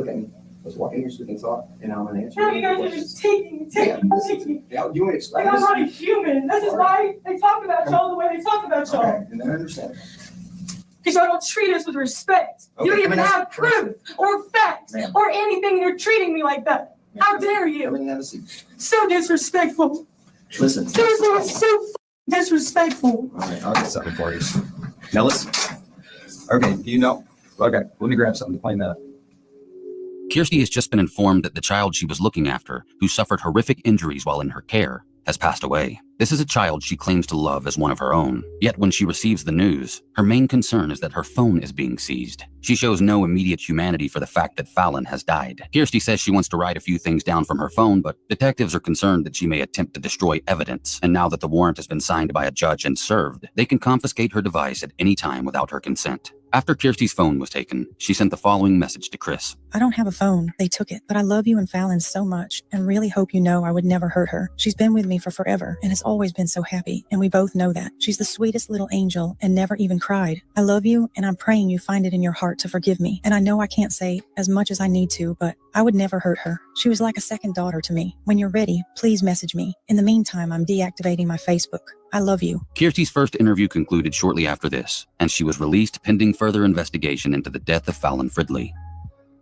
at me. Let's walk in here so we can talk, and I'm gonna answer. No, you guys are just taking. Yeah, you want to explain Like, I'm this? not a human. This is why they talk about y'all the way they talk about y'all. Okay, and then I understand. Because y'all don't treat us with respect. You don't Okay, even have proof or facts Ma'am. or anything, and you're treating me like that. How dare Come you? in and have a seat. So disrespectful. Listen. Seriously, it's so disrespectful. All right, I'll get something for you. Now listen. Okay, do you know? Okay, let me grab something to clean that up. Kirsty has just been informed that the child she was looking after, who suffered horrific injuries while in her care, has passed away. This is a child she claims to love as one of her own. Yet when she receives the news, her main concern is that her phone is being seized. She shows no immediate humanity for the fact that Fallon has died. Kirsty says she wants to write a few things down from her phone, but detectives are concerned that she may attempt to destroy evidence. And now that the warrant has been signed by a judge and served, they can confiscate her device at any time without her consent. After Kirsty's phone was taken, she sent the following message to Chris. I don't have a phone. They took it. But I love you and Fallon so much and really hope you know I would never hurt her. She's been with me for forever and has always been so happy, and we both know that. She's the sweetest little angel and never even cried. I love you, and I'm praying you find it in your heart to forgive me. And I know I can't say as much as I need to, but I would never hurt her. She was like a second daughter to me. When you're ready, please message me. In the meantime, I'm deactivating my Facebook. I love you. Kirsty's first interview concluded shortly after this, and she was released pending further investigation into the death of Fallon Fridley.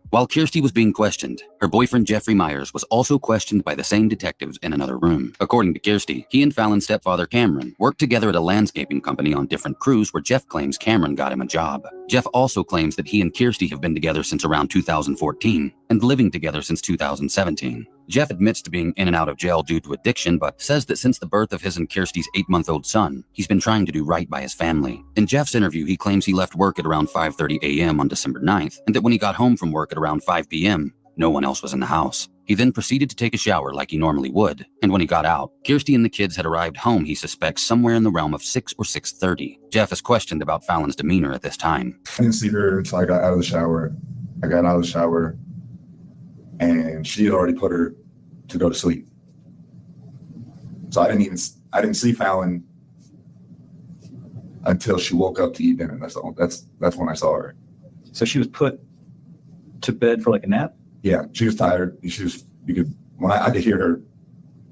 While Kirsty was being questioned, her boyfriend Jeffrey Myers was also questioned by the same detectives in another room. According to Kirsty, he and Fallon's stepfather Cameron worked together at a landscaping company on different crews where Jeff claims Cameron got him a job. Jeff also claims that he and Kirsty have been together since around 2014 and living together since 2017. Jeff admits to being in and out of jail due to addiction, but says that since the birth of his and Kirsty's 8-month-old son, he's been trying to do right by his family. In Jeff's interview, he claims he left work at around 5:30 a.m. on December 9th, and that when he got home from work at around 5 p.m., no one else was in the house. He then proceeded to take a shower like he normally would, and when he got out, Kirsty and the kids had arrived home, he suspects, somewhere in the realm of 6 or 6:30. Jeff is questioned about Fallon's demeanor at this time. I didn't see her until I got out of the shower. I got out of the shower, and she had already put her to go to sleep. So I didn't see Fallon until she woke up to eat dinner. That's when I saw her. So she was put to bed for like a nap? Yeah, she was tired. I could hear her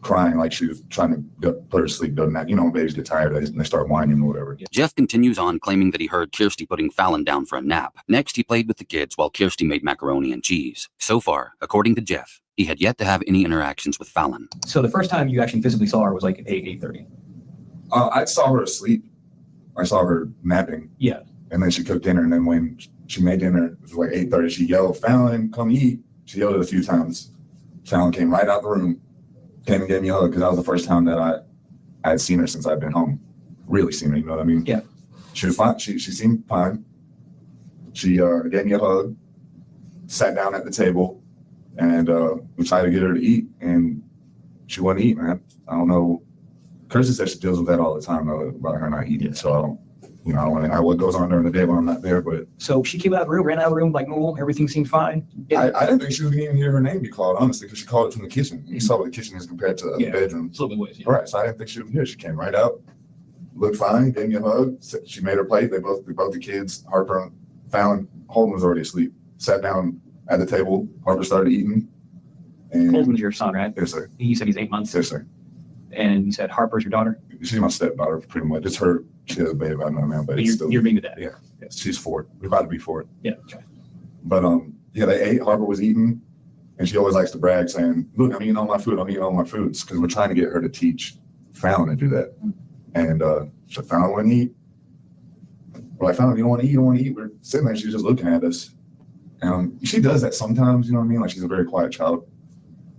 crying like she was trying to put her to sleep. Doesn't that, when babies get tired, they start whining or whatever. Jeff continues on, claiming that he heard Kirsty putting Fallon down for a nap. Next, he played with the kids while Kirsty made macaroni and cheese. So far, according to Jeff, he had yet to have any interactions with Fallon. So the first time you actually physically saw her was like at 8:30? I saw her asleep. I saw her napping. Yeah. And then she cooked dinner, and then when she made dinner, it was like 8:30. She yelled, "Fallon, come eat." She yelled it a few times. Fallon came right out the room, came and gave me a hug, because that was the first time that I had seen her since I'd been home. Really seen her, you know what I mean? Yeah. She was fine. She seemed fine. She gave me a hug, sat down at the table, and we tried to get her to eat, and she wouldn't eat, man. I don't know. Kirsty said she deals with that all the time, though, about her not eating. So I don't know what goes on during the day when I'm not there. But so she came out of the room, ran out of the room like normal. Everything seemed fine. I didn't think she was going to even hear her name be called, honestly, because she called it from the kitchen. You saw what the kitchen is compared to the bedroom. It's a little bit ways, yeah. Right. So I didn't think she was here. She came right out, looked fine, gave me a hug. She made her plate. Both the kids, Harper and Fallon, Holden was already asleep. Sat down at the table. Harper started eating. And Holden's your son, right? Yes, sir. You said he's 8 months. Yes, sir. And you said Harper's your daughter? She's my stepdaughter, pretty much. It's her. She has a baby by now, man, but You're being the dad. Yeah. Yes, she's 4. We're about to be 4. Yeah. Okay. But yeah, they ate. Harper was eating, and she always likes to brag, saying, "Look, I'm eating all my food. I'm eating all my foods," because we're trying to get her to teach Fallon to do that. And so Fallon wouldn't eat. We're like, Fallon, you don't want to eat. You don't want to eat. We're sitting there. She's just looking at us. She does that sometimes. You know what I mean? Like she's a very quiet child.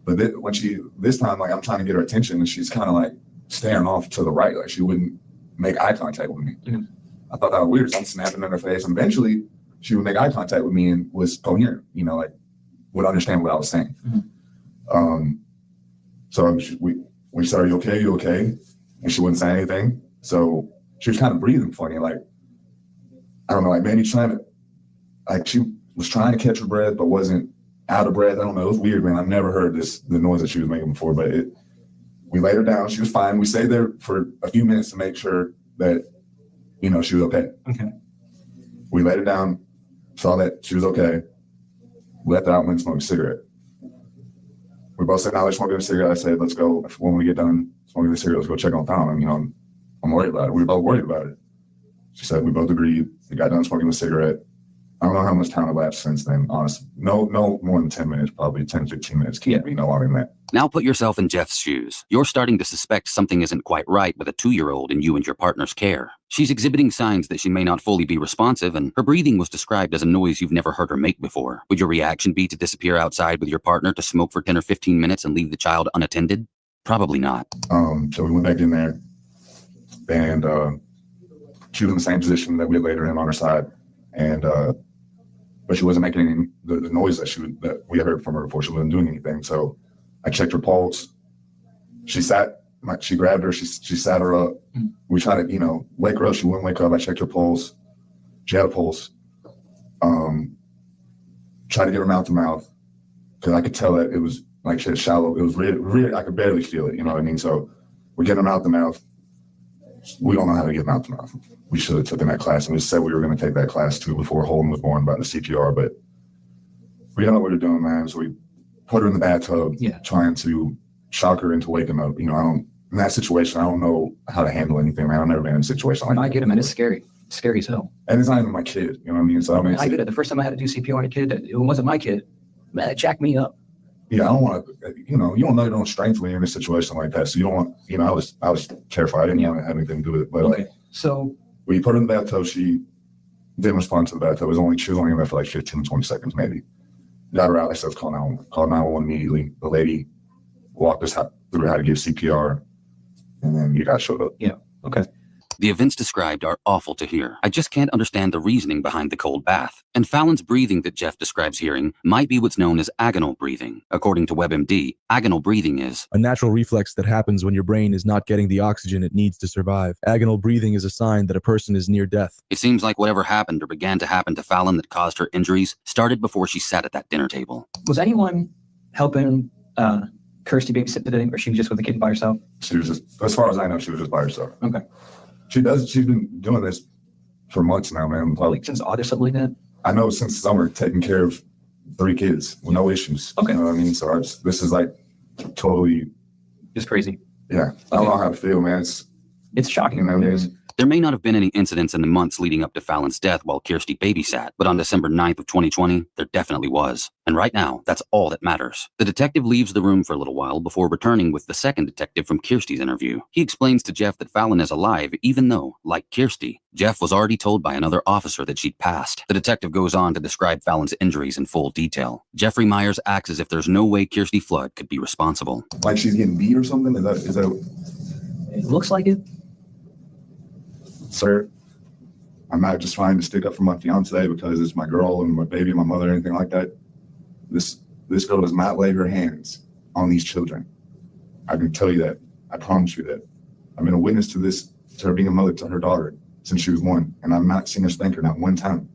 But this time, like I'm trying to get her attention, and she's kind of like staring off to the right, like she wouldn't make eye contact with me. Mhm. I thought that was weird. So I'm snapping in her face, and eventually she would make eye contact with me and was coherent. You know, like would understand what I was saying. Mhm. So we said, "Are you okay? You okay?" And she wouldn't say anything. So she was kind of breathing funny, like I don't know, like maybe she was trying to catch her breath, but wasn't out of breath. I don't know. It was weird, man. I've never heard the noise that she was making before, but we laid her down. She was fine. We stayed there for a few minutes to make sure that, she was okay. Okay. We laid her down, saw that she was okay, left her out and went and smoked a cigarette. We both said, "Now let's smoke a cigarette." I said, "Let's go. When we get done smoking the cigarette, let's go check on Fallon." I'm worried about it. We were both worried about it. She said, we both agreed. We got done smoking the cigarette. I don't know how much time elapsed since then, honestly. No more than 10 minutes, probably 10, 15 minutes. Can't be no longer than that. Now put yourself in Jeff's shoes. You're starting to suspect something isn't quite right with a 2-year-old in you and your partner's care. She's exhibiting signs that she may not fully be responsive, and her breathing was described as a noise you've never heard her make before. Would your reaction be to disappear outside with your partner to smoke for 10 or 15 minutes and leave the child unattended? Probably not. So we went back in there, and she was in the same position that we had laid her in on her side, and but she wasn't making any the noise that we had heard from her before. She wasn't doing anything. So I checked her pulse. She grabbed her. She sat her up. We tried to wake her up. She wouldn't wake up. I checked her pulse. She had a pulse. Tried to get her mouth to mouth because I could tell that it was like she had shallow. It was really I could barely feel it. You know what I mean? So we get her mouth to mouth. We don't know how to get mouth to mouth. We should have taken that class, and we said we were going to take that class too before Holden was born about the CPR, but we don't know what we're doing, man. So we put her in the bathtub, trying to shock her into waking up. In that situation, I don't know how to handle anything, man. I've never been in a situation like that. I get it, man. It's scary. It's scary as hell. And it's not even my kid, you know what I mean? So I get it. The first time I had to do CPR on a kid, it wasn't my kid. Man, it jacked me up. Yeah, I don't want to, you don't know your own strength when you're in a situation like that. So you don't want, I was terrified. I didn't want to have anything to do with it. But okay. So we put her in the bathtub. She didn't she was only in there for like 15, 20 seconds maybe. Got her out. I said, let's call 911 immediately. The lady walked us through how to give CPR, and then you guys showed up. Yeah. Okay. The events described are awful to hear. I just can't understand the reasoning behind the cold bath. And Fallon's breathing that Jeff describes hearing might be what's known as agonal breathing. According to WebMD, agonal breathing is a natural reflex that happens when your brain is not getting the oxygen it needs to survive. Agonal breathing is a sign that a person is near death. It seems like whatever happened or began to happen to Fallon that caused her injuries started before she sat at that dinner table. Was anyone helping Kirsty babysit today, or she was just with the kid by herself? She was just, as far as I know, she was just by herself. Okay. She's been doing this for months now, man. Like since August, something like that? I know since summer, taking care of 3 kids with no issues. Okay. You know what I mean? So this is like totally. Just crazy. Yeah. I don't know how to feel, man. It's shocking, man. There may not have been any incidents in the months leading up to Fallon's death while Kirsty babysat, but on December 9th of 2020, there definitely was. And right now, that's all that matters. The detective leaves the room for a little while before returning with the second detective from Kirsty's interview. He explains to Jeff that Fallon is alive, even though, like Kirsty, Jeff was already told by another officer that she'd passed. The detective goes on to describe Fallon's injuries in full detail. Jeffrey Myers acts as if there's no way Kirsty Flood could be responsible. Like she's getting beat or something? Is that? It looks like it. Sir, I'm not just trying to stick up for my fiance because it's my girl and my baby and my mother or anything like that. This girl does not lay her hands on these children. I can tell you that. I promise you that. I've been a witness to this, to her being a mother to her daughter since she was 1, and I've not seen her spank her, not one time.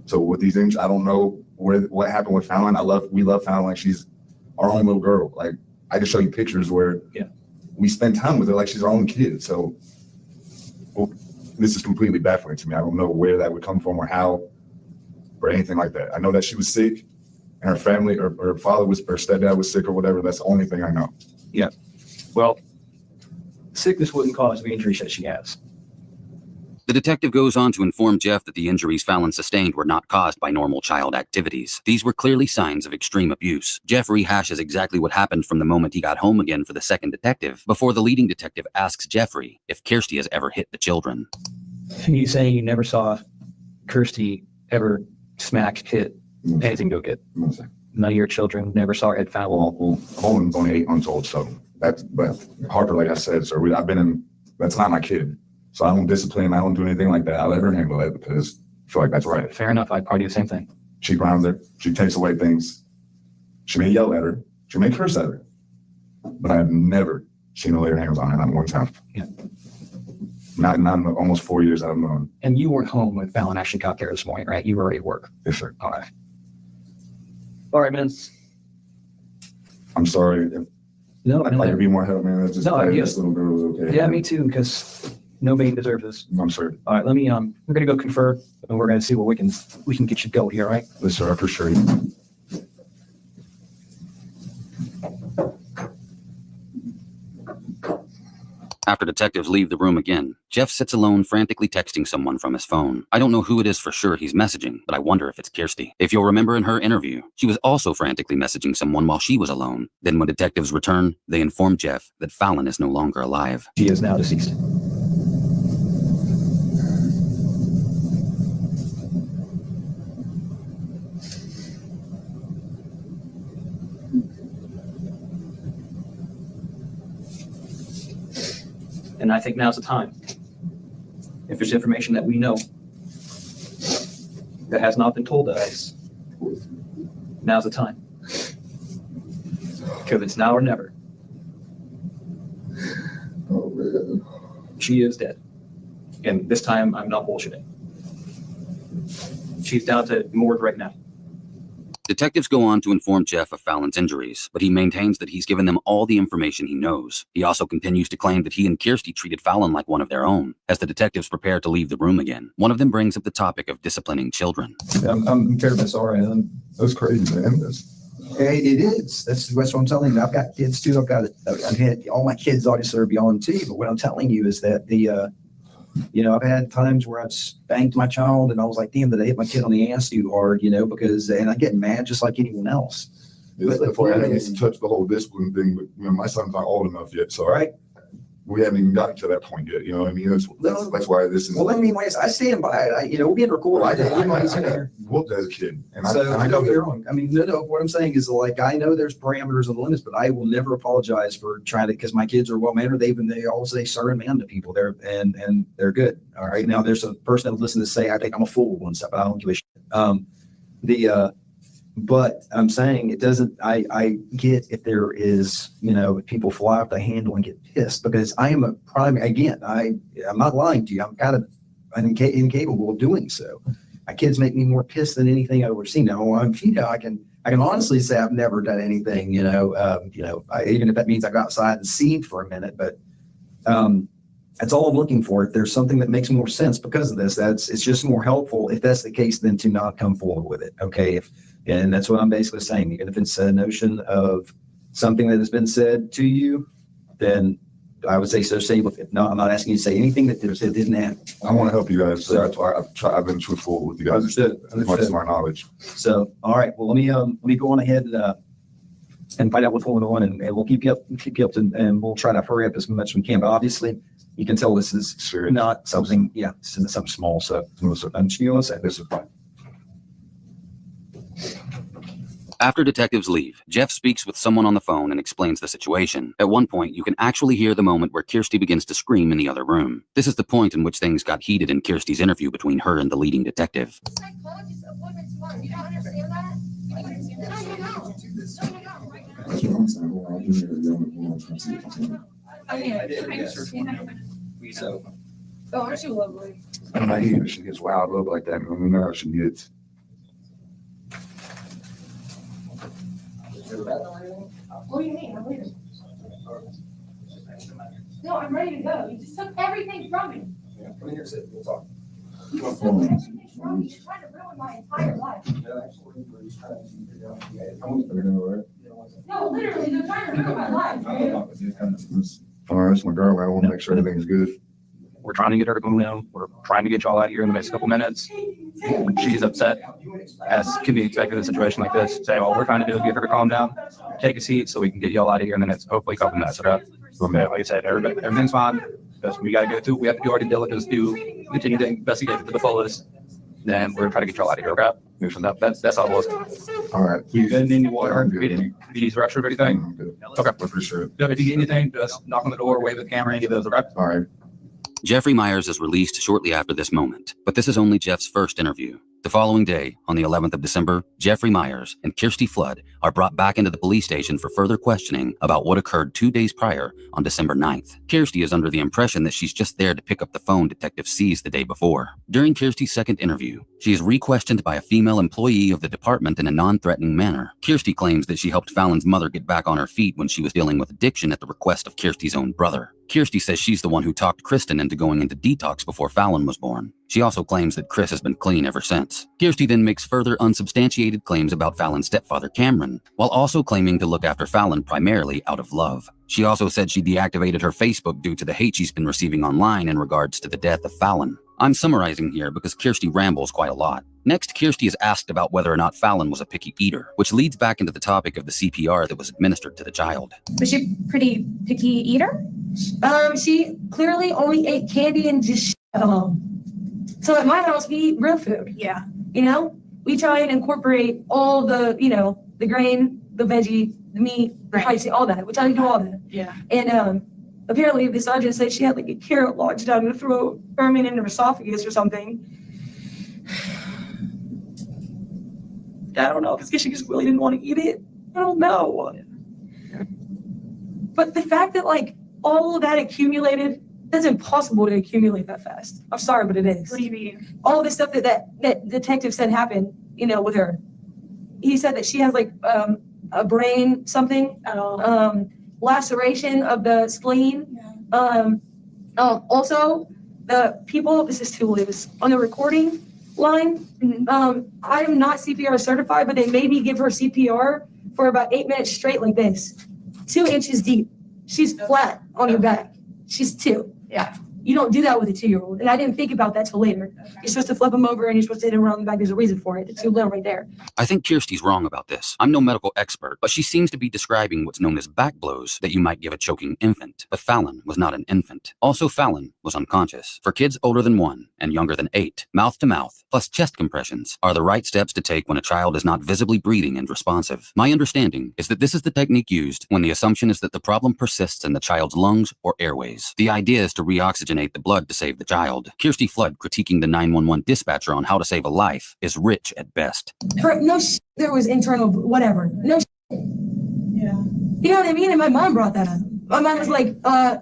So with these things, I don't know what happened with Fallon. We love Fallon like she's our own little girl. Like I can show you pictures where we spend time with her like she's our own kid. So Well, this is completely baffling to me. I don't know where that would come from or how or anything like that. I know that she was sick and her family or her father was, or stepdad was sick or whatever. That's the only thing I know. Yeah. Well, sickness wouldn't cause the injuries that she has. The detective goes on to inform Jeff that the injuries Fallon sustained were not caused by normal child activities. These were clearly signs of extreme abuse. Jeff rehashes exactly what happened from the moment he got home again for the second detective, before the leading detective asks Jeffrey if Kirsty has ever hit the children. You saying you never saw Kirsty ever smack, hit, anything to a kid? No, None of your children never saw her head foul? Well, Colin's only 8 months old, so that's, but Harper, like I said, sir, that's not my kid. So I don't discipline, I don't do anything like that. I let her handle it because I feel like that's right. Fair enough. I'd probably do the same thing. She grounds her, she takes away things. She may yell at her, she may curse at her, but I've never seen her lay her hands on her, not one time. Yeah. Not in almost 4 years I've known. And you weren't home when Fallon actually got there this morning, right? You were already at work. Yes, sir. All right. All right, man. I'm sorry. No, I'd like to be more help, man. That's just this little girl was okay. Yeah, me too, because nobody deserves this. I'm sorry. All right, we're gonna go confer, and we're gonna see what we can get you going here, all right? Yes, sir. I appreciate it. After detectives leave the room again, Jeff sits alone frantically texting someone from his phone. I don't know who it is for sure he's messaging, but I wonder if it's Kirsty. If you'll remember in her interview, she was also frantically messaging someone while she was alone. Then when detectives return, they inform Jeff that Fallon is no longer alive. She is now deceased. And I think now's the time. If there's information that we know that has not been told to us, now's the time. Because it's now or never. Oh, man. She is dead. And this time, I'm not bullshitting. She's down to morgue right now. Detectives go on to inform Jeff of Fallon's injuries, but he maintains that he's given them all the information he knows. He also continues to claim that he and Kirsty treated Fallon like one of their own. As the detectives prepare to leave the room again, one of them brings up the topic of disciplining children. I'm terribly sorry. That's crazy, man. It is. That's what I'm telling you. I've got kids too. I've had all my kids obviously are beyond T, but what I'm telling you is that I've had times where I've spanked my child and I was like, damn, did I hit my kid on the ass too hard, and I get mad just like anyone else. Before I haven't touched the whole discipline thing, but my son's not old enough yet, so right. We haven't even gotten to that point yet. You know what I mean? That's why this is. Well, I stand by it. We're being recorded. I whooped as a kid, and I don't get wrong. I mean, no. What I'm saying is, I know there's parameters and limits, but I will never apologize for trying to, because my kids are well mannered. They always say sir and ma'am to people. They're good. All right. Now there's a person that would listen to say I think I'm a fool and stuff, but I don't give a shit. But I'm saying it doesn't, I get if there is, if people fly off the handle and get pissed, because I am a prime, again, I'm not lying to you. I'm incapable of doing so. My kids make me more pissed than anything I've ever seen. Now, I can honestly say I've never done anything, even if that means I go outside and see for a minute, but that's all I'm looking for. If there's something that makes more sense because of this, it's just more helpful if that's the case than to not come forward with it. Okay. And that's what I'm basically saying. Even if it's a notion of something that has been said to you, then I would say so. Say, if not, I'm not asking you to say anything that didn't happen. I want to help you guys. So that's why I've been truthful with you guys. Understood. As much as my knowledge. So, all right. Well, let me go on ahead and find out what's going on, and we'll keep you up, and we'll try to hurry up as much as we can. But obviously, you can tell this is serious. Not something. Yeah, this is something small. So, I'm just going to say this is fine. After detectives leave, Jeff speaks with someone on the phone and explains the situation. At one point, you can actually hear the moment where Kirsty begins to scream in the other room. This is the point in which things got heated in Kirsty's interview between her and the leading detective. Psychologist appointment tomorrow. You don't understand that? You don't understand that? No, you don't. So, Oh, aren't you lovely? I hate when she gets wild up like that. I mean, now she gets. What do you mean? I'm leaving. No, I'm ready to go. You just took everything from me. Come in here, sit, we'll talk. You're trying to ruin my entire life. No, literally, they're trying to ruin my life. All right, that's my girl. I want to make sure everything's good. We're trying to get her to go down. We're trying to get y'all out of here in the next couple minutes. She's upset, as can be expected in a situation like this. Say, all we're trying to do is get her to calm down, take a seat so we can get y'all out of here in the next, hopefully, couple minutes. Okay? Like I said, everything's fine. Just, we got to go through, we have to do our due diligence, continue to investigate to the fullest. Then we're trying to get y'all out of here. Okay? That's all it was. All right. You got any water? I'm good. You need rusher or anything? I'm good. Okay. I appreciate it. If you get anything, just knock on the door, wave at the camera, any of those. Okay? All right. Jeffrey Myers is released shortly after this moment, but this is only Jeff's first interview. The following day, on the 11th of December, Jeffrey Myers and Kirsty Flood are brought back into the police station for further questioning about what occurred 2 days prior on December 9th. Kirsty is under the impression that she's just there to pick up the phone detective seized the day before. During Kirsty's second interview, she is re-questioned by a female employee of the department in a non-threatening manner. Kirsty claims that she helped Fallon's mother get back on her feet when she was dealing with addiction at the request of Kirsty's own brother. Kirsty says she's the one who talked Kristen into going into detox before Fallon was born. She also claims that Chris has been clean ever since. Kirsty then makes further unsubstantiated claims about Fallon's stepfather Cameron, while also claiming to look after Fallon primarily out of love. She also said she deactivated her Facebook due to the hate she's been receiving online in regards to the death of Fallon. I'm summarizing here because Kirsty rambles quite a lot. Next, Kirsty is asked about whether or not Fallon was a picky eater, which leads back into the topic of the CPR that was administered to the child. Was she a pretty picky eater? She clearly only ate candy and just at home. So at my house, we eat real food. Yeah. You know, we try and incorporate all the, the grain, the veggie, the meat, the spicy, all that. We try to do all that. Yeah. And apparently the sergeant said she had like a carrot lodged down her throat, or in her esophagus or something. I don't know if it's because she just really didn't want to eat it. I don't know. But the fact that like all of that accumulated, that's impossible to accumulate that fast. I'm sorry, but it is. What do you mean? All the stuff that detective said happened, with her. He said that she has like a brain something, laceration of the spleen. Yeah. Also, the people, this is too loose, on the recording line, I am not CPR certified, but they made me give her CPR for about 8 minutes straight like this, 2 inches deep. She's flat on her back. She's 2. Yeah. You don't do that with a 2-year-old. And I didn't think about that till later. Okay. You're supposed to flip them over and you're supposed to hit them around the back. There's a reason for it. It's too little right there. I think Kirsty's wrong about this. I'm no medical expert, but she seems to be describing what's known as back blows that you might give a choking infant. But Fallon was not an infant. Also, Fallon was unconscious. For kids older than 1 and younger than 8, mouth to mouth plus chest compressions are the right steps to take when a child is not visibly breathing and responsive. My understanding is that this is the technique used when the assumption is that the problem persists in the child's lungs or airways. The idea is to reoxygenate the blood to save the child. Kirsty Flood critiquing the 911 dispatcher on how to save a life is rich at best. There was internal whatever. No. Yeah. You know what I mean? And my mom brought that up. My mom was like,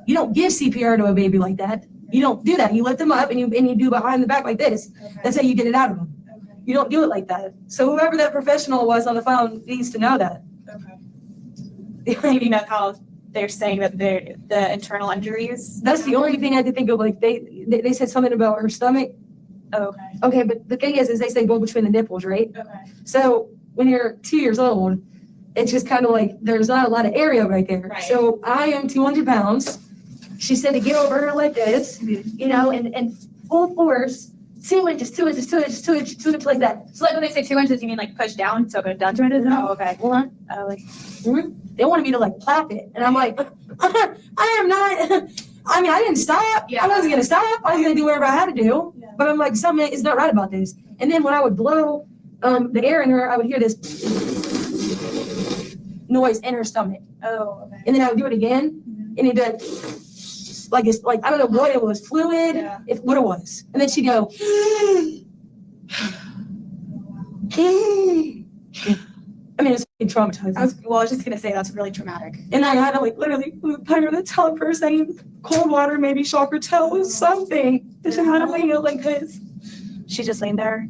you don't give CPR to a baby like that. You don't do that. You lift them up and you do behind the back like this. Okay. That's how you get it out of them. Okay. You don't do it like that. So whoever that professional was on the phone needs to know that. Okay. Maybe that's how they're saying that the internal injuries. That's the only thing I could think of. Like they said something about her stomach. Oh, okay. Okay, but the thing is they say go between the nipples, right? Okay. So when you're 2 years old, it's just kind of like there's not a lot of area right there. Right. So I am 200 pounds. She said to get over her like this, and full force, 2 inches, 2 inches, 2 inches, 2 inches, 2 inches like that. So like when they say 2 inches, you mean like push down? So go down 2 inches? Oh, okay. Hold on. They wanted me to like clap it. And I'm like, I am not. I mean, I didn't stop. Yeah. I wasn't going to stop. I was going to do whatever I had to do. Yeah. But I'm like, something is not right about this. And then when I would blow the air in her, I would hear this noise in her stomach. Oh, okay. And then I would do it again. And it'd be like it's like, I don't know what it was, fluid, what it was. And then she'd go, I mean, it's traumatizing. I was just going to say that's really traumatic. And I had to literally put her to tell her saying cold water, maybe shock her toe, something. Just had to lay it like this. She's just laying there.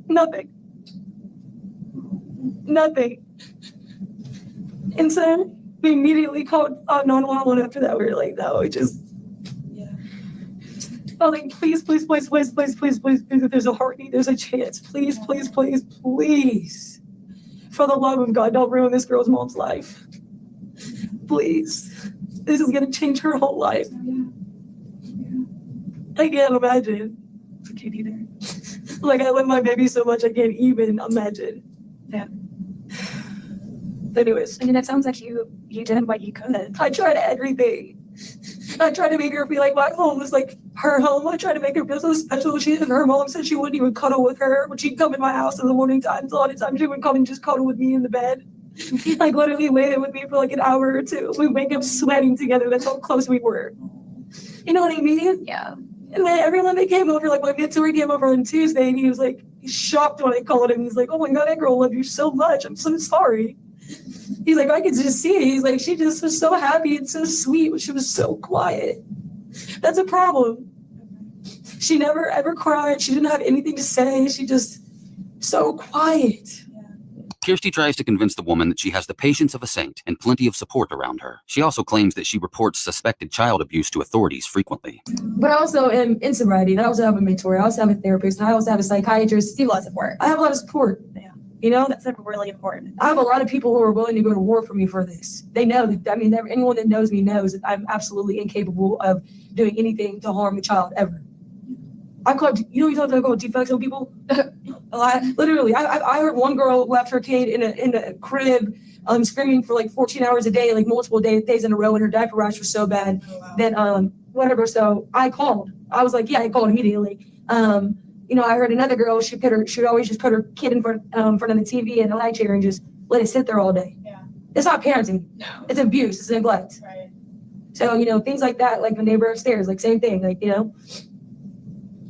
Nothing. And so we immediately called 911 after that. We were like, no, it just. Yeah. was like, please, please, please, please, please, please, please, please, if there's a heartbeat, there's a chance. Please, please, please, please. For the love of God, don't ruin this girl's mom's life. Please. This is going to change her whole life. I can't imagine. I can't either. Like, I love my baby so much, I can't even imagine. Yeah. Anyways, I mean, it sounds like you did what you could. I tried everything. I tried to make her feel like my home was like her home. I tried to make her feel so special. Her mom said she wouldn't even cuddle with her when she'd come in my house in the morning times. A lot of times she would come and just cuddle with me in the bed. Like literally lay there with me for like an hour or two. We wake up sweating together. That's how close we were. You know what I mean? Yeah. And then everyone that came over, like my mentor came over on Tuesday and he was like, he's shocked when I called him. He's like, oh my God, that girl loved you so much. I'm so sorry. He's like, I could just see it. He's like, she just was so happy and so sweet, but she was so quiet. That's a problem. She never ever cried. She didn't have anything to say. She just so quiet. Kirsty tries to convince the woman that she has the patience of a saint and plenty of support around her. She also claims that she reports suspected child abuse to authorities frequently. But I also am in sobriety. And I also have a mentor. I also have a therapist. And I also have a psychiatrist. You have a lot of support. I have a lot of support. Yeah. You know, That's really important. I have a lot of people who are willing to go to war for me for this. They know that, I mean, anyone that knows me knows that I'm absolutely incapable of doing anything to harm a child ever. I called, you know, you talk about defectual people? A lot. Literally, I heard one girl left her kid in a crib, screaming for like 14 hours a day, like multiple days in a row, and her diaper rash was so bad that whatever. So I called. I was like, yeah, I called immediately. You know, I heard another girl. She would always just put her kid in front of the TV and a high chair and just let it sit there all day. Yeah. It's not parenting. No. It's abuse. It's neglect. Right. So you know, things like that, like the neighbor upstairs, like same thing. Like you know.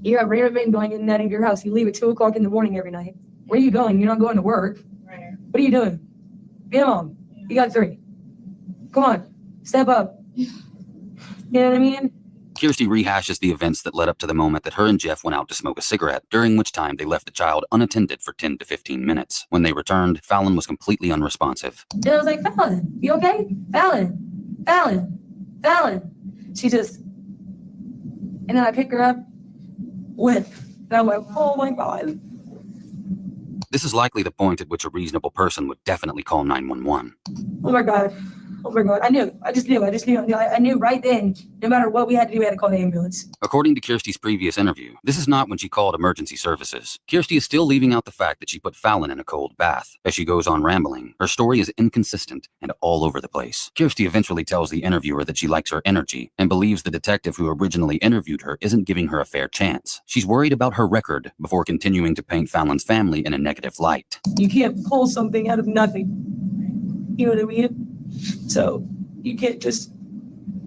You have random men going in and out of your house. You leave at 2:00 in the morning every night. Where are you going? You're not going to work. Right. What are you doing? Be a mom. Yeah. You got 3. Come on. Step up. You know what I mean? Kirsty rehashes the events that led up to the moment that her and Jeff went out to smoke a cigarette, during which time they left the child unattended for 10 to 15 minutes. When they returned, Fallon was completely unresponsive. And I was like, Fallon, you okay? Fallon. She just, and then I pick her up, whip. And I'm like, oh my God. This is likely the point at which a reasonable person would definitely call 911. Oh my God. I knew. I knew right then, no matter what we had to do, we had to call the ambulance. According to Kirsty's previous interview, this is not when she called emergency services. Kirsty is still leaving out the fact that she put Fallon in a cold bath. As she goes on rambling, her story is inconsistent and all over the place. Kirsty eventually tells the interviewer that she likes her energy and believes the detective who originally interviewed her isn't giving her a fair chance. She's worried about her record before continuing to paint Fallon's family in a negative light. You can't pull something out of nothing. You know what I mean? So you can't just,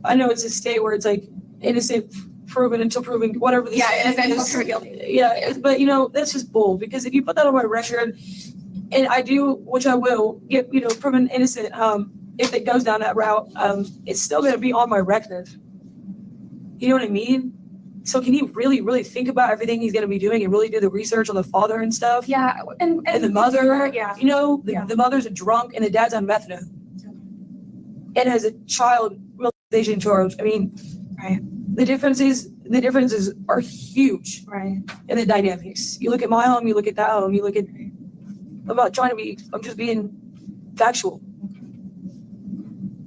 I know it's a state where it's like innocent proven until proven, whatever this innocent is. until proven guilty. Yeah, but you know, that's just bull, because if you put that on my record and I do, which I will, get, you know, proven innocent, if it goes down that route, it's still going to be on my record. You know what I mean? So can he really, really think about everything he's going to be doing and really do the research on the father and stuff? Yeah. And the mother, yeah. you know, the mother's a drunk and the dad's on methadone. And as a child realization charge, I mean, Right. the differences are huge Right. in the dynamics. You look at my home, you look at that home, you look at, I'm not trying to be, I'm just being factual.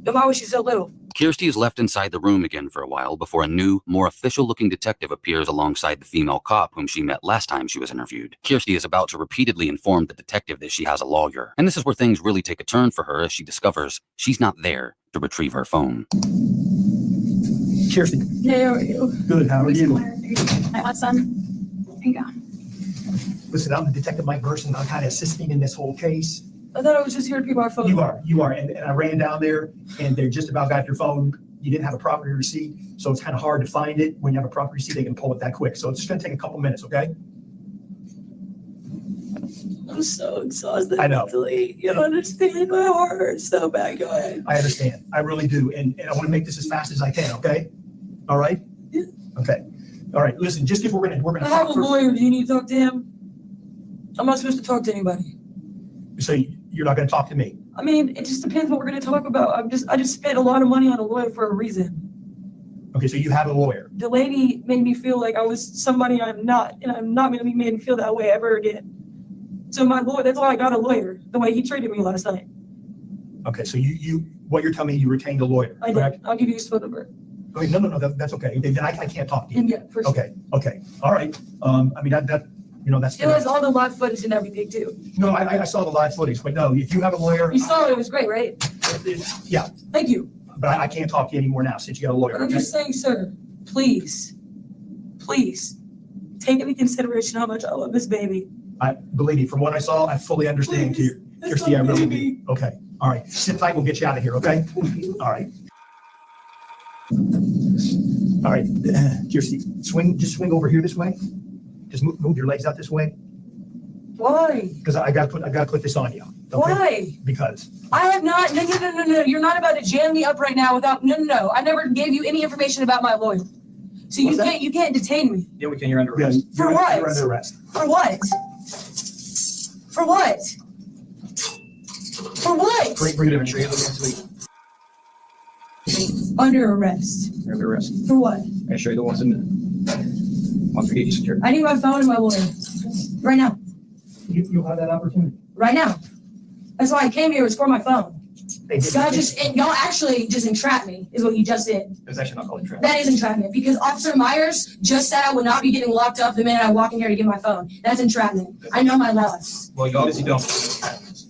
And why was she so little? Kirsty is left inside the room again for a while before a new, more official-looking detective appears alongside the female cop whom she met last time she was interviewed. Kirsty is about to repeatedly inform the detective that she has a lawyer. And this is where things really take a turn for her as she discovers she's not there to retrieve her phone. Kirsty. Yeah, how are you? Good, how are you? My last son. There you go. Listen, I'm the detective Mike Burson. I'm kind of assisting in this whole case. I thought I was just here to keep our phone. You are. And I ran down there and they just about got your phone. You didn't have a property receipt, so it's kind of hard to find it. When you have a property receipt, they can pull it that quick. So it's just going to take a couple minutes, okay? I'm so exhausted. I know. Mentally. You don't understand. My heart hurts so bad. Go ahead. I understand. I really do. And I want to make this as fast as I can, okay? All right? Yeah. Okay. All right. Listen, just if we're going to I have a talk lawyer. Do you need to talk to him? I'm not supposed to talk to anybody. So you're not going to talk to me? I mean, it just depends what we're going to talk about. I just spent a lot of money on a lawyer for a reason. Okay, so you have a lawyer. The lady made me feel like I was somebody I'm not, and I'm not going to be made to feel that way ever again. So my lawyer, that's why I got a lawyer, the way he treated me last night. Okay, so what you're telling me, you retained a lawyer, I correct? did. I'll give you his phone number. Okay, no, that's okay. Then I can't talk to you. Yeah, for sure. Okay, all right. I mean, that's. It was all the live footage and everything too. No, I saw the live footage, but no, if you have a lawyer. You saw it was great, right? Yeah, Thank you. but I can't talk to you anymore now since you got a lawyer. But I'm Okay? just saying, sir, please, take into consideration how much I love this baby. Believe me, from what I saw, I fully understand, Please, Kirsty, I my really baby. do. Okay, all right. Sit tight, we'll get you out of here, okay? All right. All right, Kirsty, just swing over here this way. Just move your legs out this way, Why? because I gotta put this on you. Okay? Why? Because. I have not, no. You're not about to jam me up right now without, no. I never gave you any information about my lawyer. So you can't detain me. Yeah, we can. You're under arrest. For what? You're under arrest. For what? For what? For what? Bring it in. Show you the next week. Under arrest. You're under arrest. For what? I'll show you the ones in once we get you secured. I need my phone and my lawyer. Right now. You'll have that opportunity. Right now. That's why I came here, was for my phone. They did- Y'all actually just entrapped me, is what you just did. It's actually not called a trap. That is entrapment, because Officer Myers just said I would not be getting locked up the minute I walk in here to get my phone. That's entrapment. I know my laws. Well, you obviously don't.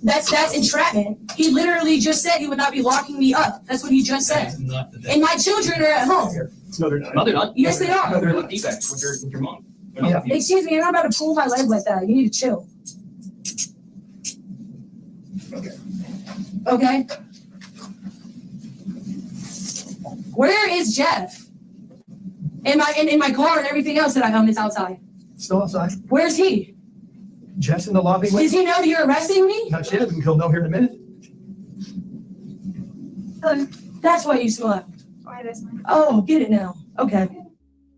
That's entrapment. He literally just said he would not be locking me up. That's what he just said. That's not the And my children are at home. No, they're not. No, they're not. Yes, they are. No, they're with defects with your mom. They're not with you. Excuse me, you're not about to pull my leg like that. You need to chill. Okay? Where is Jeff? In my car and everything else that I own is outside. Still outside. Where's he? Jeff's in the lobby. Does he know that you're arresting me? Not yet. He'll know here in a minute. That's why you slept. Oh, get it now. Okay.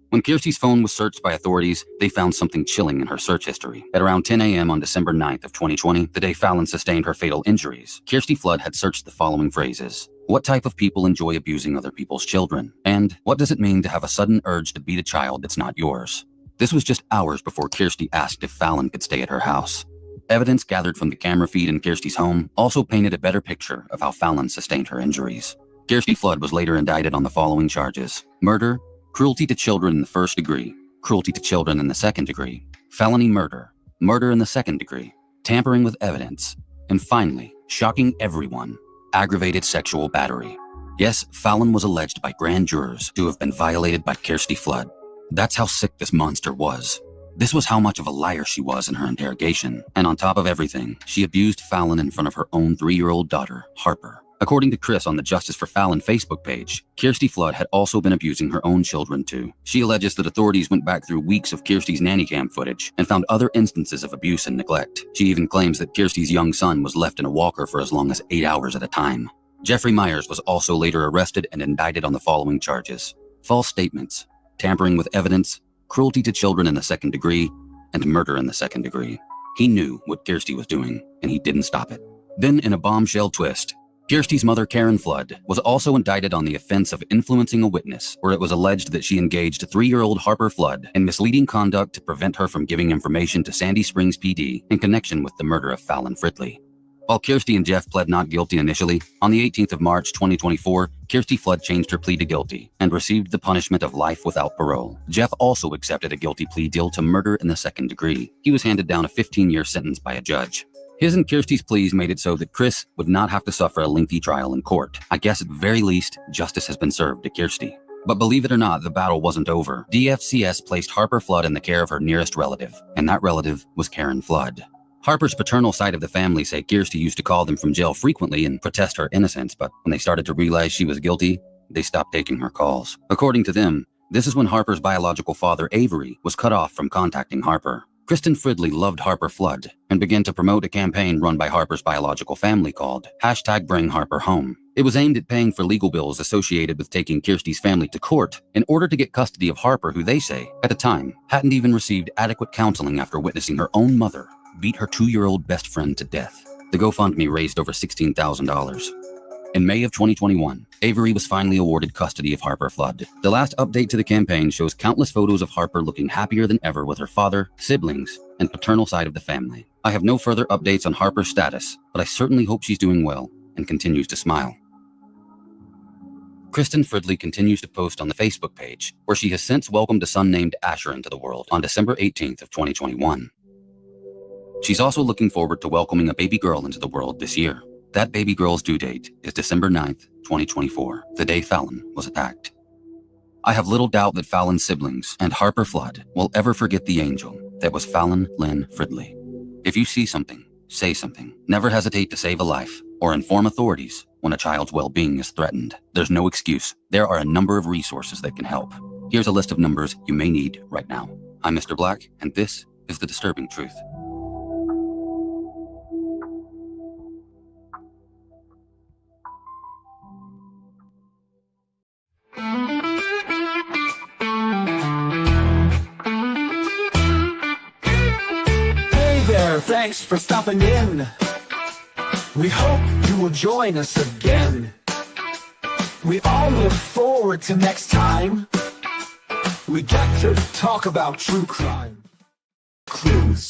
When Kirsty's phone was searched by authorities, they found something chilling in her search history. At around 10 a.m. on December 9th of 2020, the day Fallon sustained her fatal injuries, Kirsty Flood had searched the following phrases. What type of people enjoy abusing other people's children? And what does it mean to have a sudden urge to beat a child that's not yours? This was just hours before Kirsty asked if Fallon could stay at her house. Evidence gathered from the camera feed in Kirsty's home also painted a better picture of how Fallon sustained her injuries. Kirsty Flood was later indicted on the following charges: murder, cruelty to children in the first degree, cruelty to children in the second degree, felony murder, murder in the second degree, tampering with evidence, and finally, shocking everyone, aggravated sexual battery. Yes, Fallon was alleged by grand jurors to have been violated by Kirsty Flood. That's how sick this monster was. This was how much of a liar she was in her interrogation. And on top of everything, she abused Fallon in front of her own 3-year-old daughter, Harper. According to Chris on the Justice for Fallon Facebook page, Kirsty Flood had also been abusing her own children too. She alleges that authorities went back through weeks of Kirsty's nanny cam footage and found other instances of abuse and neglect. She even claims that Kirsty's young son was left in a walker for as long as 8 hours at a time. Jeffrey Myers was also later arrested and indicted on the following charges: false statements, tampering with evidence, cruelty to children in the second degree, and murder in the second degree. He knew what Kirsty was doing, and he didn't stop it. Then, in a bombshell twist, Kirsty's mother, Karen Flood, was also indicted on the offense of influencing a witness, where it was alleged that she engaged 3-year-old Harper Flood in misleading conduct to prevent her from giving information to Sandy Springs PD in connection with the murder of Fallon Fritley. While Kirsty and Jeff pled not guilty initially, on the 18th of March 2024, Kirsty Flood changed her plea to guilty and received the punishment of life without parole. Jeff also accepted a guilty plea deal to murder in the second degree. He was handed down a 15-year sentence by a judge. His and Kirsty's pleas made it so that Chris would not have to suffer a lengthy trial in court. I guess at the very least, justice has been served to Kirsty. But believe it or not, the battle wasn't over. DFCS placed Harper Flood in the care of her nearest relative, and that relative was Karen Flood. Harper's paternal side of the family say Kirsty used to call them from jail frequently and protest her innocence, but when they started to realize she was guilty, they stopped taking her calls. According to them, this is when Harper's biological father, Avery, was cut off from contacting Harper. Kristen Fridley loved Harper Flood and began to promote a campaign run by Harper's biological family called #BringHarperHome. It was aimed at paying for legal bills associated with taking Kirsty's family to court in order to get custody of Harper, who they say, at the time, hadn't even received adequate counseling after witnessing her own mother beat her 2-year-old best friend to death. The GoFundMe raised over $16,000. In May of 2021, Avery was finally awarded custody of Harper Flood. The last update to the campaign shows countless photos of Harper looking happier than ever with her father, siblings, and paternal side of the family. I have no further updates on Harper's status, but I certainly hope she's doing well and continues to smile. Kristen Fridley continues to post on the Facebook page, where she has since welcomed a son named Asher into the world on December 18th of 2021. She's also looking forward to welcoming a baby girl into the world this year. That baby girl's due date is December 9th, 2024, the day Fallon was attacked. I have little doubt that Fallon's siblings and Harper Flood will ever forget the angel that was Fallon Lynn Fridley. If you see something, say something. Never hesitate to save a life or inform authorities when a child's well-being is threatened. There's no excuse. There are a number of resources that can help. Here's a list of numbers you may need right now. I'm Mr. Black, and this is The Disturbing Truth. Thanks for stopping in. We hope you will join us again. We all look forward to next time. We get to talk about true crime. Clues.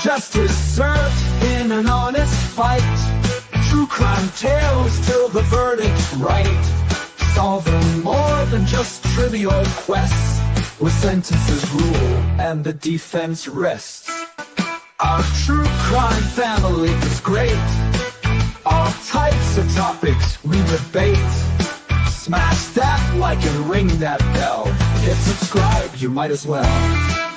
Justice served in an honest fight. True crime tales till the verdict's right. Solving more than just trivial quests, where sentences rule and the defense rests. Our true crime family is great. All types of topics we debate. Smash that like and ring that bell. Hit subscribe, you might as well.